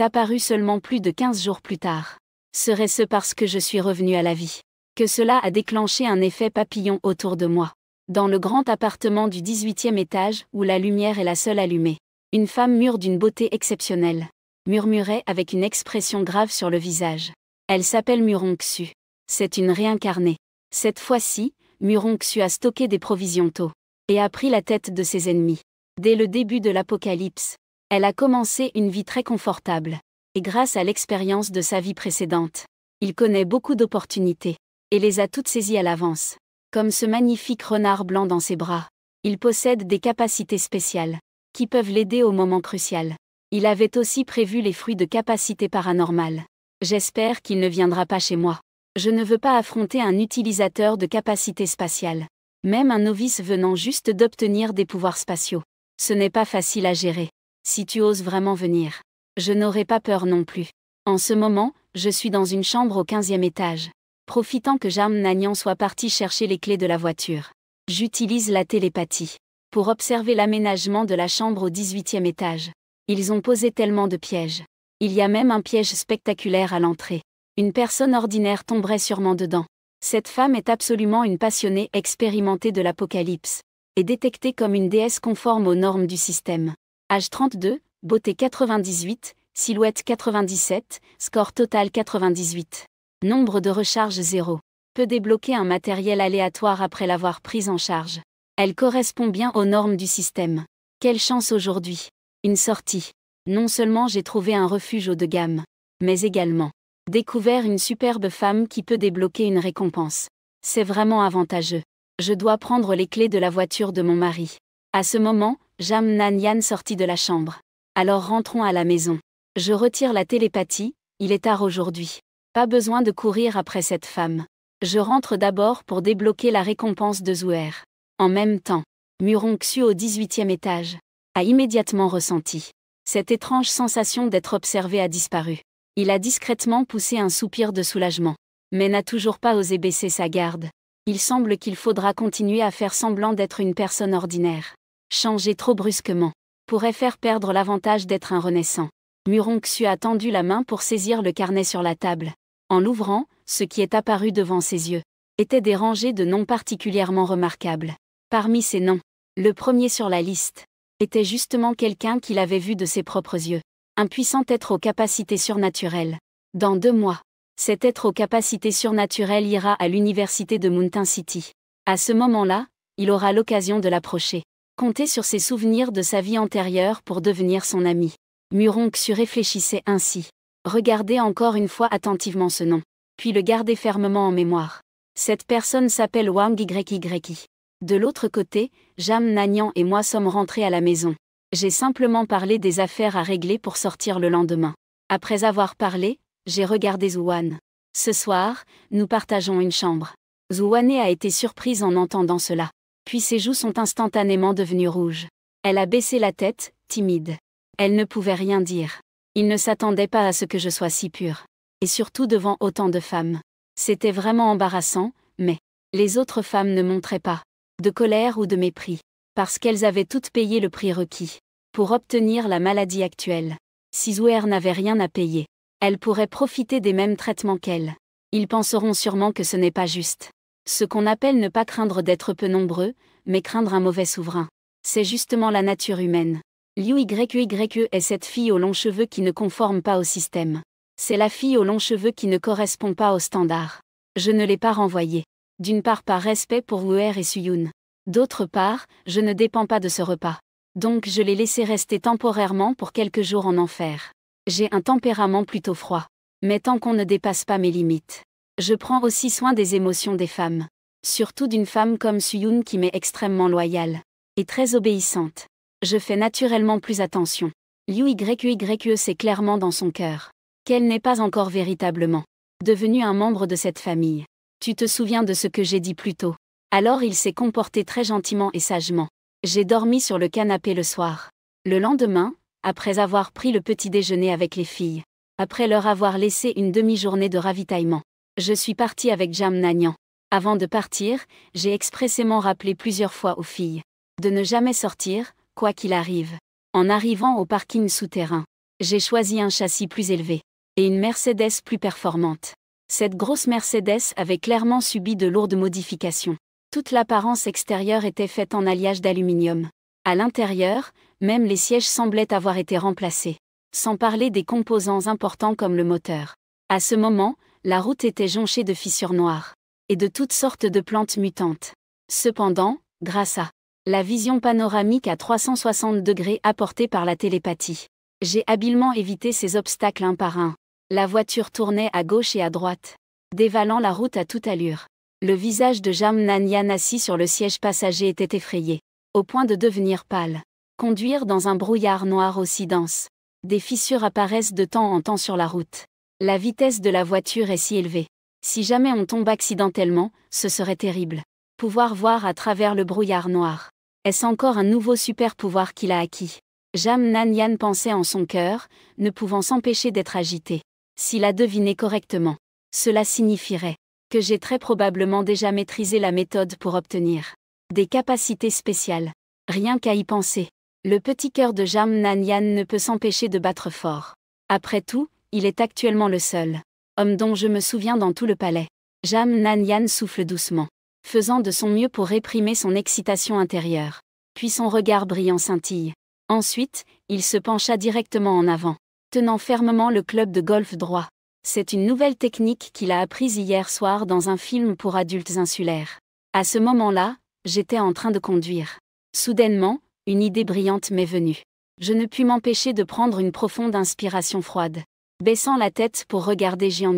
apparue seulement plus de 15 jours plus tard. Serait-ce parce que je suis revenu à la vie que cela a déclenché un effet papillon autour de moi? Dans le grand appartement du 18e étage où la lumière est la seule allumée, une femme mûre d'une beauté exceptionnelle murmurait avec une expression grave sur le visage. Elle s'appelle Mu Ruoxu. C'est une réincarnée. Cette fois-ci, Mu Ruoxu a stocké des provisions tôt et a pris la tête de ses ennemis. Dès le début de l'apocalypse, elle a commencé une vie très confortable. Et grâce à l'expérience de sa vie précédente, il connaît beaucoup d'opportunités et les a toutes saisies à l'avance. Comme ce magnifique renard blanc dans ses bras, il possède des capacités spéciales qui peuvent l'aider au moment crucial. Il avait aussi prévu les fruits de capacités paranormales. J'espère qu'il ne viendra pas chez moi. Je ne veux pas affronter un utilisateur de capacités spatiales. Même un novice venant juste d'obtenir des pouvoirs spatiaux. Ce n'est pas facile à gérer. Si tu oses vraiment venir, je n'aurai pas peur non plus. En ce moment, je suis dans une chambre au 15e étage. Profitant que Jam Nanyan soit parti chercher les clés de la voiture, j'utilise la télépathie pour observer l'aménagement de la chambre au 18e étage. Ils ont posé tellement de pièges. Il y a même un piège spectaculaire à l'entrée. Une personne ordinaire tomberait sûrement dedans. Cette femme est absolument une passionnée expérimentée de l'apocalypse, et détectée comme une déesse conforme aux normes du système. Âge 32, beauté 98, silhouette 97, score total 98. Nombre de recharges 0. Peut débloquer un matériel aléatoire après l'avoir prise en charge. Elle correspond bien aux normes du système. Quelle chance aujourd'hui. Une sortie. Non seulement j'ai trouvé un refuge haut de gamme, mais également découvert une superbe femme qui peut débloquer une récompense. C'est vraiment avantageux. Je dois prendre les clés de la voiture de mon mari. À ce moment, Jam Nanyan sortit de la chambre. Alors rentrons à la maison. Je retire la télépathie, il est tard aujourd'hui. Pas besoin de courir après cette femme. Je rentre d'abord pour débloquer la récompense de Zouer. En même temps, Mu Ruoxu au 18e étage a immédiatement ressenti cette étrange sensation d'être observé a disparu. Il a discrètement poussé un soupir de soulagement, mais n'a toujours pas osé baisser sa garde. Il semble qu'il faudra continuer à faire semblant d'être une personne ordinaire. Changer trop brusquement pourrait faire perdre l'avantage d'être un renaissant. Mu Ruoxu a tendu la main pour saisir le carnet sur la table. En l'ouvrant, ce qui est apparu devant ses yeux étaient des rangées de noms particulièrement remarquables. Parmi ces noms, le premier sur la liste était justement quelqu'un qu'il avait vu de ses propres yeux. Un puissant être aux capacités surnaturelles. Dans 2 mois, Cet être aux capacités surnaturelles ira à l'université de Mountain City. À ce moment-là, il aura l'occasion de l'approcher. Compter sur ses souvenirs de sa vie antérieure pour devenir son ami. Muronxu réfléchissait ainsi. Regardez encore une fois attentivement ce nom. Puis le gardez fermement en mémoire. Cette personne s'appelle Wang YY. De l'autre côté, Jam Nagnan et moi sommes rentrés à la maison. J'ai simplement parlé des affaires à régler pour sortir le lendemain. Après avoir parlé, j'ai regardé Zhuan. Ce soir, nous partageons une chambre. Zhuan a été surprise en entendant cela. Puis ses joues sont instantanément devenues rouges. Elle a baissé la tête, timide. Elle ne pouvait rien dire. Il ne s'attendait pas à ce que je sois si pure. Et surtout devant autant de femmes. C'était vraiment embarrassant, mais les autres femmes ne montraient pas de colère ou de mépris. Parce qu'elles avaient toutes payé le prix requis pour obtenir la maladie actuelle. Si Zouer n'avait rien à payer, elle pourrait profiter des mêmes traitements qu'elle. Ils penseront sûrement que ce n'est pas juste. Ce qu'on appelle ne pas craindre d'être peu nombreux, mais craindre un mauvais souverain. C'est justement la nature humaine. Liu YY est cette fille aux longs cheveux qui ne conforme pas au système. C'est la fille aux longs cheveux qui ne correspond pas aux standards. Je ne l'ai pas renvoyée. D'une part par respect pour Wuer et Suyun. D'autre part, je ne dépends pas de ce repas. Donc je l'ai laissé rester temporairement pour quelques jours en enfer. J'ai un tempérament plutôt froid. Mais tant qu'on ne dépasse pas mes limites. Je prends aussi soin des émotions des femmes. Surtout d'une femme comme Suyun qui m'est extrêmement loyale. Et très obéissante. Je fais naturellement plus attention. Liu YY c'est clairement dans son cœur. Qu'elle n'est pas encore véritablement devenue un membre de cette famille. Tu te souviens de ce que j'ai dit plus tôt. Alors il s'est comporté très gentiment et sagement. J'ai dormi sur le canapé le soir. Le lendemain, après avoir pris le petit déjeuner avec les filles, après leur avoir laissé une demi-journée de ravitaillement, je suis partie avec Jam Nagnan. Avant de partir, j'ai expressément rappelé plusieurs fois aux filles de ne jamais sortir, quoi qu'il arrive. En arrivant au parking souterrain, j'ai choisi un châssis plus élevé et une Mercedes plus performante. Cette grosse Mercedes avait clairement subi de lourdes modifications. Toute l'apparence extérieure était faite en alliage d'aluminium. À l'intérieur, même les sièges semblaient avoir été remplacés. Sans parler des composants importants comme le moteur. À ce moment, la route était jonchée de fissures noires et de toutes sortes de plantes mutantes. Cependant, grâce à la vision panoramique à 360 degrés apportée par la télépathie, j'ai habilement évité ces obstacles un par un. La voiture tournait à gauche et à droite, dévalant la route à toute allure. Le visage de Jam Nagnan assis sur le siège passager était effrayé, au point de devenir pâle. Conduire dans un brouillard noir aussi dense. Des fissures apparaissent de temps en temps sur la route. La vitesse de la voiture est si élevée. Si jamais on tombe accidentellement, ce serait terrible. Pouvoir voir à travers le brouillard noir. Est-ce encore un nouveau super pouvoir qu'il a acquis? Jam Nagnan pensait en son cœur, ne pouvant s'empêcher d'être agité. S'il a deviné correctement, cela signifierait que j'ai très probablement déjà maîtrisé la méthode pour obtenir des capacités spéciales. Rien qu'à y penser, le petit cœur de Jam Nagnan ne peut s'empêcher de battre fort. Après tout, il est actuellement le seul homme dont je me souviens dans tout le palais. Jam Nagnan souffle doucement, faisant de son mieux pour réprimer son excitation intérieure. Puis son regard brillant scintille. Ensuite, il se pencha directement en avant, tenant fermement le club de golf droit. C'est une nouvelle technique qu'il a apprise hier soir dans un film pour adultes insulaires. À ce moment-là, j'étais en train de conduire. Soudainement, une idée brillante m'est venue. Je ne pus m'empêcher de prendre une profonde inspiration froide, baissant la tête pour regarder Jian.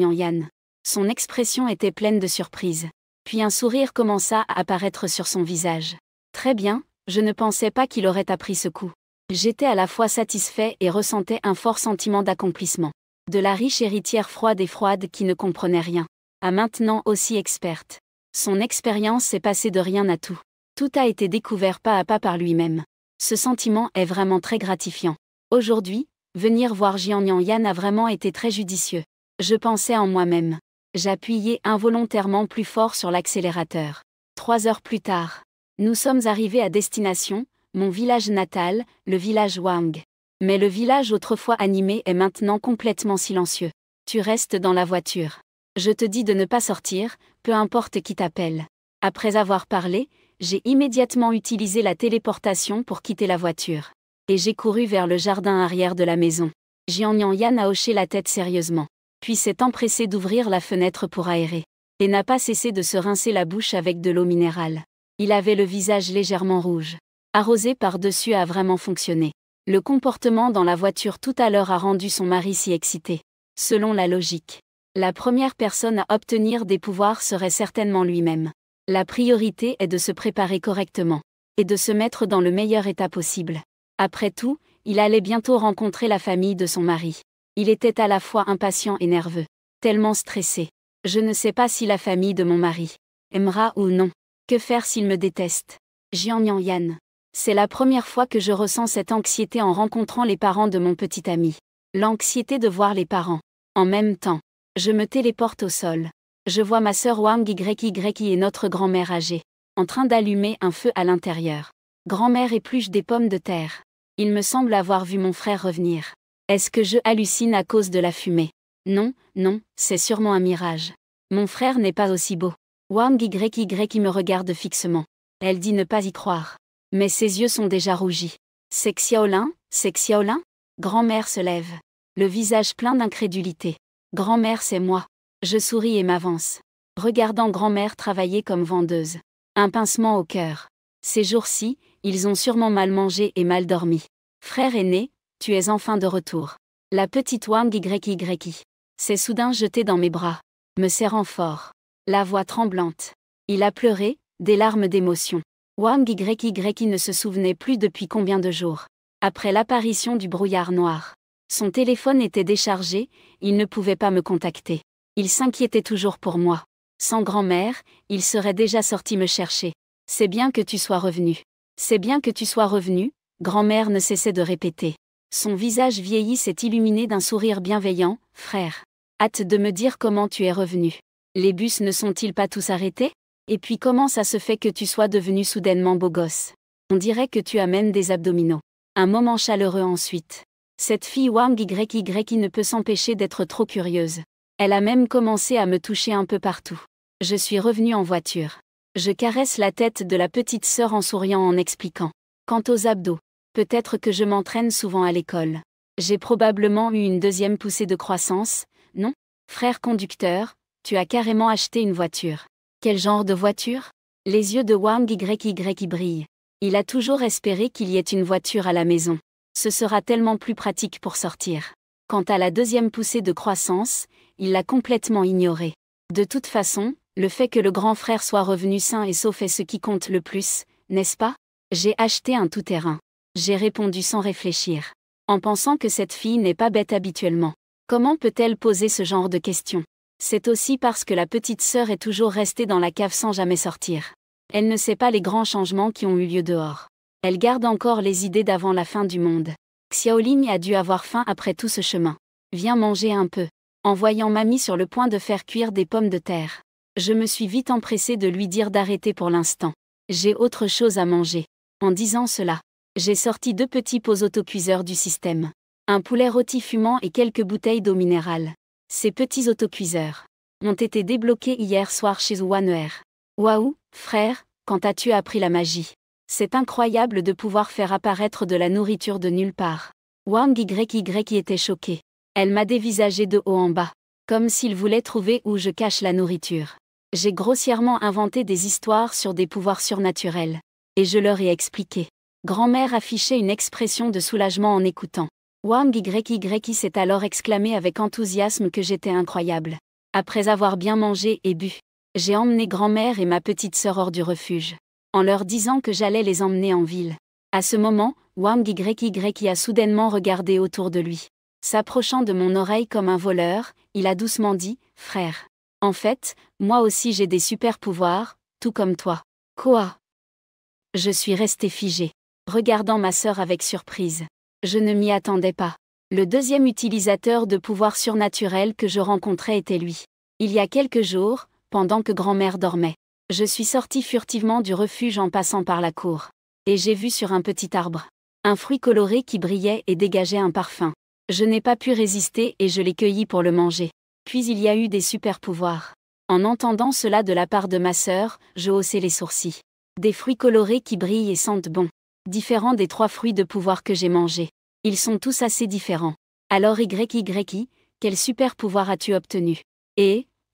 Son expression était pleine de surprise. Puis un sourire commença à apparaître sur son visage. Très bien, je ne pensais pas qu'il aurait appris ce coup. J'étais à la fois satisfait et ressentais un fort sentiment d'accomplissement. De la riche héritière froide qui ne comprenait rien, à maintenant aussi experte. Son expérience s'est passée de rien à tout. Tout a été découvert pas à pas par lui-même. Ce sentiment est vraiment très gratifiant. Aujourd'hui, venir voir Jian a vraiment été très judicieux. Je pensais en moi-même. J'appuyais involontairement plus fort sur l'accélérateur. 3 heures plus tard, nous sommes arrivés à destination, mon village natal, le village Wang. Mais le village autrefois animé est maintenant complètement silencieux. Tu restes dans la voiture. Je te dis de ne pas sortir, peu importe qui t'appelle. Après avoir parlé, j'ai immédiatement utilisé la téléportation pour quitter la voiture. Et j'ai couru vers le jardin arrière de la maison. Jian a hoché la tête sérieusement. puis s'est empressé d'ouvrir la fenêtre pour aérer. Et n'a pas cessé de se rincer la bouche avec de l'eau minérale. Il avait le visage légèrement rouge. Arrosé par-dessus a vraiment fonctionné. Le comportement dans la voiture tout à l'heure a rendu son mari si excité. Selon la logique, la première personne à obtenir des pouvoirs serait certainement lui-même. La priorité est de se préparer correctement. Et de se mettre dans le meilleur état possible. Après tout, il allait bientôt rencontrer la famille de son mari. Il était à la fois impatient et nerveux. Tellement stressé. Je ne sais pas si la famille de mon mari aimera ou non. Que faire s'il me déteste? Jian Yan. C'est la première fois que je ressens cette anxiété en rencontrant les parents de mon petit ami. L'anxiété de voir les parents. En même temps, je me téléporte au sol. Je vois ma sœur Wang YY et notre grand-mère âgée, en train d'allumer un feu à l'intérieur. Grand-mère épluche des pommes de terre. Il me semble avoir vu mon frère revenir. Est-ce que je hallucine à cause de la fumée? Non, c'est sûrement un mirage. Mon frère n'est pas aussi beau. Wang YY me regarde fixement. Elle dit ne pas y croire. Mais ses yeux sont déjà rougis. C'est Xiaolin? Grand-mère se lève. Le visage plein d'incrédulité. Grand-mère, c'est moi. Je souris et m'avance. Regardant grand-mère travailler comme vendeuse. Un pincement au cœur. Ces jours-ci, ils ont sûrement mal mangé et mal dormi. Frère aîné, tu es enfin de retour. La petite Wang YY s'est soudain jetée dans mes bras, me serrant fort. La voix tremblante. Il a pleuré, des larmes d'émotion. Wang YY ne se souvenait plus depuis combien de jours. Après l'apparition du brouillard noir. Son téléphone était déchargé, il ne pouvait pas me contacter. Il s'inquiétait toujours pour moi. Sans grand-mère, il serait déjà sorti me chercher. C'est bien que tu sois revenu. C'est bien que tu sois revenu, grand-mère ne cessait de répéter. Son visage vieilli s'est illuminé d'un sourire bienveillant. Frère. Hâte de me dire comment tu es revenu. Les bus ne sont-ils pas tous arrêtés? Et puis comment ça se fait que tu sois devenu soudainement beau gosse? On dirait que tu as même des abdominaux. Un moment chaleureux ensuite. Cette fille Wang YY ne peut s'empêcher d'être trop curieuse. Elle a même commencé à me toucher un peu partout. Je suis revenu en voiture. Je caresse la tête de la petite sœur en souriant en expliquant. Quant aux abdos, peut-être que je m'entraîne souvent à l'école. J'ai probablement eu une deuxième poussée de croissance, non? Frère conducteur, tu as carrément acheté une voiture. Quel genre de voiture? Les yeux de Wang YY brillent. Il a toujours espéré qu'il y ait une voiture à la maison. Ce sera tellement plus pratique pour sortir. Quant à la deuxième poussée de croissance, il l'a complètement ignorée. De toute façon, le fait que le grand frère soit revenu sain et sauf est ce qui compte le plus, n'est-ce pas? J'ai acheté un tout-terrain. J'ai répondu sans réfléchir. En pensant que cette fille n'est pas bête habituellement. Comment peut-elle poser ce genre de questions? C'est aussi parce que la petite sœur est toujours restée dans la cave sans jamais sortir. Elle ne sait pas les grands changements qui ont eu lieu dehors. Elle garde encore les idées d'avant la fin du monde. Xiaoling a dû avoir faim après tout ce chemin. Viens manger un peu. En voyant mamie sur le point de faire cuire des pommes de terre. Je me suis vite empressée de lui dire d'arrêter pour l'instant. J'ai autre chose à manger. En disant cela, j'ai sorti 2 petits pots autocuiseurs du système. Un poulet rôti fumant et quelques bouteilles d'eau minérale. Ces petits autocuiseurs ont été débloqués hier soir chez Waner. Waouh, frère, quand as-tu appris la magie? C'est incroyable de pouvoir faire apparaître de la nourriture de nulle part. Wang YY était choquée. Elle m'a dévisagé de haut en bas. Comme s'il voulait trouver où je cache la nourriture. J'ai grossièrement inventé des histoires sur des pouvoirs surnaturels. Et je leur ai expliqué. Grand-mère affichait une expression de soulagement en écoutant. Wang YY s'est alors exclamé avec enthousiasme que j'étais incroyable. Après avoir bien mangé et bu, j'ai emmené grand-mère et ma petite sœur hors du refuge. En leur disant que j'allais les emmener en ville. À ce moment, Wang YY a soudainement regardé autour de lui. S'approchant de mon oreille comme un voleur, il a doucement dit « Frère. En fait, moi aussi j'ai des super pouvoirs, tout comme toi. » Quoi? Je suis restée figée, regardant ma sœur avec surprise. Je ne m'y attendais pas. Le deuxième utilisateur de pouvoirs surnaturels que je rencontrais était lui. Il y a quelques jours, pendant que grand-mère dormait, je suis sortie furtivement du refuge en passant par la cour. Et j'ai vu sur un petit arbre un fruit coloré qui brillait et dégageait un parfum. Je n'ai pas pu résister et je l'ai cueilli pour le manger. Puis il y a eu des super pouvoirs. En entendant cela de la part de ma sœur, je haussai les sourcils. Des fruits colorés qui brillent et sentent bon. Différents des 3 fruits de pouvoir que j'ai mangés. Ils sont tous assez différents. Alors YY, Quel super pouvoir as-tu obtenu?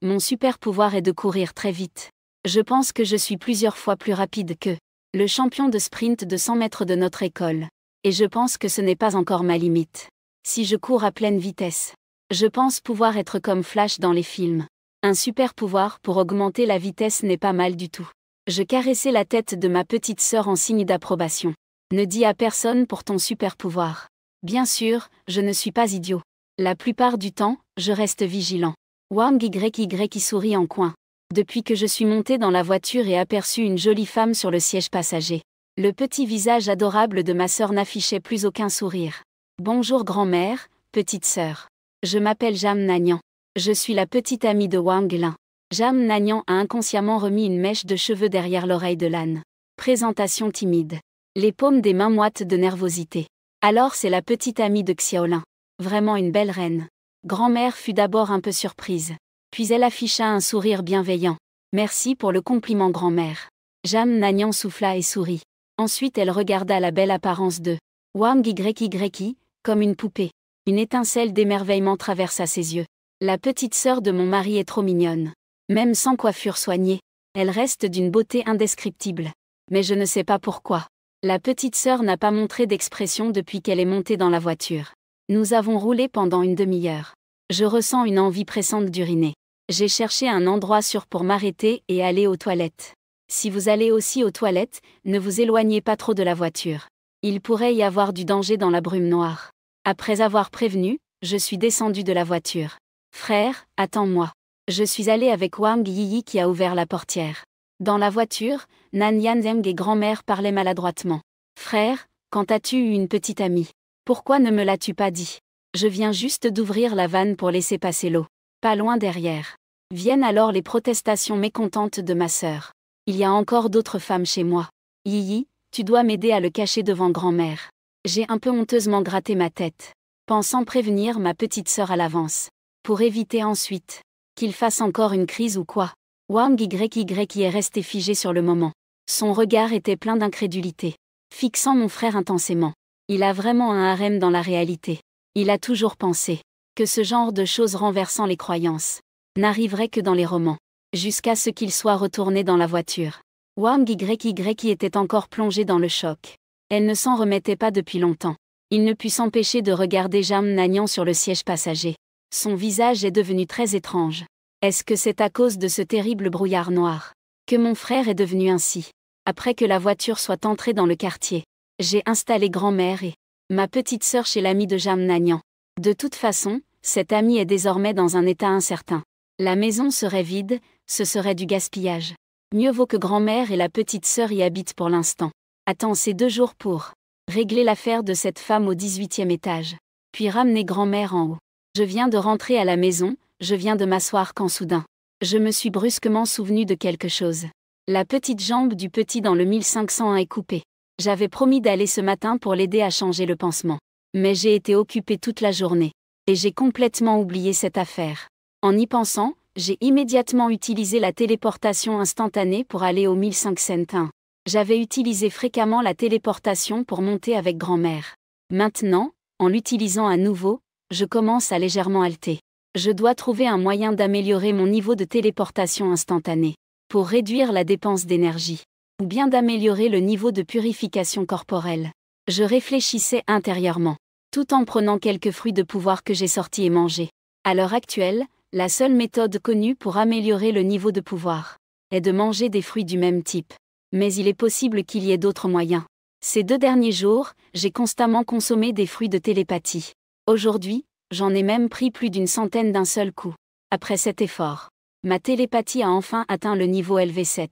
Mon super pouvoir est de courir très vite. Je pense que je suis plusieurs fois plus rapide que le champion de sprint de 100 mètres de notre école. Et je pense que ce n'est pas encore ma limite. Si je cours à pleine vitesse, je pense pouvoir être comme Flash dans les films. Un super pouvoir pour augmenter la vitesse n'est pas mal du tout. Je caressais la tête de ma petite sœur en signe d'approbation. Ne dis à personne pour ton super pouvoir. Bien sûr, je ne suis pas idiot. La plupart du temps, je reste vigilant. Wang YY sourit en coin. Depuis que je suis montée dans la voiture et aperçu une jolie femme sur le siège passager. Le petit visage adorable de ma sœur n'affichait plus aucun sourire. Bonjour grand-mère, petite sœur. Je m'appelle Jam Nagnan. Je suis la petite amie de Wang Lin. Jam Nagnan a inconsciemment remis une mèche de cheveux derrière l'oreille de l'âne. Présentation timide. Les paumes des mains moites de nervosité. Alors c'est la petite amie de Xiaolin. Vraiment une belle reine. Grand-mère fut d'abord un peu surprise. Puis elle afficha un sourire bienveillant. Merci pour le compliment grand-mère. Jam Nagnan souffla et sourit. Ensuite elle regarda la belle apparence de Wang YY, comme une poupée. Une étincelle d'émerveillement traversa ses yeux. La petite sœur de mon mari est trop mignonne. Même sans coiffure soignée, elle reste d'une beauté indescriptible. Mais je ne sais pas pourquoi. La petite sœur n'a pas montré d'expression depuis qu'elle est montée dans la voiture. Nous avons roulé pendant une demi-heure. Je ressens une envie pressante d'uriner. J'ai cherché un endroit sûr pour m'arrêter et aller aux toilettes. Si vous allez aussi aux toilettes, ne vous éloignez pas trop de la voiture. Il pourrait y avoir du danger dans la brume noire. Après avoir prévenu, je suis descendu de la voiture. Frère, attends-moi. Je suis allé avec Wang Yiyi qui a ouvert la portière. Dans la voiture, Nan Yanzeng et grand-mère parlaient maladroitement. Frère, quand as-tu eu une petite amie? Pourquoi ne me l'as-tu pas dit? Je viens juste d'ouvrir la vanne pour laisser passer l'eau. Pas loin derrière. Viennent alors les protestations mécontentes de ma sœur. Il y a encore d'autres femmes chez moi. Yiyi, tu dois m'aider à le cacher devant grand-mère. J'ai un peu honteusement gratté ma tête, pensant prévenir ma petite sœur à l'avance. Pour éviter ensuite qu'il fasse encore une crise ou quoi. Wang YY est resté figé sur le moment. Son regard était plein d'incrédulité, fixant mon frère intensément. Il a vraiment un harem dans la réalité. Il a toujours pensé que ce genre de choses renversant les croyances n'arriverait que dans les romans, jusqu'à ce qu'il soit retourné dans la voiture. Wang YY était encore plongé dans le choc. Elle ne s'en remettait pas depuis longtemps. Il ne put s'empêcher de regarder Jam Nagnan sur le siège passager. Son visage est devenu très étrange. Est-ce que c'est à cause de ce terrible brouillard noir que mon frère est devenu ainsi? Après que la voiture soit entrée dans le quartier, j'ai installé grand-mère et ma petite sœur chez l'ami de Jam Nagnan. De toute façon, cette amie est désormais dans un état incertain. La maison serait vide, ce serait du gaspillage. Mieux vaut que grand-mère et la petite sœur y habitent pour l'instant. Attends ces 2 jours pour régler l'affaire de cette femme au 18e étage. Puis ramener grand-mère en haut. Je viens de rentrer à la maison, je viens de m'asseoir quand soudain, je me suis brusquement souvenu de quelque chose. La petite jambe du petit dans le 1501 est coupée. J'avais promis d'aller ce matin pour l'aider à changer le pansement. Mais j'ai été occupée toute la journée. Et j'ai complètement oublié cette affaire. En y pensant, j'ai immédiatement utilisé la téléportation instantanée pour aller au 1501. J'avais utilisé fréquemment la téléportation pour monter avec grand-mère. Maintenant, en l'utilisant à nouveau, je commence à légèrement halter. Je dois trouver un moyen d'améliorer mon niveau de téléportation instantanée, pour réduire la dépense d'énergie, ou bien d'améliorer le niveau de purification corporelle. Je réfléchissais intérieurement, tout en prenant quelques fruits de pouvoir que j'ai sortis et mangés. À l'heure actuelle, la seule méthode connue pour améliorer le niveau de pouvoir est de manger des fruits du même type. Mais il est possible qu'il y ait d'autres moyens. Ces 2 derniers jours, j'ai constamment consommé des fruits de télépathie. Aujourd'hui, j'en ai même pris plus d'une centaine d'un seul coup. Après cet effort, ma télépathie a enfin atteint le niveau LV7.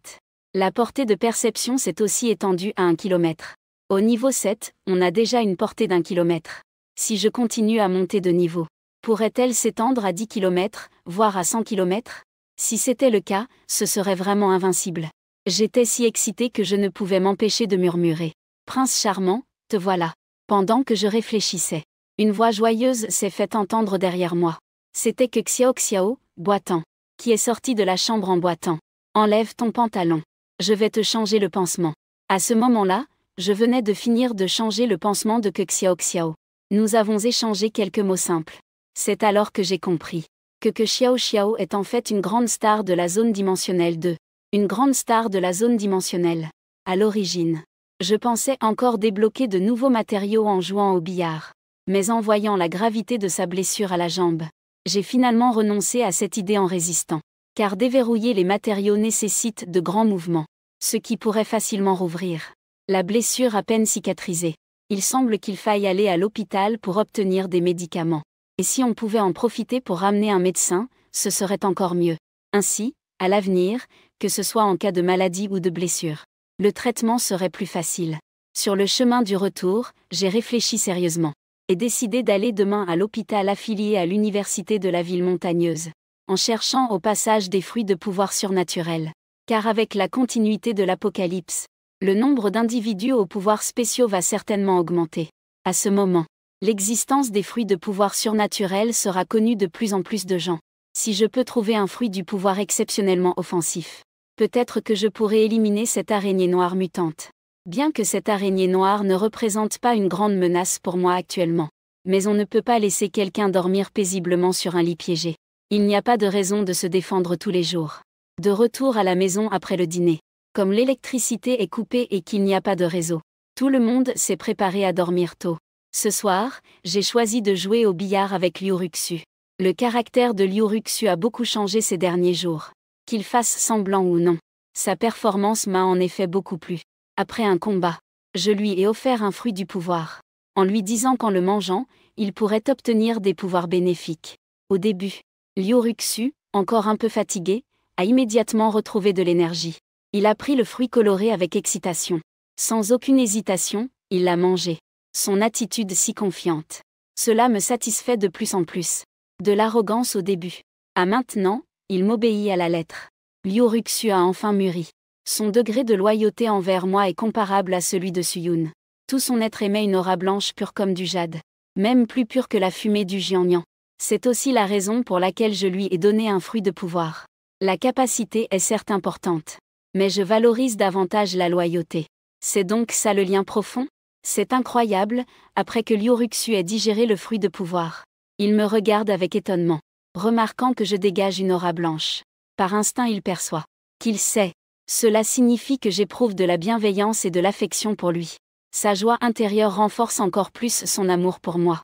La portée de perception s'est aussi étendue à 1 km. Au niveau 7, on a déjà une portée d'1 km. Si je continue à monter de niveau, pourrait-elle s'étendre à 10 km, voire à 100 km? Si c'était le cas, ce serait vraiment invincible. J'étais si excitée que je ne pouvais m'empêcher de murmurer. « Prince charmant, te voilà !» Pendant que je réfléchissais, une voix joyeuse s'est fait entendre derrière moi. C'était que Xiao, boitant, qui est sorti de la chambre en boitant. « Enlève ton pantalon. Je vais te changer le pansement. » À ce moment-là, je venais de finir de changer le pansement de que Xiao. Nous avons échangé quelques mots simples. C'est alors que j'ai compris que Xiao Xiao est en fait une grande star de la zone dimensionnelle 2. Une grande star de la zone dimensionnelle. À l'origine, je pensais encore débloquer de nouveaux matériaux en jouant au billard. Mais en voyant la gravité de sa blessure à la jambe, j'ai finalement renoncé à cette idée en résistant. Car déverrouiller les matériaux nécessite de grands mouvements, ce qui pourrait facilement rouvrir la blessure à peine cicatrisée. Il semble qu'il faille aller à l'hôpital pour obtenir des médicaments. Et si on pouvait en profiter pour ramener un médecin, ce serait encore mieux. Ainsi, à l'avenir, que ce soit en cas de maladie ou de blessure, le traitement serait plus facile. Sur le chemin du retour, j'ai réfléchi sérieusement et décidé d'aller demain à l'hôpital affilié à l'université de la ville montagneuse, en cherchant au passage des fruits de pouvoir surnaturel. Car avec la continuité de l'apocalypse, le nombre d'individus aux pouvoirs spéciaux va certainement augmenter. À ce moment, l'existence des fruits de pouvoir surnaturel sera connue de plus en plus de gens. Si je peux trouver un fruit du pouvoir exceptionnellement offensif, peut-être que je pourrai éliminer cette araignée noire mutante. Bien que cette araignée noire ne représente pas une grande menace pour moi actuellement. Mais on ne peut pas laisser quelqu'un dormir paisiblement sur un lit piégé. Il n'y a pas de raison de se défendre tous les jours. De retour à la maison après le dîner. Comme l'électricité est coupée et qu'il n'y a pas de réseau, tout le monde s'est préparé à dormir tôt. Ce soir, j'ai choisi de jouer au billard avec Liu Ruxu. Le caractère de Liu Ruxu a beaucoup changé ces derniers jours. Qu'il fasse semblant ou non, sa performance m'a en effet beaucoup plu. Après un combat, je lui ai offert un fruit du pouvoir, en lui disant qu'en le mangeant, il pourrait obtenir des pouvoirs bénéfiques. Au début, Liu Ruxu, encore un peu fatigué, a immédiatement retrouvé de l'énergie. Il a pris le fruit coloré avec excitation. Sans aucune hésitation, il l'a mangé. Son attitude si confiante. Cela me satisfait de plus en plus. De l'arrogance au début. À maintenant, il m'obéit à la lettre. Liu Ruxu a enfin mûri. Son degré de loyauté envers moi est comparable à celui de Suyun. Tout son être émet une aura blanche pure comme du jade. Même plus pure que la fumée du Jiangnan. C'est aussi la raison pour laquelle je lui ai donné un fruit de pouvoir. La capacité est certes importante. Mais je valorise davantage la loyauté. C'est donc ça le lien profond ? C'est incroyable, après que Liu Ruxu ait digéré le fruit de pouvoir. Il me regarde avec étonnement, remarquant que je dégage une aura blanche. Par instinct il perçoit qu'il sait. Cela signifie que j'éprouve de la bienveillance et de l'affection pour lui. Sa joie intérieure renforce encore plus son amour pour moi.